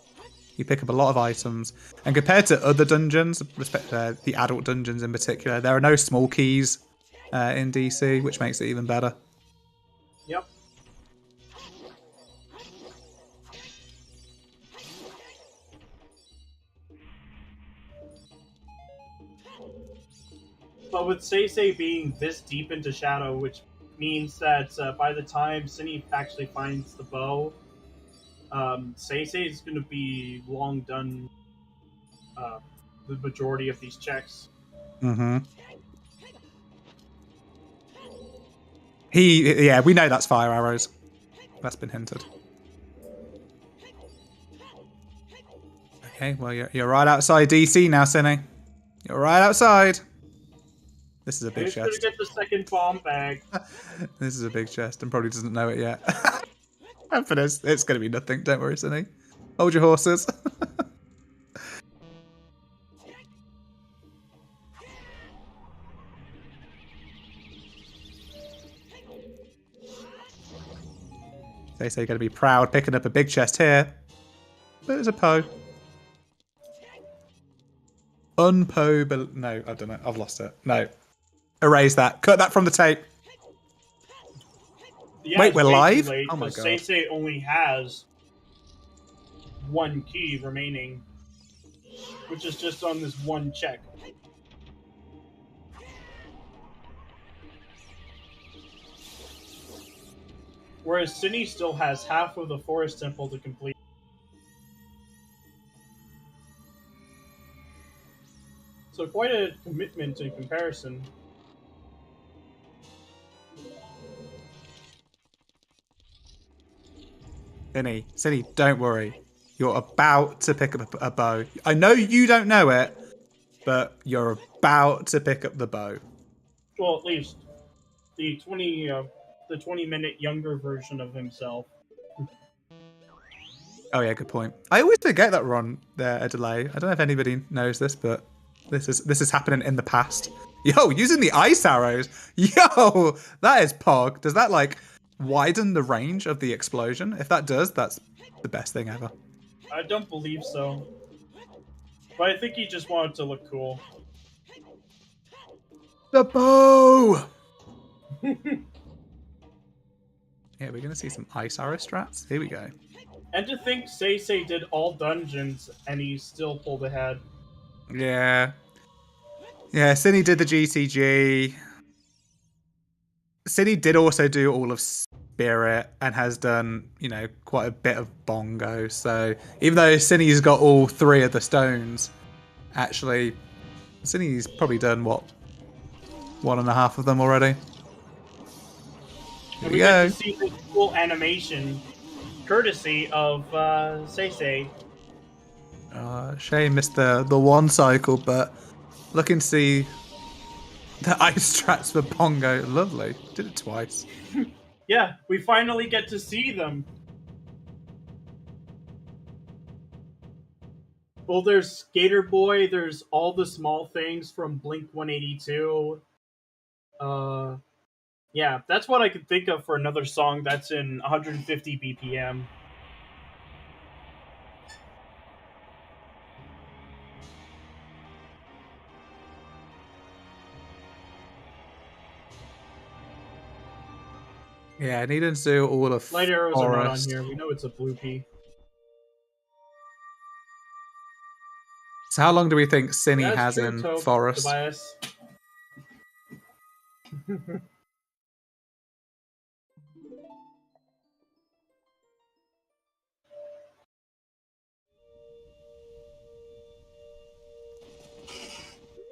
You pick up a lot of items, and compared to other dungeons, the adult dungeons in particular, there are no small keys in DC, which makes it even better. Yep. But with SeYsEy being this deep into Shadow, which means that by the time Synii actually finds the bow, SeYsEy is going to be long done the majority of these checks. Mm-hmm. We know that's fire arrows. That's been hinted. Okay, well, you're right outside DC now, Synii. You're right outside. This is a big chest. Who's going to get the second bomb bag? This is a big chest and probably doesn't know it yet. And for this, it's going to be nothing. Don't worry, Synii. Hold your horses. SeYsEy going to be proud picking up a big chest here. But it's a Poe. Unpo, but no, I don't know. I've lost it. No. Erase that. Cut that from the tape. Yeah, wait, we're live? Late, oh my god. SeYsEy only has one key remaining, which is just on this one check. Whereas Synii still has half of the Forest Temple to complete. So quite a commitment in comparison. Synii, don't worry. You're about to pick up a bow. I know you don't know it, but you're about to pick up the bow. Well, at least the 20-minute younger version of himself. Oh yeah, good point. I always forget that we're on a delay. I don't know if anybody knows this, but this is happening in the past. Yo, using the ice arrows. Yo, that is pog. Does that like widen the range of the explosion? If that does, that's the best thing ever. I don't believe so. But I think he just wanted to look cool. The bow! Yeah, we're going to see some ice arrow strats. Here we go. And to think SeYsEy did all dungeons and he still pulled ahead. Yeah. Yeah, Synii did the GTG. Synii did also do all of Spirit and has done, you know, quite a bit of Bongo. So even though Synnii's got all 3 of the stones, actually, Synnii's probably done, what, 1.5 of them already? Here we go. Get to see the cool animation, courtesy of SeYsEy. Shay missed the one cycle, but looking to see the ice strats for Bongo. Lovely. Did it twice. Yeah, we finally get to see them. Well, there's Skater Boy, there's all the small things from Blink 182. Yeah, that's what I could think of for another song that's in 150 BPM. Yeah, I needed to do all of Light arrows Forest. are not on here. We know it's a blue pea. So how long do we think Synii That's has true, in Tope, Forest? Tobias.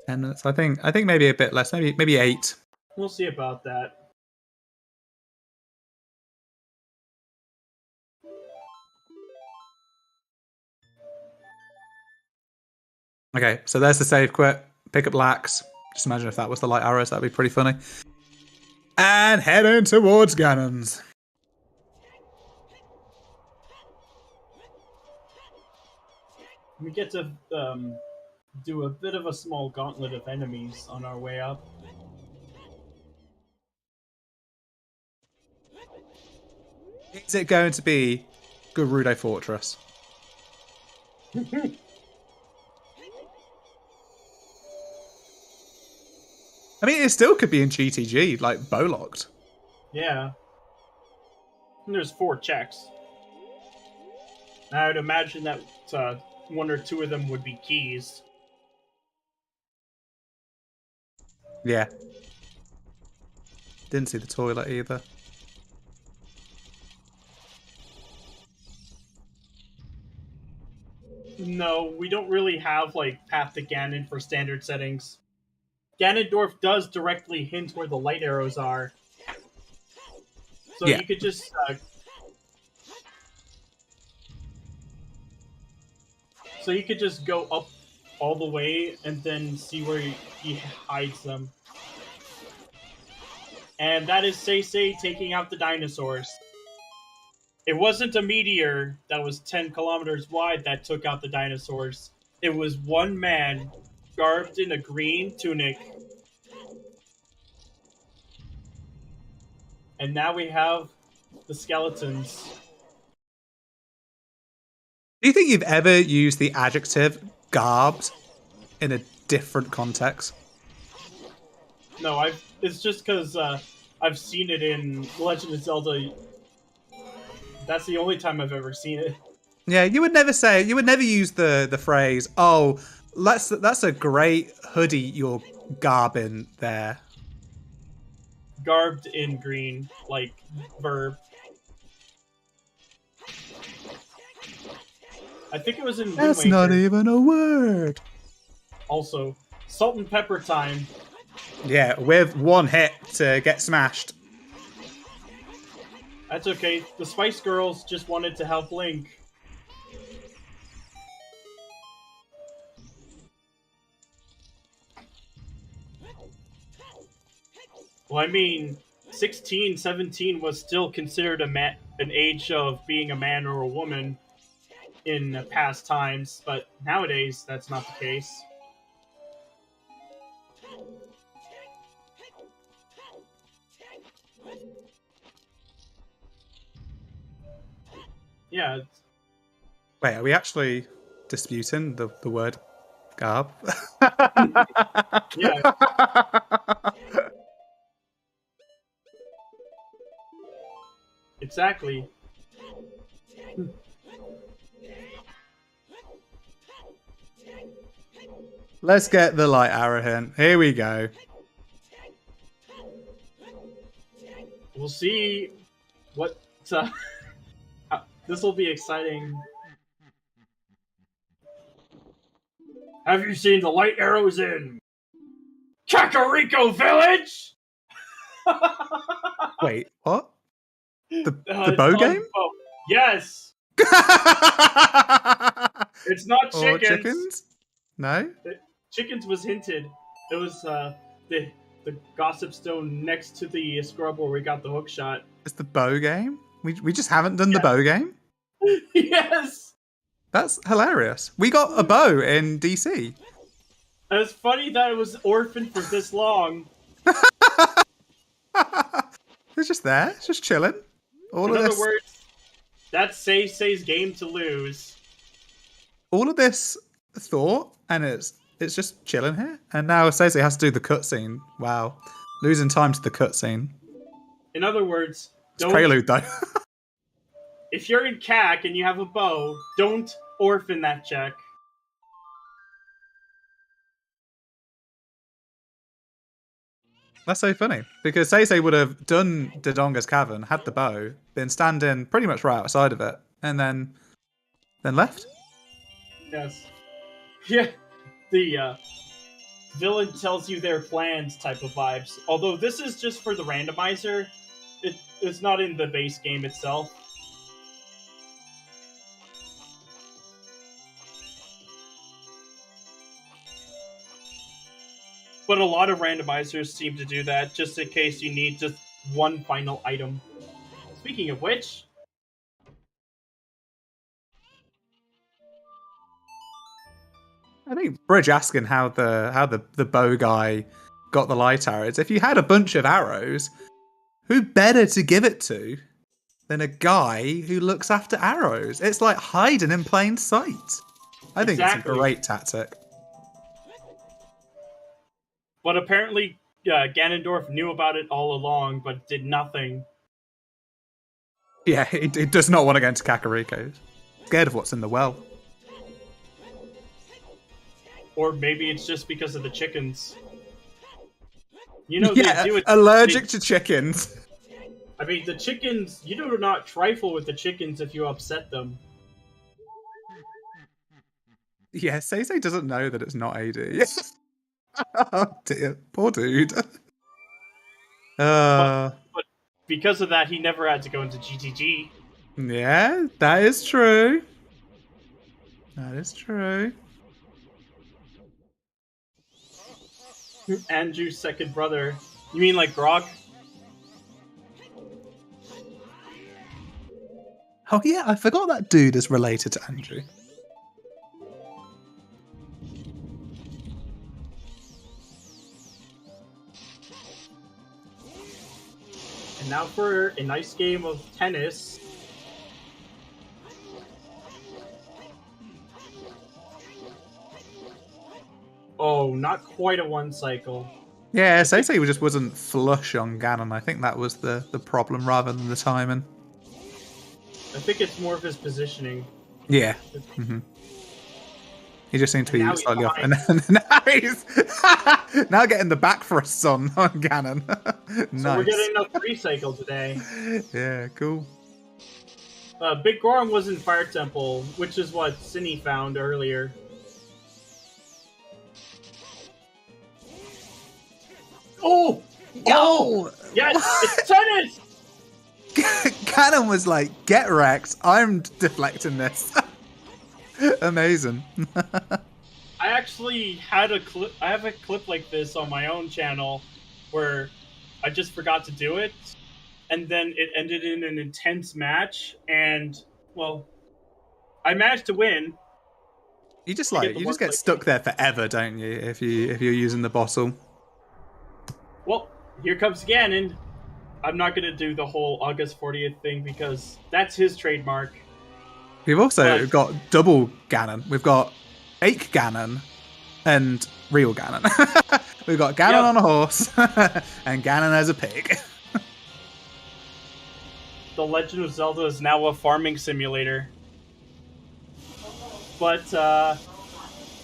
And I think maybe a bit less, maybe 8. We'll see about that. Okay, so there's the save quit. Pick up Lax. Just imagine if that was the light arrows, that'd be pretty funny. And heading towards Ganon's. We get to do a bit of a small gauntlet of enemies on our way up. Is it going to be Gerudo Fortress? I mean, it still could be in GTG, like bow locked. Yeah. And there's 4 checks. I would imagine that 1 or 2 of them would be keys. Yeah. Didn't see the toilet either. No, we don't really have, like, Path to Ganon for standard settings. Ganondorf does directly hint where the light arrows are. So Yeah. you could just... so you could just go up all the way and then see where he hides them. And that is SeYsEy taking out the dinosaurs. It wasn't a meteor that was 10 kilometers wide that took out the dinosaurs. It was one man garbed in a green tunic. And now we have the skeletons. Do you think you've ever used the adjective garbed in a different context? No, it's just because I've seen it in Legend of Zelda. That's the only time I've ever seen it. Yeah, you would never use the phrase, oh, that's a great hoodie you're garbing there. Garbed in green, like verb. I think it was in Wind That's Waker. not even a word. Also, Salt and pepper time. Yeah, with one hit to get smashed. That's okay. The Spice Girls just wanted to help Link. Well, I mean, 16, 17 was still considered an age of being a man or a woman in past times, but nowadays that's not the case. Yeah. Wait, are we actually disputing the word garb? Yeah. Exactly. Let's get the light arrow hint. Here we go. We'll see what... this will be exciting. Have you seen the light arrows in Kakariko Village? Wait, what? The It's bow on game? bow. Yes. It's not Or chickens. chickens? No? Chickens was hinted. It was the gossip stone next to the scrub where we got the hook shot. It's the bow game? We just haven't done the bow game? Yes. That's hilarious. We got a bow in DC. It's funny that it was orphaned for this long. It's just there. It's just chilling. In other words, that's SeYsEy's game to lose. All of this thought, and it's just chilling here. And now SeYsEy has to do the cutscene. Wow. Losing time to the cutscene. In other words, It's prelude, though. if you're in CAC and you have a bow, don't orphan that check. That's so funny. Because SeYsEy would have done Dodonga's Cavern, had the bow, been standing pretty much right outside of it, and then left. Yes. Yeah. The villain tells you their plans type of vibes. Although this is just for the randomizer. It's not in the base game itself. But a lot of randomizers seem to do that, just in case you need just one final item. Speaking of which... I think Bridge asking how the bow guy got the light arrows. If you had a bunch of arrows, who better to give it to than a guy who looks after arrows? It's like hiding in plain sight. I think it's a great tactic. But apparently, Ganondorf knew about it all along, but did nothing. Yeah, he does not want to go into Kakariko. Scared of what's in the well. Or maybe it's just because of the chickens. You know, yeah, they do it. Allergic to chickens. I mean, the chickens, you do not trifle with the chickens if you upset them. Yeah, SeYsEy doesn't know that it's not AD. Oh dear, poor dude. But because of that, he never had to go into GTG. Yeah, that is true. That is true. Andrew's second brother. You mean like Grog? Oh yeah, I forgot that dude is related to Andrew. And now for a nice game of tennis. Oh, not quite a one cycle. Yeah, SeYsEy just wasn't flush on Ganon. I think that was the problem rather than the timing. I think it's more of his positioning. Yeah. Mm-hmm. He just seemed to be slightly off. And now he's now getting the back for a son on Ganon. Nice. So we're getting a 3-cycle today. Yeah, cool. Big Goron was in Fire Temple, which is what Synii found earlier. Oh! Oh! Yes! It's tennis! Ganon was like, get wrecked. I'm deflecting this. Amazing. I actually had a clip. I have a clip like this on my own channel where I just forgot to do it, and then it ended in an intense match. And well, I managed to win. You just To get like the you just one get stuck there forever, don't you? If you're using the bottle. Well, here comes Ganon. I'm not gonna do the whole August 40th thing because that's his trademark. We've also But- got double Ganon. We've got fake Ganon and real Ganon. We've got Ganon on a horse and Ganon as a pig. The Legend of Zelda is now a farming simulator. But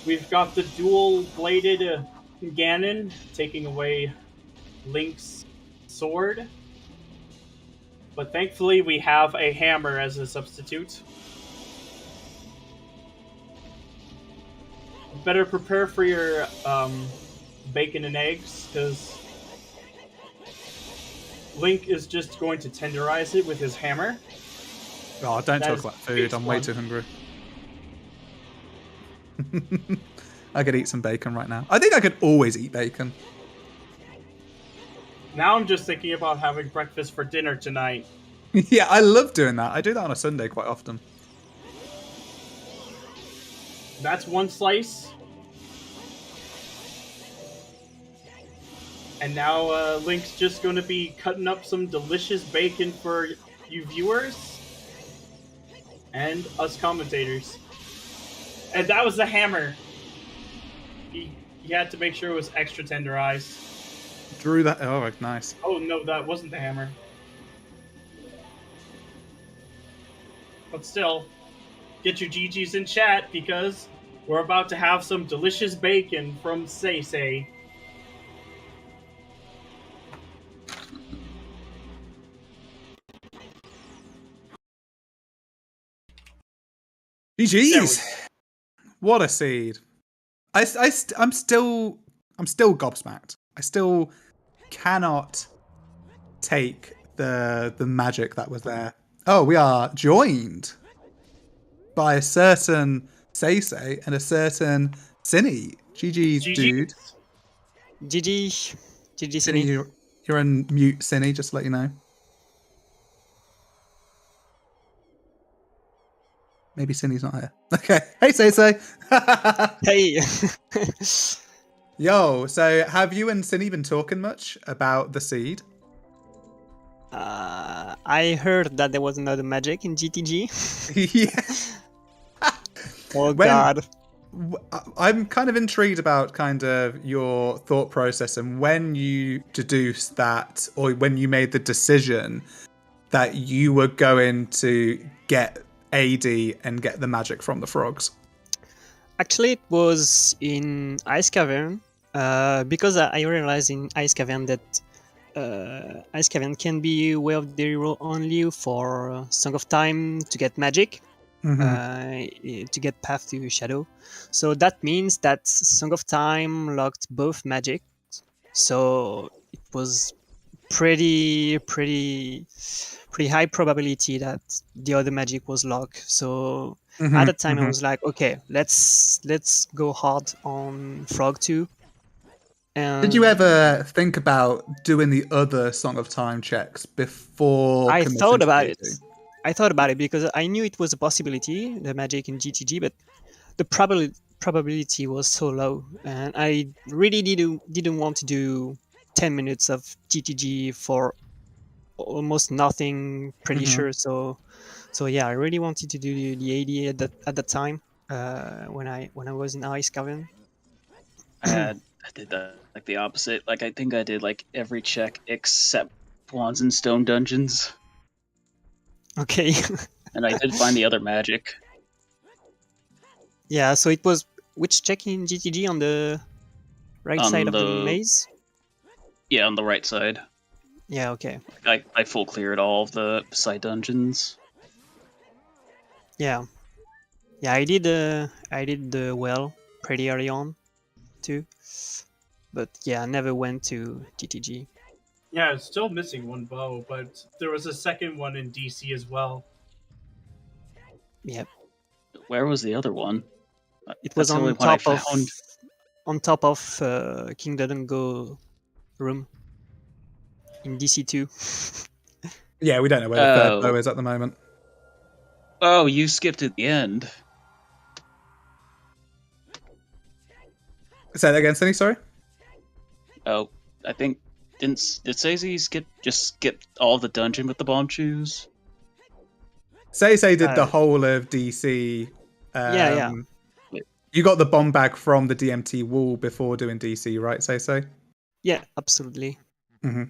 we've got the dual-bladed Ganon taking away Link's sword. But thankfully we have a hammer as a substitute. Better prepare for your bacon and eggs, because Link is just going to tenderize it with his hammer. Oh, don't That talk is about food. I'm way one. too hungry. I could eat some bacon right now. I think I could always eat bacon. Now I'm just thinking about having breakfast for dinner tonight. Yeah, I love doing that. I do that on a Sunday quite often. That's one slice. And now Link's just going to be cutting up some delicious bacon for you viewers and us commentators. And that was the hammer. He had to make sure it was extra tenderized. Drew that. Oh, nice. Oh no, that wasn't the hammer. But still, get your GGs in chat because we're about to have some delicious bacon from SeYsEy. GG's. What a seed. I'm still gobsmacked. I still cannot take the magic that was there. Oh, we are joined by a certain SeYsEy and a certain Synii. GG's, dude. GG. GG, Synii, Synii. you're on mute, Synii, just to let you know. Maybe Synni's not here. Okay. Hey, SeYsEy. Hey. Yo, so have you and Synii been talking much about the seed? I heard that there was another magic in GTG. Yeah. Oh god. I'm kind of intrigued about kind of your thought process and when you deduced that, or when you made the decision that you were going to get AD and get the magic from the frogs. Actually, it was in Ice Cavern, because I realized in Ice Cavern that Ice Cavern can be Way of the Hero only for Song of Time to get magic, to get Path to Shadow. So that means that Song of Time locked both magic. So it was pretty high probability that the other magic was locked. So at the time I was like, okay, let's go hard on Frog 2. And Did you ever think about doing the other Song of Time checks before? I committing thought to about AD? it. I thought about it because I knew it was a possibility, the magic in GTG, but the probability was so low, and I really didn't want to do 10 minutes of GTG for almost nothing. Pretty sure. So yeah, I really wanted to do the AD at that time when I was in Ice Cavern. I did that like the opposite. Like I think I did like every check except Wands and Stone dungeons, Okay. and I did find the other magic. Yeah. So it was which check in GTG on the right On side of the the- maze? Yeah, on the right side. Yeah. Okay. I full cleared all of the side dungeons. Yeah. Yeah. I did the well pretty early on too. But yeah, I never went to GTG. Yeah, it's still missing one bow, but there was a second one in DC as well. Yeah, Where was the other one? it was That's the only one I found. on top of Kingdom Go room in DC2. Yeah, we don't know where the third bow is at the moment. Oh, you skipped at the end. Say that again, Synii, sorry? Oh, I think did SeYsEy skip all the dungeon with the bomb shoes? SeYsEy did the whole of DC. Yeah. You got the bomb bag from the DMT wall before doing DC, right, SeYsEy? Yeah, absolutely. Mm-hmm.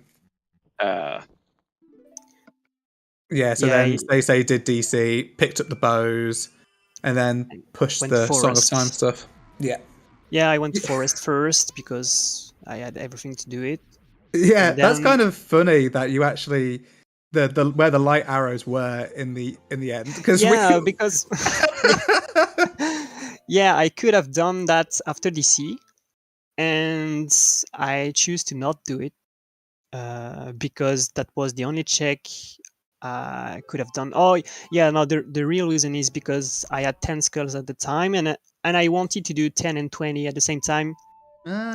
Yeah, then SeYsEy did DC, picked up the bows, and then pushed went the forest. Song of Time stuff. Yeah. Yeah, I went to forest first because I had everything to do it. Yeah, And that's then- kind of funny that you actually the where the light arrows were in the end because because yeah, I could have done that after DC, and I choose to not do it because that was the only check I could have done. Oh yeah, no, the real reason is because I had 10 skulls at the time, and I wanted to do 10 and 20 at the same time,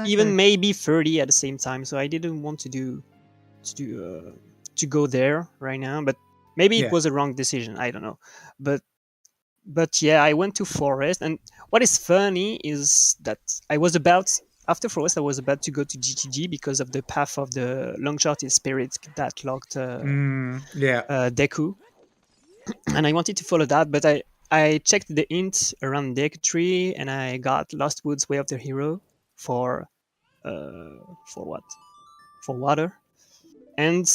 even maybe 30 at the same time. So I didn't want to go there right now, but maybe it was a wrong decision. I don't know, but yeah, I went to forest, and what is funny is that after forest I was about to go to GTG because of the path of the long-shotted spirit that locked Deku, and I wanted to follow that, but I checked the hint around Deku tree, and I got Lost Woods Way of the Hero for what? For water, and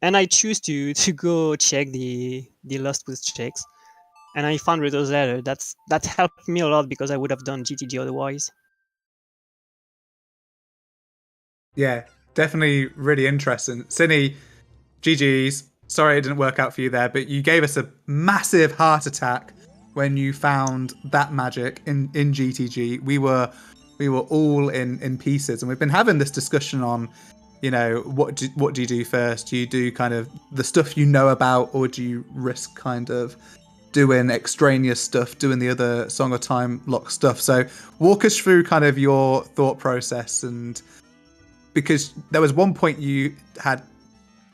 I choose to go check the Lost Woods checks, and I found Riddle's Letter. That helped me a lot because I would have done GTG otherwise. Yeah, definitely really interesting. Synii, GG's. Sorry it didn't work out for you there, but you gave us a massive heart attack when you found that magic in GTG. We were all in pieces, and we've been having this discussion on, what do you do first? Do you do kind of the stuff you know about, or do you risk kind of doing extraneous stuff, doing the other Song of Time lock stuff? So walk us through kind of your thought process, and because there was one point you had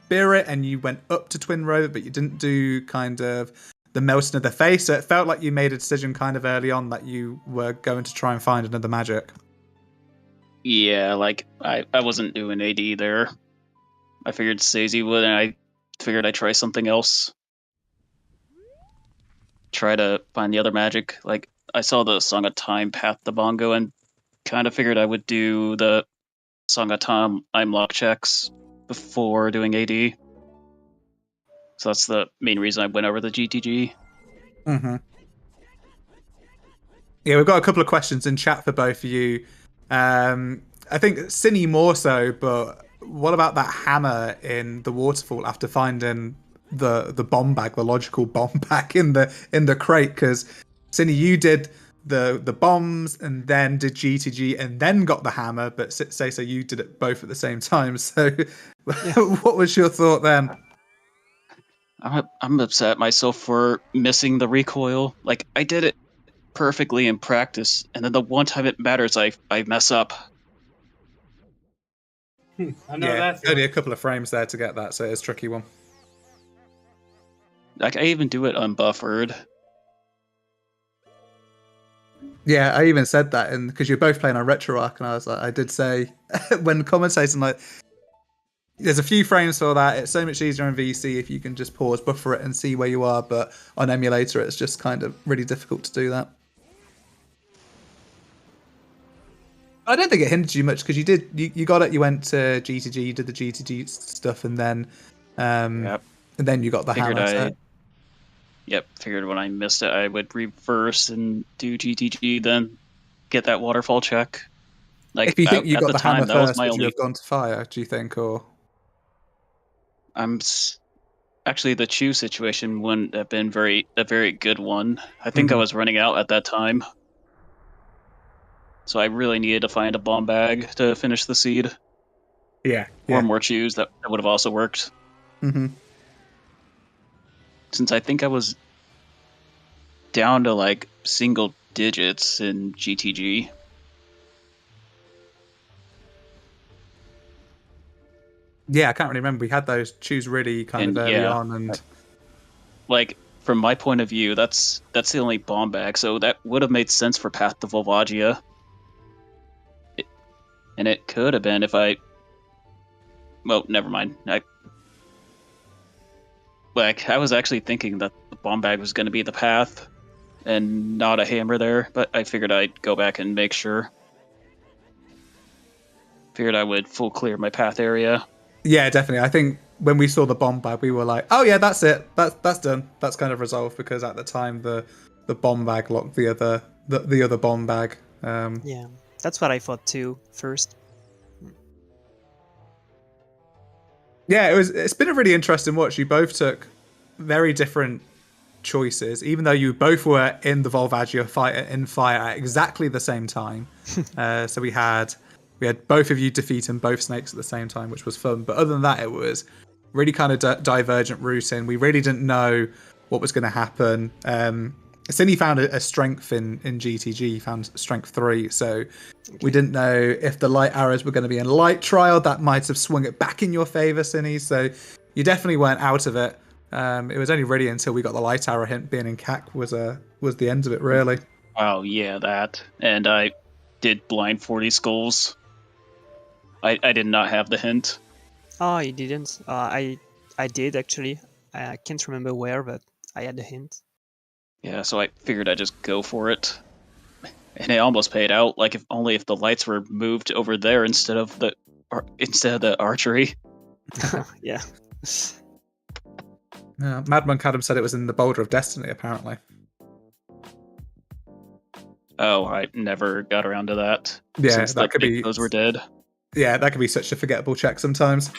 Spirit and you went up to Twin Road, but you didn't do kind of the melting of the face, so it felt like you made a decision kind of early on that you were going to try and find another magic. Yeah, like I wasn't doing AD there. I figured SeYsEy would, and I figured I'd try something else. Try to find the other magic. Like I saw the Song of Time path the bongo and kind of figured I would do the Song of Time lock checks before doing AD. So that's the main reason I went over the GTG. Mm-hmm. Yeah, we've got a couple of questions in chat for both of you. I think Synii more so, but what about that hammer in the waterfall after finding the bomb bag, the logical bomb bag in the crate? Because Synii, you did the bombs and then did GTG and then got the hammer, but SeYsEy you did it both at the same time. So what was your thought then? I'm upset at myself for missing the recoil. Like I did it perfectly in practice, and then the one time it matters, I mess up. I know that. Only a couple of frames there to get that, so it's a tricky one. Like I even do it unbuffered. Yeah, I even said that, and because you're both playing on RetroArch, and I did say when commentating, like, there's a few frames for that. It's so much easier on VC if you can just pause, buffer it, and see where you are. But on emulator, it's just kind of really difficult to do that. I don't think it hindered you much because you got it. You went to GTG, you did the GTG stuff, and then and then you got the hammer. Figured when I missed it, I would reverse and do GTG, then get that waterfall check. Like if you think you got the hammer first, would you have gone to fire? Do you think, or? Actually, the Chew situation wouldn't have been a very good one. I think I was running out at that time. So I really needed to find a bomb bag to finish the seed. Yeah. Or more chews, that would have also worked. Mm-hmm. Since I think I was down to like single digits in GTG. Yeah, I can't really remember. We had those chews really kind of early on, and like from my point of view, that's the only bomb bag, so that would have made sense for Path to Volvagia. And it could have been if I... Well, never mind. I was actually thinking that the bomb bag was going to be the path and not a hammer there, but I figured I'd go back and make sure. Figured I would full clear my path area. Yeah, definitely. I think when we saw the bomb bag, we were like, "Oh yeah, that's it. That's done. That's kind of resolved." Because at the time, the bomb bag locked the other bomb bag. Yeah, that's what I thought too first. Yeah, it's been a really interesting watch. You both took very different choices, even though you both were in the Volvagia fight in fire at exactly the same time. So we had both of you defeating both snakes at the same time, which was fun. But other than that, it was really kind of divergent routing. We really didn't know what was going to happen. Synii found a strength in GTG. He found strength 3, so we didn't know if the light arrows were going to be in light trial. That might have swung it back in your favor, Synii. So you definitely weren't out of it. It was only really until we got the light arrow hint being in CAC was the end of it, really. Oh yeah, that. And I did blind 40 skulls. I did not have the hint. Oh, you didn't? I did actually. I can't remember where, but I had the hint. Yeah, so I figured I'd just go for it. And it almost paid out, like if the lights were moved over there instead of the archery. Yeah. Mad Monk Adam said it was in the Boulder of Destiny, apparently. Oh, I never got around to that. Yeah, since that could be. Those were dead. Yeah, that could be such a forgettable check sometimes.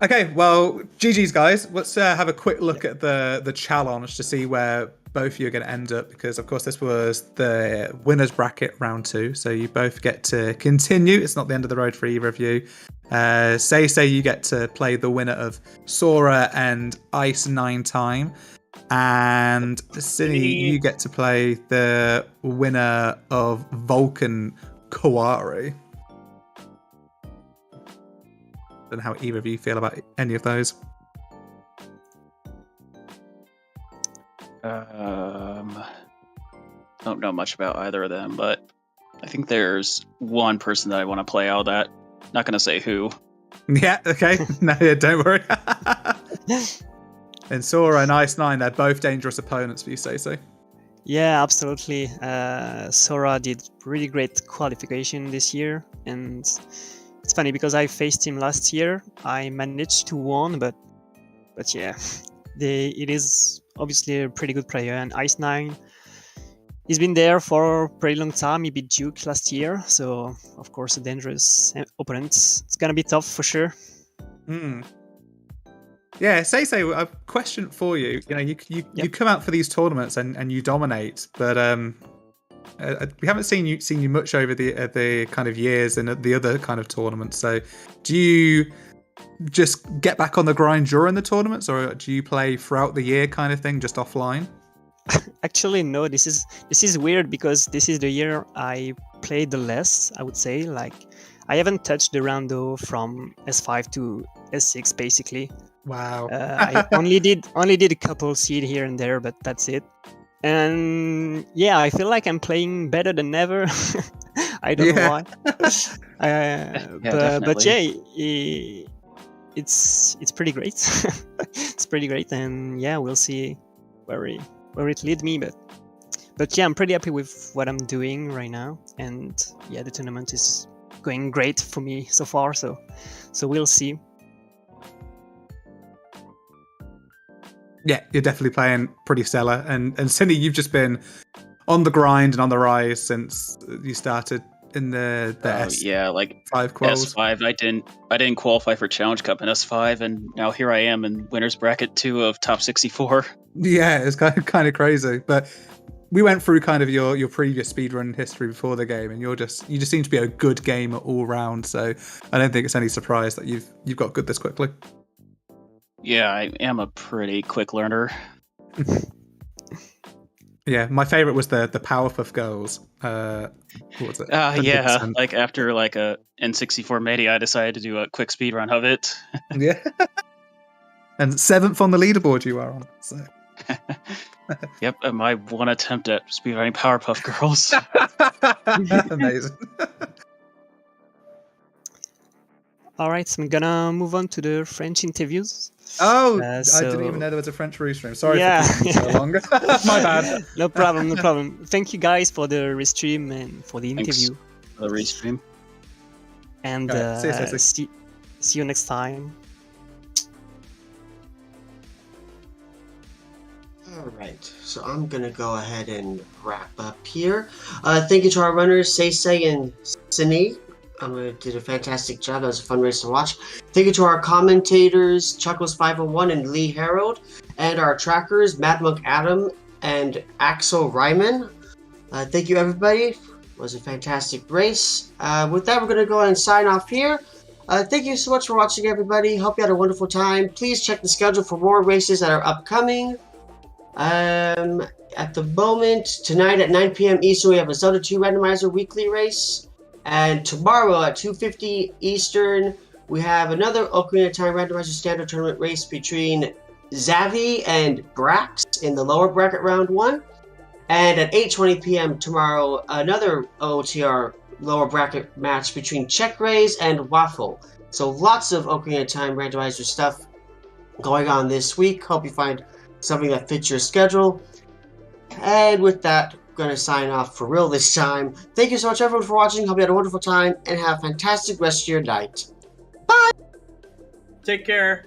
Okay, well, GG's guys. Let's have a quick look at the challenge to see where both of you are going to end up, because of course this was the winners bracket round 2, so you both get to continue. It's not the end of the road for either of you. SeYsEy, you get to play the winner of Sora and Ice 9 Time, and Synii, you get to play the winner of Vulcan Kawari. Don't know how either of you feel about any of those. Don't know much about either of them, but I think there's one person that I want to play out of that. Not going to say who. Yeah, okay. No, don't worry. And Sora and Ice 9, they're both dangerous opponents for you, SeYsEy. Yeah, absolutely. Sora did really great qualification this year, and it's funny because I faced him last year. I managed to win, but yeah, it is obviously a pretty good player. And Ice 9, he's been there for a pretty long time. He beat Duke last year, so of course a dangerous opponent. It's gonna be tough for sure. Yeah, SeYsEy, a question for you. You know, you come out for these tournaments and you dominate, but we haven't seen you much over the kind of years in the other kind of tournaments. So, do you just get back on the grind during the tournaments, or do you play throughout the year, kind of thing, just offline? Actually, no. This is weird because this is the year I played the less. I would say, like, I haven't touched the rando from S5 to S6 basically. Wow. I only did a couple seed here and there, but that's it. And yeah, I feel like I'm playing better than ever. I don't know why. But yeah, it's pretty great. It's pretty great, and yeah, we'll see where it leads me. But yeah, I'm pretty happy with what I'm doing right now, and yeah, the tournament is going great for me so far. So we'll see. Yeah, you're definitely playing pretty stellar, and Synii, you've just been on the grind and on the rise since you started in the S5 quals. S5. I didn't qualify for Challenge Cup in S5, and now here I am in winners bracket 2 of top 64. Yeah, it's kind of crazy, but we went through kind of your previous speedrun history before the game, and you just seem to be a good gamer all round. So I don't think it's any surprise that you've got good this quickly. Yeah, I am a pretty quick learner. Yeah, my favorite was the Powerpuff Girls. What was it? Yeah, 100%. like after like a N64 Media, I decided to do a quick speed run of it. Yeah. And 7th on the leaderboard you are on. So. Yep, my one attempt at speedrunning Powerpuff Girls. Amazing. All right, so I'm gonna move on to the French interviews. Oh, So- I didn't even know there was a French restream. Sorry Yeah. for keeping you so long. My bad. No problem, no problem. Thank you guys for the restream and for the Thanks. interview. The restream. And Alright, see you. see you next time. Alright, so I'm gonna go ahead and wrap up here. Thank you to our runners, SeYsEy and Synii. Did a fantastic job. That was a fun race to watch. Thank you to our commentators, Chuckles501 and Lee Harold, and our trackers, Mad Monk Adam and Axel Ryman. Thank you, everybody. It was a fantastic race. With that, we're going to go ahead and sign off here. Thank you so much for watching, everybody. Hope you had a wonderful time. Please check the schedule for more races that are upcoming. At the moment, tonight at 9 p.m. Eastern, we have a Zelda 2 Randomizer weekly race. And tomorrow at 2:50 Eastern, we have another Ocarina of Time Randomizer Standard Tournament race between Zavi and Brax in the lower bracket round 1. And at 8:20 p.m. tomorrow, another OoTR lower bracket match between Check Rays and Waffle. So lots of Ocarina of Time Randomizer stuff going on this week. Hope you find something that fits your schedule. And with that, going to sign off for real this time. Thank you so much, everyone, for watching. Hope you had a wonderful time and have a fantastic rest of your night. Bye! Take care.